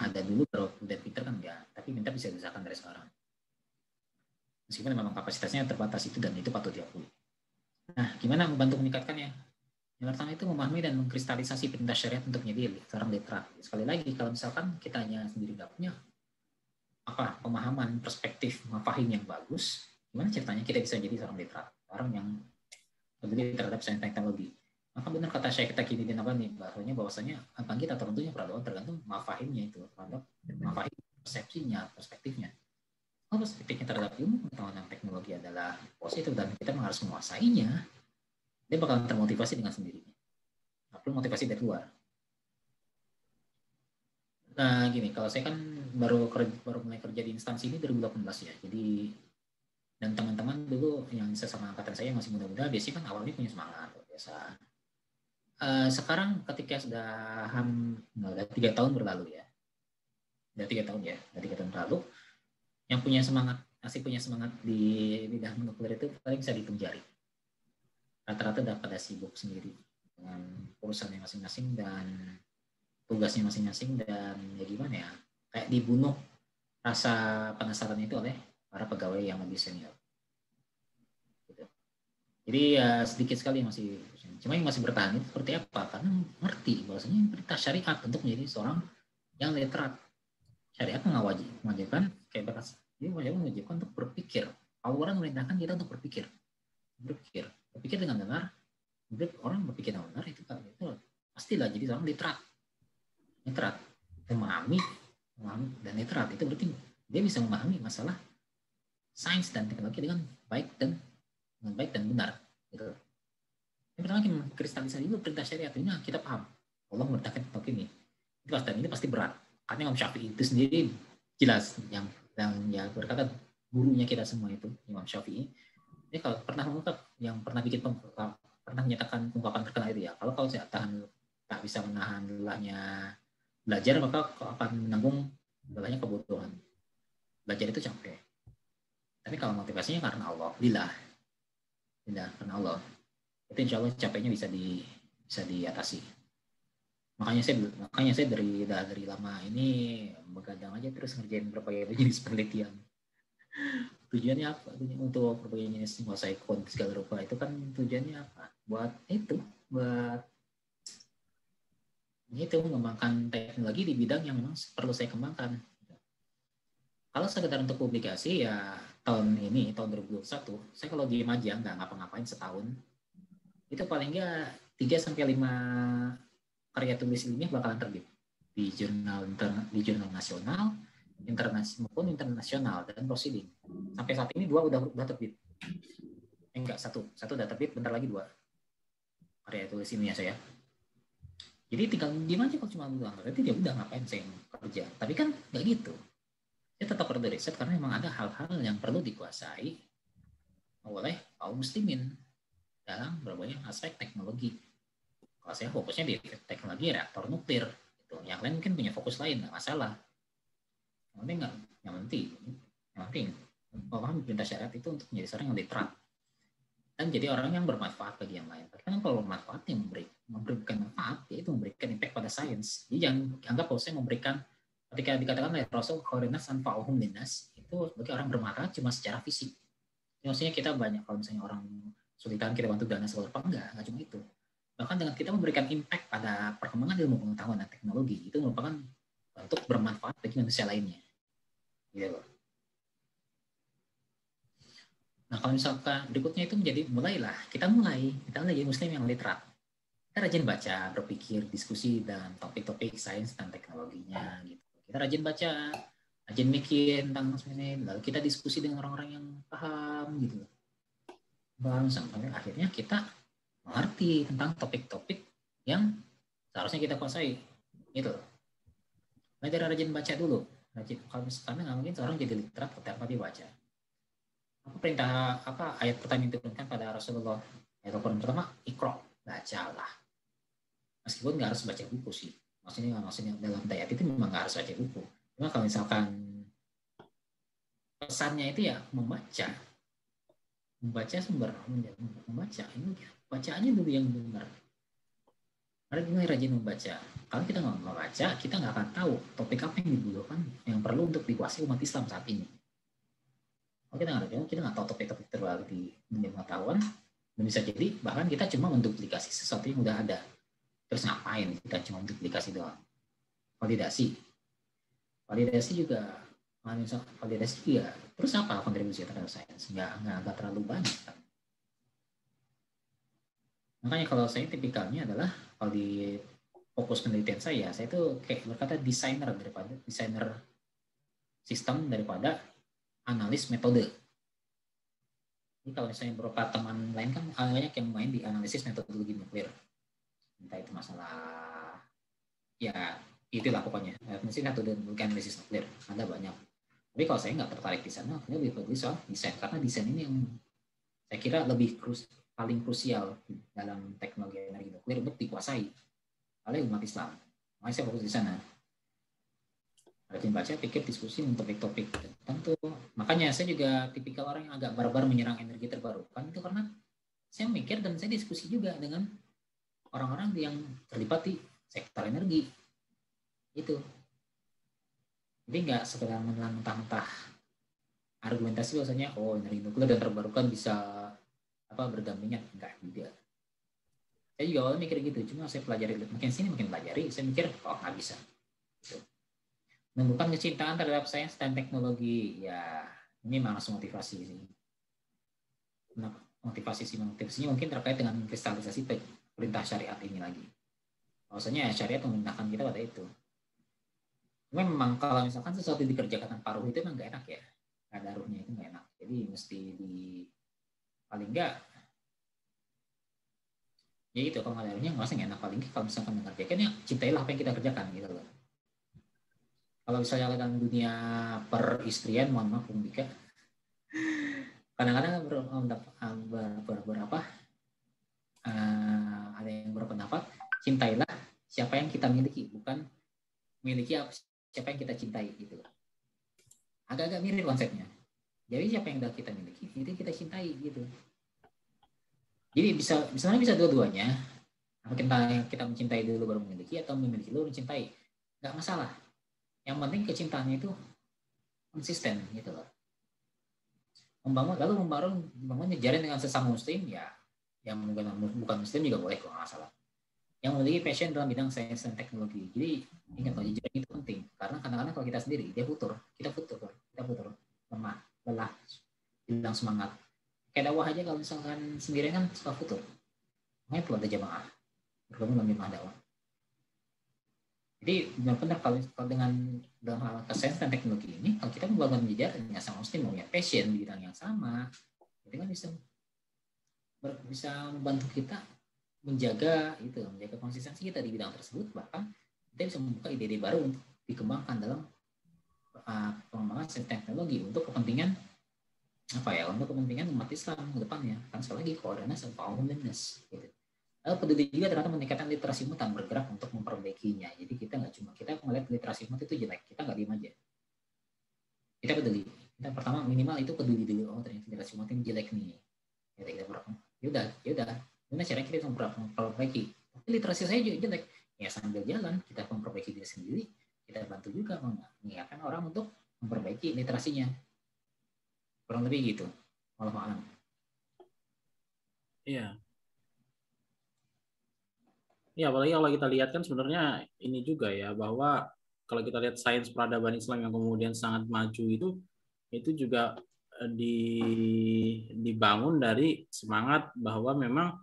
ada dulu baru udah pintar kan enggak. Tapi pintar bisa diusahakan dari sekarang. Meskipun memang kapasitasnya terbatas itu dan itu patut diakui. Nah, gimana membantu meningkatkannya? Yang pertama itu memahami dan mengkristalisasi perintah syariat untuk menjadi seorang literat. Sekali lagi, kalau misalkan kita hanya sendiri nggak punya pemahaman, perspektif, mafahim yang bagus, gimana ceritanya kita bisa jadi seorang literat, orang yang peduli terhadap sains teknologi. Maka benar kata Syekh Taqiyuddin Nabhani bahwasanya kita tentunya tergantung mafahimnya itu, terhadap mafahim, persepsinya, perspektifnya. Kalau perspektifnya terhadap ilmu pengetahuan teknologi adalah positif dan kita harus menguasainya, dia bakal termotivasi dengan sendirinya. Nggak perlu motivasi dari luar. Nah gini, kalau saya kan baru mulai kerja di instansi ini 2018 ya. Jadi dan teman-teman dulu yang sesama angkatan saya masih muda-muda, biasanya kan awalnya punya semangat biasa. Sekarang ketika sudah udah 3 tahun berlalu ya, udah 3 tahun berlalu, yang masih punya semangat di bidang nuklir itu paling bisa dihitung jari. Rata-rata udah pada sibuk sendiri dengan urusannya masing-masing dan tugasnya masing-masing, dan ya gimana ya, kayak dibunuh rasa penasaran itu oleh para pegawai yang lebih senior. Gitu. Jadi ya sedikit sekali yang masih, cuma yang masih bertahan itu seperti apa? Karena ngerti bahwasanya perintah syariat untuk menjadi seorang yang literat. Syariat mewajibkan kayak batas, dia mewajibkan untuk berpikir. Al-Quran memerintahkan kita untuk berpikir dengan benar. Orang berpikir dengan benar itu pastilah jadi seorang literat, memahami dan literat itu berarti dia bisa memahami masalah sains dan teknologi dengan baik dan benar gitu. Yang pertama kita kristalisasi dulu perintah syariat ini, kita paham Allah memerintahkan tentang ini dan ini pasti berat, karena Imam Syafi'i itu sendiri jelas yang ya berkata gurunya kita semua itu Imam Syafi'i. Ini kalau pernah menyatakan ungkapan terkenal itu ya, kalau saya tak bisa menahan lelahnya belajar, maka kau akan menanggung lelahnya kebutuhan. Belajar itu capek. Tapi kalau motivasinya karena Allah, karena Allah, itu insya Allah capeknya bisa diatasi. Makanya saya dari lama ini begadang aja terus ngerjain berbagai jenis penelitian. Tujuannya apa? Untuk berbagai jenis menguasai kode segala rupa itu kan tujuannya apa? Buat mengembangkan teknologi di bidang yang memang perlu saya kembangkan. Kalau sekedar untuk publikasi ya tahun 2021, saya kalau diem aja nggak ngapa-ngapain setahun, itu paling nggak 3 sampai 5 karya tulis ilmiah bakalan terbit di jurnal nasional, internasional maupun internasional dan proceeding. Sampai saat ini 2 udah terbit. Enggak, satu udah terbit, bentar lagi 2 karya tulis ilmiah saya. Jadi tinggal diem aja kalau cuma bilang, berarti dia udah ngapain saya kerja. Tapi kan nggak gitu. Saya tetap perlu riset karena memang ada hal-hal yang perlu dikuasai oleh kaum muslimin dalam berbagai aspek teknologi. Kalau saya fokusnya di teknologi reaktor nuklir, gitu. Yang lain mungkin punya fokus lain, nggak masalah. Yang penting paham perintah syariat itu untuk menjadi seorang yang literat dan jadi orang yang bermanfaat bagi yang lain. Karena kalau manfaat yang memberikan manfaat, yaitu memberikan impact pada sains. Jadi jangan anggap bahwa saya memberikan, ketika dikatakan oleh Rasul khairunas anfa'uhum linnas, itu bagi orang bermanfaat cuma secara fisik. Maksudnya kita banyak, kalau misalnya orang kesulitan kita bantu dana seluruh enggak cuma itu. Bahkan dengan kita memberikan impact pada perkembangan ilmu pengetahuan dan teknologi, itu merupakan untuk bermanfaat bagi manusia lainnya. Gitu loh. Nah kalau misalkan berikutnya itu kita mulai jadi muslim yang literat. Kita rajin baca, berpikir, diskusi, dan topik-topik sains dan teknologinya. Gitu. Kita rajin baca, rajin mikir tentang ini, lalu kita diskusi dengan orang-orang yang paham gitu. Bang, sampai akhirnya kita mengerti tentang topik-topik yang seharusnya kita kuasai. Gitu. Belajar rajin baca dulu. Kalau misalkan nggak mungkin seorang jadi literat tanpa dibaca. Ayat pertama yang diturunkan pada Rasulullah, ayat Al-Quran pertama, Iqra, bacalah. Meskipun nggak harus baca buku sih, maksudnya dalam ayat itu memang nggak harus baca buku. Cuma kalau misalkan pesannya itu ya membaca ini bacaannya dulu yang benar. Karena rajin membaca. Kalau kita nggak membaca, kita nggak akan tahu topik apa yang dibutuhkan, yang perlu untuk dikuasai umat Islam saat ini. Kalau kita nggak tahu topik-topik terbaru di dunia pengetahuan, dan bisa jadi bahkan kita cuma menduplikasi sesuatu yang udah ada. Terus ngapain kita cuma menduplikasi doang? Validasi juga. Terus apa kontribusi terhadap sains? Nggak terlalu banyak kan? Makanya kalau saya tipikalnya adalah kalau di fokus penelitian saya itu kayak berkata desainer sistem daripada analis metode. Jadi kalau misalnya beberapa teman lain kan banyak yang main di analisis metodologi nuklir. Entah itu masalah ya itulah pokoknya. Metodologi analisis nuklir ada banyak. Tapi kalau saya nggak tertarik di sana, saya lebih fokus soal desain karena desain ini yang saya kira paling krusial dalam teknologi energi nuklir untuk dikuasai oleh umat Islam. Makanya saya fokus di sana. Rajin baca, pikir, diskusi untuk topik-topik tertentu. Makanya saya juga tipikal orang yang agak barbar menyerang energi terbarukan itu karena saya mikir dan saya diskusi juga dengan orang-orang yang terlibat di sektor energi. Itu. Jadi nggak sekedar mentah-mentah argumentasi bahwasanya energi nuklir dan terbarukan bisa berdampingan, enggak juga. Saya juga awalnya mikir gitu, cuma saya pelajari makin pelajari, saya mikir nggak bisa. Gitu. Menemukan kecintaan terhadap sains dan teknologi, ya ini langsung motivasi sih. Motivasinya mungkin terkait dengan kristalisasi perintah syariat ini lagi. Maksudnya syariat memerintahkan kita pada itu. Memang kalau misalkan sesuatu dikerjakan tanpa ruh itu memang nggak enak ya, nggak ada ruhnya itu nggak enak. Jadi mesti paling nggak ya itu kalau nggak ada ruhnya nggak enak. Paling nggak kalau misalkan mengerjakan ya cintailah apa yang kita kerjakan gitu loh. Kalau misalnya dalam dunia peristrian, mohon maaf Bung Dika, kadang-kadang ada yang berpendapat cintailah siapa yang kita miliki, bukan miliki siapa yang kita cintai gitu. Agak-agak mirip konsepnya. Jadi siapa yang kita miliki itu kita cintai gitu. Jadi bisa dua-duanya. Mungkin kita mencintai dulu baru memiliki, atau memiliki dulu mencintai, nggak masalah. Yang penting kecintaannya itu konsisten gitu loh. Membangun jejaring dengan sesama muslim ya, yang bukan muslim juga boleh kok, nggak masalah. Yang memiliki passion dalam bidang sains dan teknologi. Jadi ingat loh, jejaring itu penting karena kadang-kadang kalau kita sendiri kita futur. kita putar, lemah, lelah, hilang semangat. Kayak dakwah aja kalau misalkan sendirian kan suka futur. Makanya perlu ada jamaah bergabung dalam jamaah dakwah. Jadi benar-benar kalau dengan hal sains dan teknologi ini, kalau kita membangun jejaring sama mesti punya passion di bidang yang sama, itu kan bisa membantu kita menjaga konsistensi kita di bidang tersebut, bahkan kita bisa membuka ide-ide baru untuk dikembangkan dalam pengembangan sains teknologi untuk kepentingan untuk kepentingan umat Islam ke depannya. Kan sekali lagi koordinasi dan awareness gitu. Lalu peduli juga ternyata meningkatkan literasi umat dan bergerak untuk memperbaikinya. Jadi kita nggak cuma kita melihat literasi umat itu jelek, kita nggak diem aja. Kita peduli. Kita pertama minimal itu peduli dulu. Oh ternyata literasi umat ini jelek nih. Kita berapa? Yaudah. Gimana caranya kita memperbaiki? Tapi literasi saya juga jelek. Ya sambil jalan kita memperbaiki diri sendiri. Kita bantu juga mengingatkan orang untuk memperbaiki literasinya. Kurang lebih gitu. Wallahu a'lam. Iya. Ya, apalagi kalau kita lihat kan sebenarnya ini juga ya, bahwa kalau kita lihat sains peradaban Islam yang kemudian sangat maju itu juga dibangun dari semangat bahwa memang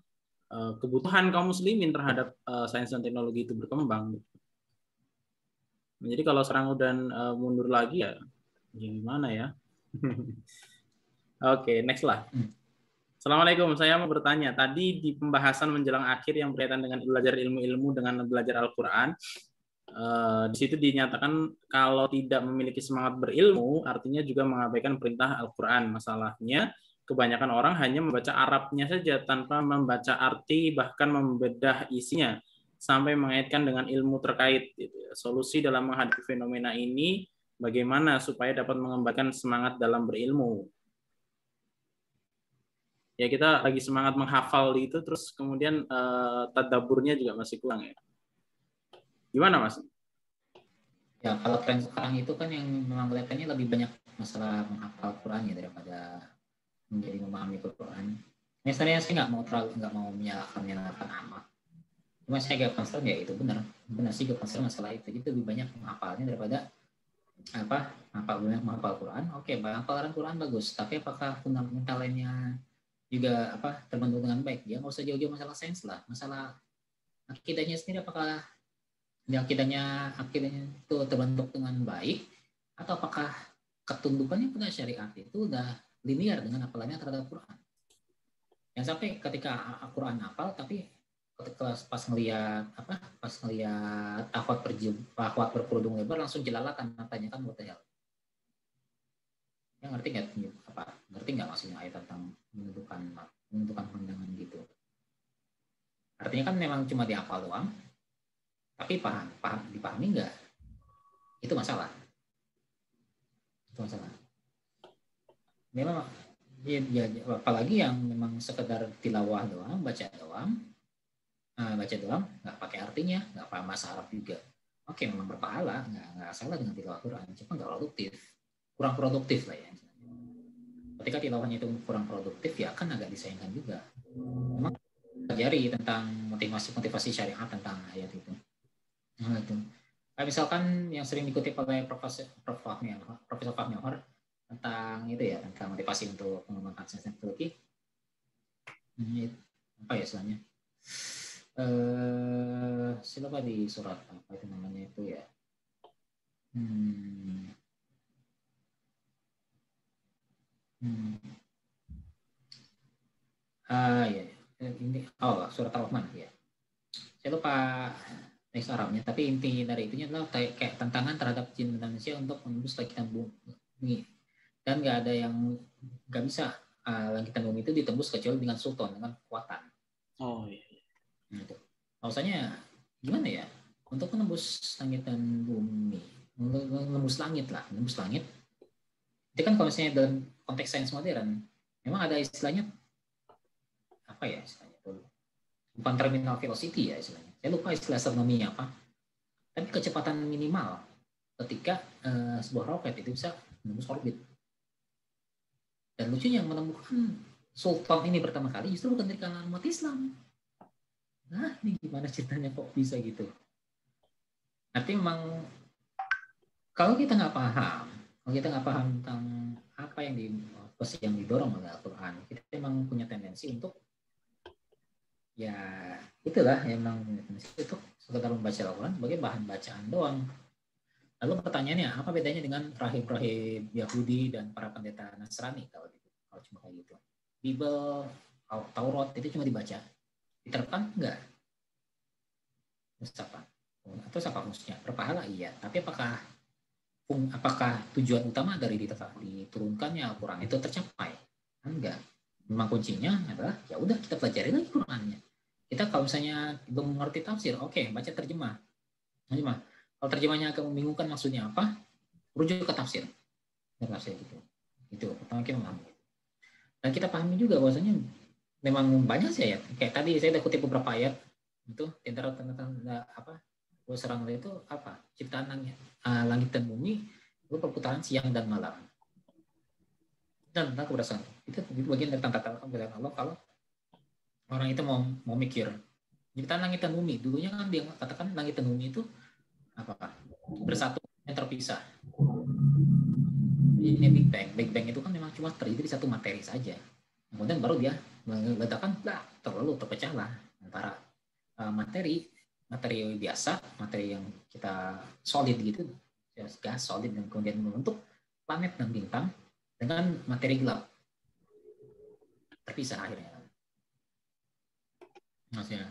kebutuhan kaum muslimin terhadap sains dan teknologi itu berkembang. Jadi kalau sekarang udah mundur lagi ya gimana ya? Oke, next lah. Assalamualaikum, saya mau bertanya. Tadi di pembahasan menjelang akhir yang berkaitan dengan belajar ilmu-ilmu dengan belajar Al-Quran, di situ dinyatakan kalau tidak memiliki semangat berilmu, artinya juga mengabaikan perintah Al-Quran. Masalahnya, kebanyakan orang hanya membaca Arabnya saja tanpa membaca arti, bahkan membedah isinya, sampai mengaitkan dengan ilmu terkait. Solusi dalam menghadapi fenomena ini, bagaimana supaya dapat mengembangkan semangat dalam berilmu? Ya kita lagi semangat menghafal itu, terus kemudian tadaburnya juga masih kurang ya. Gimana Mas? Ya kalau tren sekarang itu kan yang memang kelihatannya lebih banyak masalah menghafal Quran ya daripada menjadi memahami Quran. Misalnya saya nggak mau menyalahkan amat. Cuma saya agak concern ya itu benar sih concern masalah itu. Jadi lebih banyak menghafalnya daripada menghafal Quran. Oke, hafalan Quran bagus, tapi apakah fundamental lainnya juga terbentuk dengan baik? Dia nggak usah jauh-jauh masalah sains lah, masalah akidahnya sendiri apakah akidahnya itu terbentuk dengan baik, atau apakah ketundukannya pada syariat itu udah linear dengan hafalannya terhadap Quran. Yang sampai ketika Quran hafal tapi pas ngelihat tahwat berkerudung lebar langsung jelalatan matanya kan what the hell. Yang ngerti nggak maksudnya ayat tentang menentukan pandangan gitu. Artinya kan memang cuma dihafal doang, tapi dipahami nggak? Itu masalah. Memang ya, apalagi yang memang sekedar tilawah doang, baca doang, nggak pakai artinya, nggak paham bahasa Arab juga. Oke, memang berpahala, nggak salah dengan tilawah Quran, cuma nggak kurang produktif lah ya. Ketika tilawahnya itu kurang produktif ya kan agak disayangkan juga. Memang pelajari tentang motivasi syariat tentang ayat itu. Nah, itu. Misalkan yang sering dikutip oleh Profesor Fahmi Anwar tentang itu ya, tentang motivasi untuk mengembangkan sains teknologi. Apa ya istilahnya? Siapa di surat apa itu namanya itu ya? Ya. Ini surat Al-Rahman ya. Saya lupa teks Arabnya, tapi inti dari itunya adalah kayak tantangan terhadap jin manusia untuk menembus langitan bumi. Dan nggak ada yang nggak bisa langitan bumi itu ditembus kecuali dengan sultan, dengan kekuatan. Oh iya. Nah, itu. Maksudnya gimana ya? Untuk menembus langitan bumi, menembus langit. Itu kan kalau misalnya dalam konteks sains modern, memang ada istilahnya apa ya istilahnya itu? Bukan terminal velocity ya istilahnya. Saya lupa istilah astronominya apa. Tapi kecepatan minimal ketika sebuah roket itu bisa menembus orbit. Dan lucunya yang menemukan sultan ini pertama kali justru bukan dari kalangan umat Islam. Nah, ini gimana ceritanya kok bisa gitu? Artinya memang kalau kita nggak paham Kalau kita nggak paham tentang apa yang yang didorong oleh Al-Quran, kita memang punya tendensi untuk ya itulah emang itu sekedar membaca Al-Quran sebagai bahan bacaan doang. Lalu pertanyaannya, apa bedanya dengan rahib-rahib Yahudi dan para pendeta Nasrani kalau cuma kayak gitu? Bible, Taurat itu cuma dibaca, diterapkan enggak? Terus apa? Atau apa fungsinya? Berpahala iya, tapi apakah tujuan utama dari diturunkannya Al-Quran itu tercapai? Enggak. Memang kuncinya adalah ya udah kita pelajari lagi Qurannya. Kita kalau misalnya belum mengerti tafsir, oke, baca terjemah. Kalau terjemahnya agak membingungkan maksudnya apa, rujuk ke tafsir. Tafsir gitu. Itu pertama kita memahami. Dan kita pahami juga bahwasanya memang banyak sih ayat. Kayak tadi saya udah kutip beberapa ayat itu tentang apa? Serang itu apa? Ciptaan langit dan bumi itu perputaran siang dan malam. Dan tentang kebersamaan. Itu bagian dari tanda Allah kalau orang itu mau mikir ciptaan langit dan bumi. Dulunya kan dia katakan langit dan bumi itu apa? Bersatu yang terpisah. Ini Big Bang. Big Bang itu kan memang cuma terdiri dari satu materi saja. Kemudian baru dia meledakan, terlalu terpecahlah antara materi biasa, materi yang kita solid gitu, gas solid, dan kemudian membentuk planet dan bintang dengan materi gelap. Terpisah akhirnya. Maksudnya.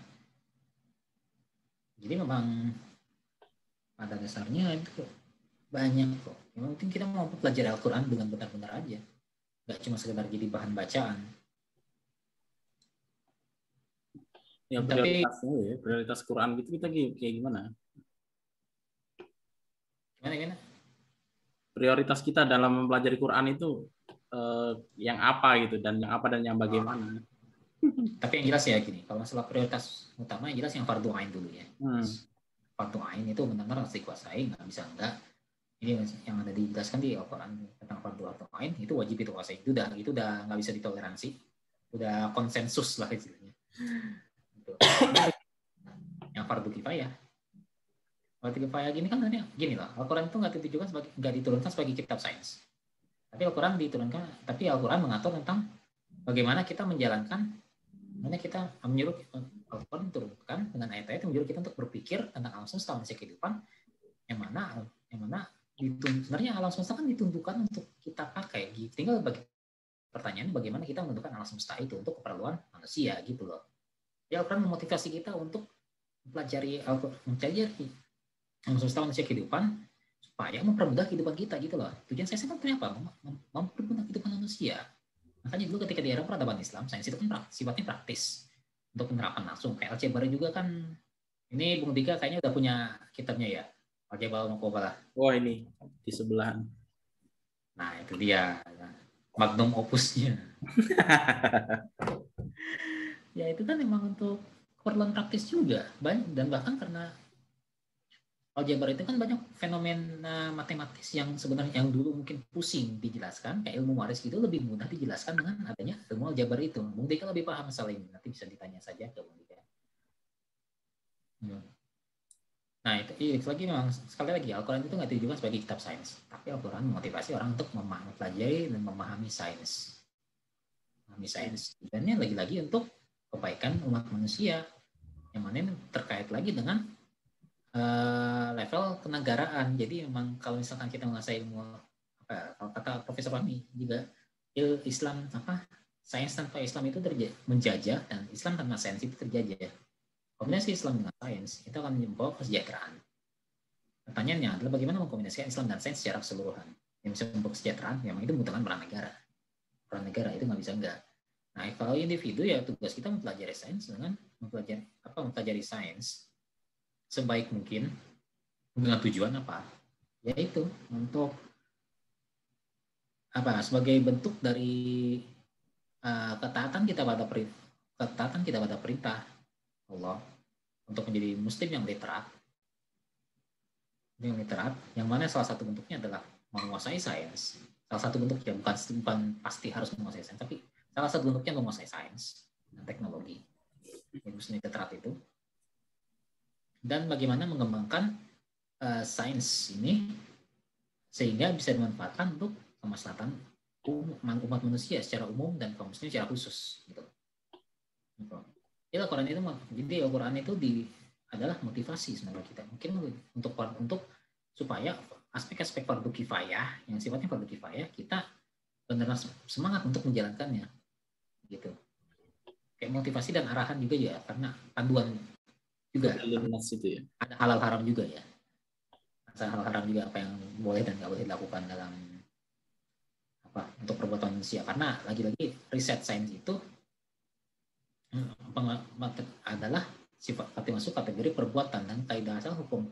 Jadi memang pada dasarnya itu banyak kok. Yang penting kita mau pelajari Al-Quran dengan benar-benar aja. Nggak cuma sekedar jadi bahan bacaan. Ya prioritas Quran gitu kita kayak gimana? Gimana? Prioritas kita dalam mempelajari Quran itu yang apa gitu, dan yang apa dan yang bagaimana. Tapi yang jelas ya gini, kalau masalah prioritas utama yang jelas yang fardu ain dulu ya. Fardu ain itu benar-benar harus dikuasai, nggak bisa enggak. Ini yang ada dijelaskan di Al-Quran tentang fardu ain itu wajib dikuasai. Itu udah nggak bisa ditoleransi. Udah konsensus lah istilahnya. Gitu. Yang fardu kifayah. Fardu kifayah gini kan gini loh. Al-Quran itu nggak diturunkan sebagai kitab sains. Tapi Al-Quran mengatur tentang bagaimana kita menjalankan, kita menyuruh Al-Quran diturunkan dengan ayat-ayat yang menyuruh kita untuk berpikir tentang alam semesta, manusia kehidupan, yang mana sebenarnya alam semesta kan ditunjukkan untuk kita pakai. Tinggal pertanyaan bagaimana kita menentukan alam semesta itu untuk keperluan manusia gitu loh. Ya Al-Quran memotivasi kita untuk mempelajari alam semesta, manusia kehidupan supaya mempermudah kehidupan kita gitu loh. Tujuan saya sebenarnya apa? Mempermudah kehidupan manusia. Makanya dulu ketika di era peradaban Islam, sains itu kan sifatnya praktis untuk penerapan langsung. Kayak Al-Jabari juga kan, ini Bung Dika kayaknya udah punya kitabnya ya, Al-Jabal Muqabalah. Oh ini di sebelahan. Nah itu dia magnum opusnya. Ya itu kan memang untuk keperluan praktis juga banyak, dan bahkan karena aljabar itu kan banyak fenomena matematis yang sebenarnya yang dulu mungkin pusing dijelaskan, kayak ilmu waris gitu lebih mudah dijelaskan dengan adanya ilmu aljabar itu. Bung Dika lebih paham masalah ini, nanti bisa ditanya saja ke Bung Dika. Nah itu lagi memang sekali lagi Al-Quran itu nggak ditujukan sebagai kitab sains, tapi Al-Quran memotivasi orang untuk mempelajari dan memahami sains. Dan ini lagi-lagi untuk kebaikan umat manusia, yang mana terkait lagi dengan level kenegaraan. Jadi memang kalau misalkan kita menguasai ilmu, kalau kata Profesor Fahmi juga, Islam sains tanpa Islam itu menjajah, dan Islam tanpa sains itu terjajah. Kombinasi Islam dengan sains itu akan membawa kesejahteraan. Pertanyaannya adalah bagaimana mengkombinasikan Islam dan sains secara keseluruhan. Yang bisa membawa kesejahteraan, memang itu membutuhkan peran negara. Peran negara itu nggak bisa enggak. Nah, kalau individu ya tugas kita mempelajari sains dengan mempelajari sains sebaik mungkin dengan tujuan apa? Yaitu untuk sebagai bentuk dari ketaatan kita pada perintah Allah untuk menjadi muslim yang literat, yang mana salah satu bentuknya adalah menguasai sains. Salah satu bentuknya bukan pasti harus menguasai sains, tapi salah satu bentuknya menguasai sains dan teknologi. Muslim literat itu. Dan bagaimana mengembangkan sains ini sehingga bisa dimanfaatkan untuk kemaslahatan umat manusia secara umum dan kaum muslim secara khusus gitu. Jadi Al-Quran itu adalah motivasi sebenarnya kita mungkin untuk supaya aspek-aspek fardu kifayah yang sifatnya fardu kifayah kita benar semangat untuk menjalankannya gitu. Kayak motivasi dan arahan juga ya, karena panduan juga itu ya. Ada halal haram juga ya. Ada halal haram juga, apa yang boleh dan nggak boleh dilakukan dalam untuk perbuatan manusia. Karena lagi-lagi riset sains itu adalah masuk kategori perbuatan, dan kaidah asal hukum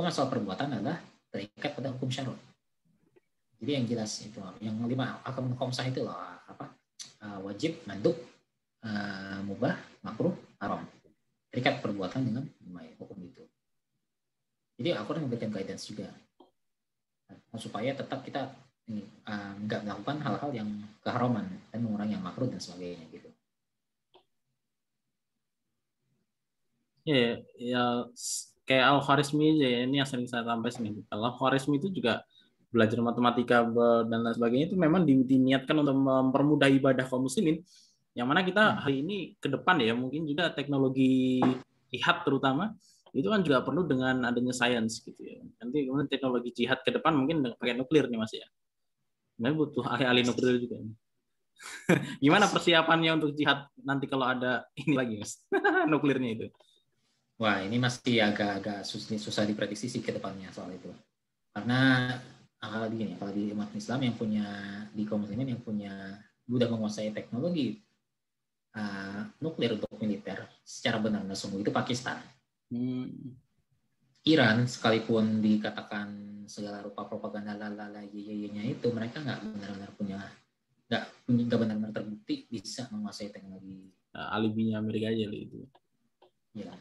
asal perbuatan adalah terikat pada hukum syar'i. Jadi yang jelas itu yang 5 akam khamsah itu loh, wajib, mandub, mubah, makruh, haram. Terikat perbuatan dengan hukum itu. Jadi Al-Quran memberikan guidance juga supaya tetap kita nggak melakukan hal-hal yang keharaman dan mengurangi yang makruh dan sebagainya gitu. Ya kayak Al-Khwarizmi aja ya, ini yang sering saya sampaikan nih. Al-Khwarizmi itu juga belajar matematika dan lain sebagainya itu memang diniatkan untuk mempermudah ibadah kaum muslimin. Yang mana kita hari ini ke depan ya mungkin juga teknologi jihad terutama itu kan juga perlu dengan adanya sains gitu ya. Nanti kemudian teknologi jihad ke depan mungkin pakai nuklir nih Mas ya. Nah, butuh ahli nuklir juga. Gimana persiapannya untuk jihad nanti kalau ada ini lagi Mas? Nuklirnya itu. Wah, ini masih agak susah diprediksi sih ke depannya soal itu. Karena kalau di umat Islam yang punya, di kaum muslimin yang punya, sudah menguasai teknologi nuklir untuk militer secara benar dan sungguh itu Pakistan. Iran sekalipun dikatakan segala rupa propaganda nya itu, mereka nggak benar-benar terbukti bisa menguasai teknologi. Alibinya Amerika aja itu. Ya,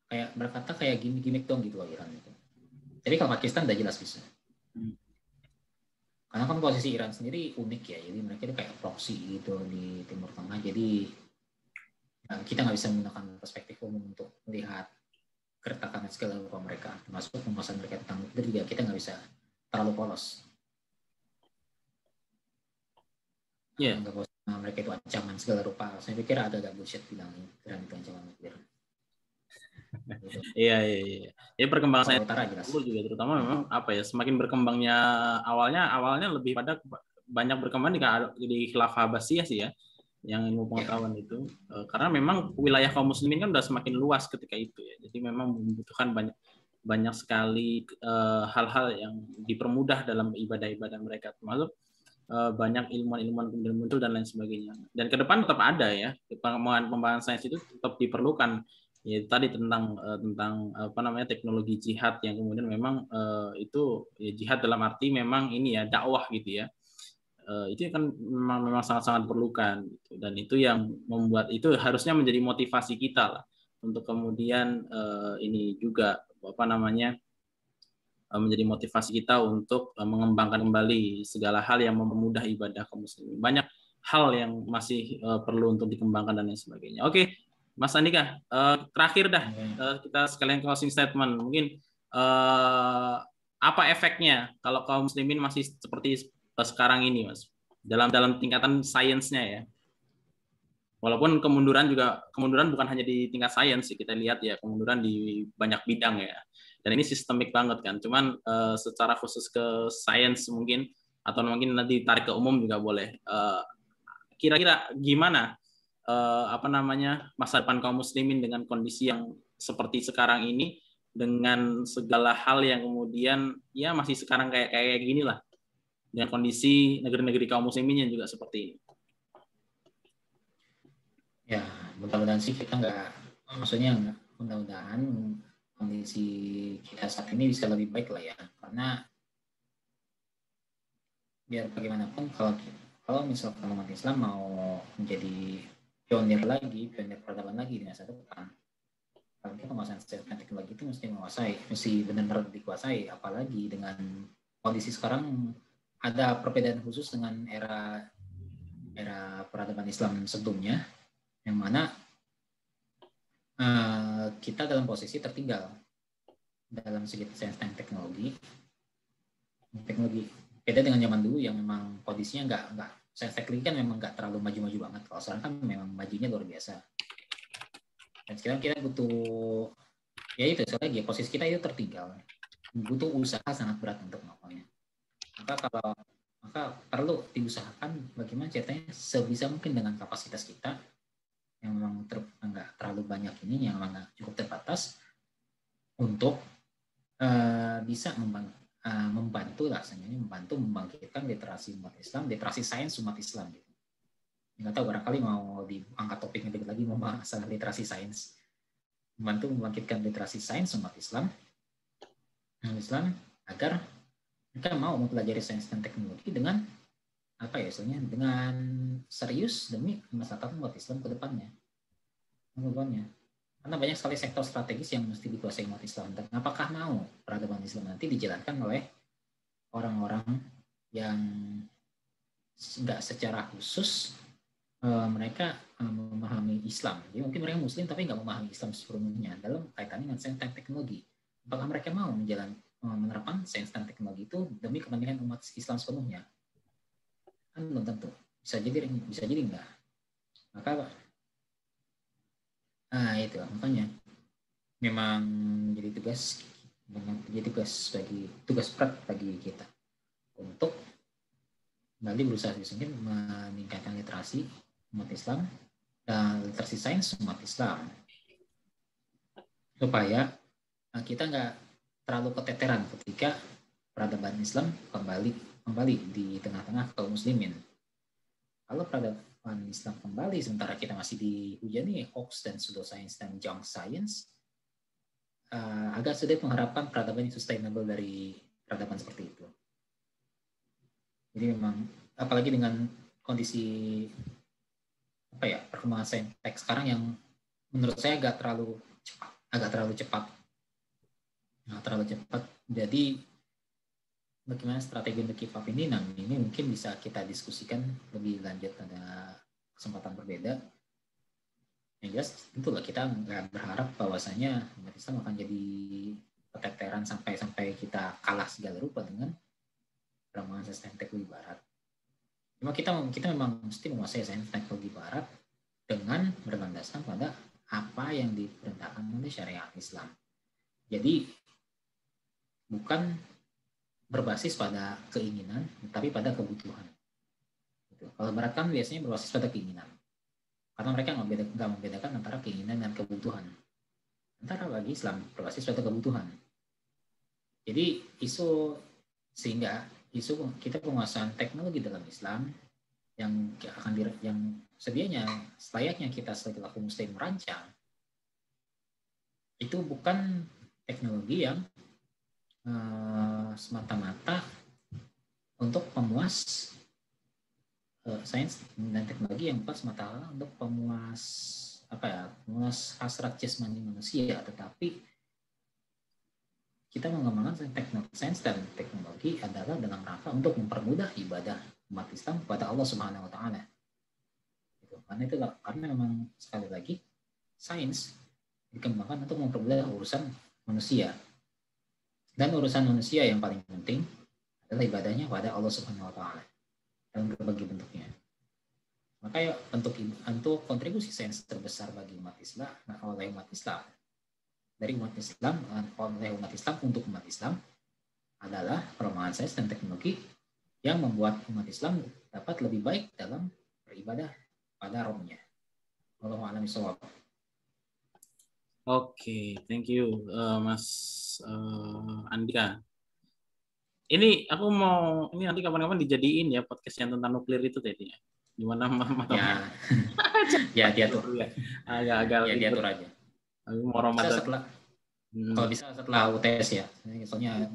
kayak berkata kayak gimmick dong gitu loh Iran itu. Jadi kalau Pakistan udah jelas bisa. Karena kan posisi Iran sendiri unik ya, jadi mereka itu kayak proxy gitu di Timur Tengah. Jadi kita nggak bisa menggunakan perspektif umum untuk melihat keretakan segala rupa mereka, termasuk pembahasan mereka tentang nuklir juga kita nggak bisa terlalu polos. Mereka itu ancaman segala rupa. Saya pikir agak bullshit bilang Iran itu ancaman nuklir. Iya. Ya perkembangan saya juga terutama memang semakin berkembangnya awalnya lebih pada banyak berkembang di Khilafah Abbasiyah sih ya, yang ilmu pengetahuan itu karena memang wilayah kaum muslimin kan udah semakin luas ketika itu ya, jadi memang membutuhkan banyak sekali hal-hal yang dipermudah dalam ibadah-ibadah mereka, termasuk banyak ilmuwan-ilmuwan kemudian muncul dan lain sebagainya. Dan ke depan tetap ada ya, pengembangan sains itu tetap diperlukan. Ya tadi tentang teknologi jihad yang kemudian memang itu ya, jihad dalam arti memang ini ya dakwah gitu ya. Itu kan memang sangat-sangat diperlukan gitu. Dan itu yang membuat itu harusnya menjadi motivasi kita lah untuk kemudian ini juga menjadi motivasi kita untuk mengembangkan kembali segala hal yang mempermudah ibadah kaum muslimin. Banyak hal yang masih perlu untuk dikembangkan dan lain sebagainya. Oke, Mas Andika, terakhir dah kita sekalian closing statement. Mungkin apa efeknya kalau kaum muslimin masih seperti sekarang ini, Mas? Dalam tingkatan sainsnya ya. Walaupun kemunduran bukan hanya di tingkat sains sih, kita lihat ya kemunduran di banyak bidang ya. Dan ini sistemik banget kan. Cuman secara khusus ke sains mungkin atau mungkin nanti tarik ke umum juga boleh. Kira-kira gimana masa depan kaum muslimin dengan kondisi yang seperti sekarang ini, dengan segala hal yang kemudian ya masih sekarang kayak gini lah, dengan kondisi negeri-negeri kaum muslimin yang juga seperti ini. Ya, mudah-mudahan sih kita mudah-mudahan kondisi kita saat ini bisa lebih baik lah ya, karena biar bagaimanapun kalau misalkan umat Islam mau menjadi pionir peradaban lagi di masa depan, kalau kita penguasaan teknologi itu mesti benar-benar dikuasai, apalagi dengan kondisi sekarang ada perbedaan khusus dengan era peradaban Islam sebelumnya, yang mana kita dalam posisi tertinggal dalam segi sains dan teknologi, teknologi. Beda dengan zaman dulu yang memang kondisinya nggak sains teknologi kan memang nggak terlalu maju-maju banget. Kalau sekarang kan memang majunya luar biasa. Dan sekarang kita butuh, ya itu sekali lagi posisi kita itu tertinggal, butuh usaha sangat berat untuk melakukannya. Maka perlu diusahakan bagaimana ceritanya sebisa mungkin dengan kapasitas kita yang memang nggak terlalu banyak ini, yang memang cukup terbatas, untuk bisa membantu rasanya, membantu membangkitkan literasi umat Islam, literasi sains umat Islam gitu. Nggak tahu, barangkali mau diangkat topiknya dikit lagi, mau masalah literasi sains, membantu membangkitkan literasi sains umat Islam agar mereka mau mempelajari sains dan teknologi dengan apa ya istilahnya, dengan serius demi kemaslahatan umat Islam ke depannya. Karena banyak sekali sektor strategis yang mesti dikuasai umat Islam. Dan apakah mau peradaban Islam nanti dijalankan oleh orang-orang yang nggak secara khusus mereka memahami Islam. Jadi mungkin mereka Muslim tapi nggak memahami Islam sepenuhnya dalam kaitannya dengan sains dan teknologi. Apakah mereka mau menerapkan sains dan teknologi itu demi kepentingan umat Islam sepenuhnya? Kan belum tentu. Bisa jadi enggak. Maka itu makanya memang jadi tugas berat bagi kita untuk kembali berusaha mungkin meningkatkan literasi umat Islam dan literasi sains umat Islam supaya kita nggak terlalu keteteran ketika peradaban Islam kembali di tengah-tengah kaum muslimin. Kalau peradaban Islam kembali sementara kita masih dihujani hoax dan pseudoscience dan junk science, agak sulit mengharapkan peradaban yang sustainable dari peradaban seperti itu. Jadi memang apalagi dengan kondisi perkembangan saintek sekarang yang menurut saya agak terlalu cepat. Jadi bagaimana strategi untuk keep up ini? Nah, ini mungkin bisa kita diskusikan lebih lanjut pada kesempatan berbeda. Yang jelas tentulah kita nggak berharap bahwasanya umat Islam akan jadi keteteran sampai kita kalah segala rupa dengan perkembangan sains teknologi barat. Cuma kita memang mesti menguasai sains teknologi barat dengan berlandaskan pada apa yang diperintahkan oleh syariat Islam. Jadi bukan berbasis pada keinginan, tapi pada kebutuhan. Gitu. Kalau barat kan biasanya berbasis pada keinginan, karena mereka nggak membedakan antara keinginan dan kebutuhan. Antara bagi Islam berbasis pada kebutuhan. Jadi isu kita penguasaan teknologi dalam Islam yang sedianya selayaknya kita sebagai laku muslim merancang, itu bukan teknologi yang semata-mata untuk pemuas sains dan teknologi, yang bukan semata-mata untuk pemuas hasrat jasmani manusia, tetapi kita mengembangkan sains dan teknologi adalah dalam rangka untuk mempermudah ibadah umat Islam kepada Allah Subhanahu wa taala. Karena memang sekali lagi sains dikembangkan untuk mempermudah urusan manusia. Dan urusan manusia yang paling penting adalah ibadahnya pada Allah Subhanahu wa taala dalam berbagai bentuknya. Maka untuk kontribusi sains terbesar bagi umat Islam oleh umat Islam untuk umat Islam adalah perkembangan sains dan teknologi yang membuat umat Islam dapat lebih baik dalam beribadah pada Rabb-nya. Wallahu a'lam bishawab. Oke, thank you Mas Andika. Ini aku ini nanti kapan-kapan dijadiin ya podcast yang tentang nuklir itu tadi ya. Gimana ya. Ya diatur. Agak ya diatur aja. Mau Ramadan. Kalau bisa setelah UTS ya. Soalnya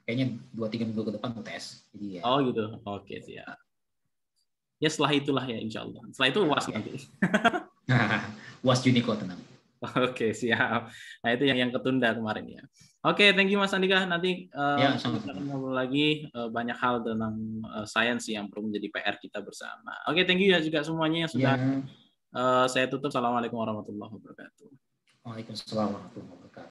kayaknya 2-3 minggu ke depan UTS. Jadi ya. Oh gitu. Oke, siap. Ya setelah itulah ya insyaallah. Setelah itu UAS nanti. UAS Juni kok, tenang. Oke, siap. Nah, itu yang ketunda kemarin ya. Oke, thank you Mas Andika. Nanti kita akan ngobrol lagi banyak hal tentang sains yang perlu menjadi PR kita bersama. Oke, thank you ya juga semuanya yang sudah saya tutup. Assalamualaikum warahmatullahi wabarakatuh. Waalaikumsalam warahmatullahi wabarakatuh.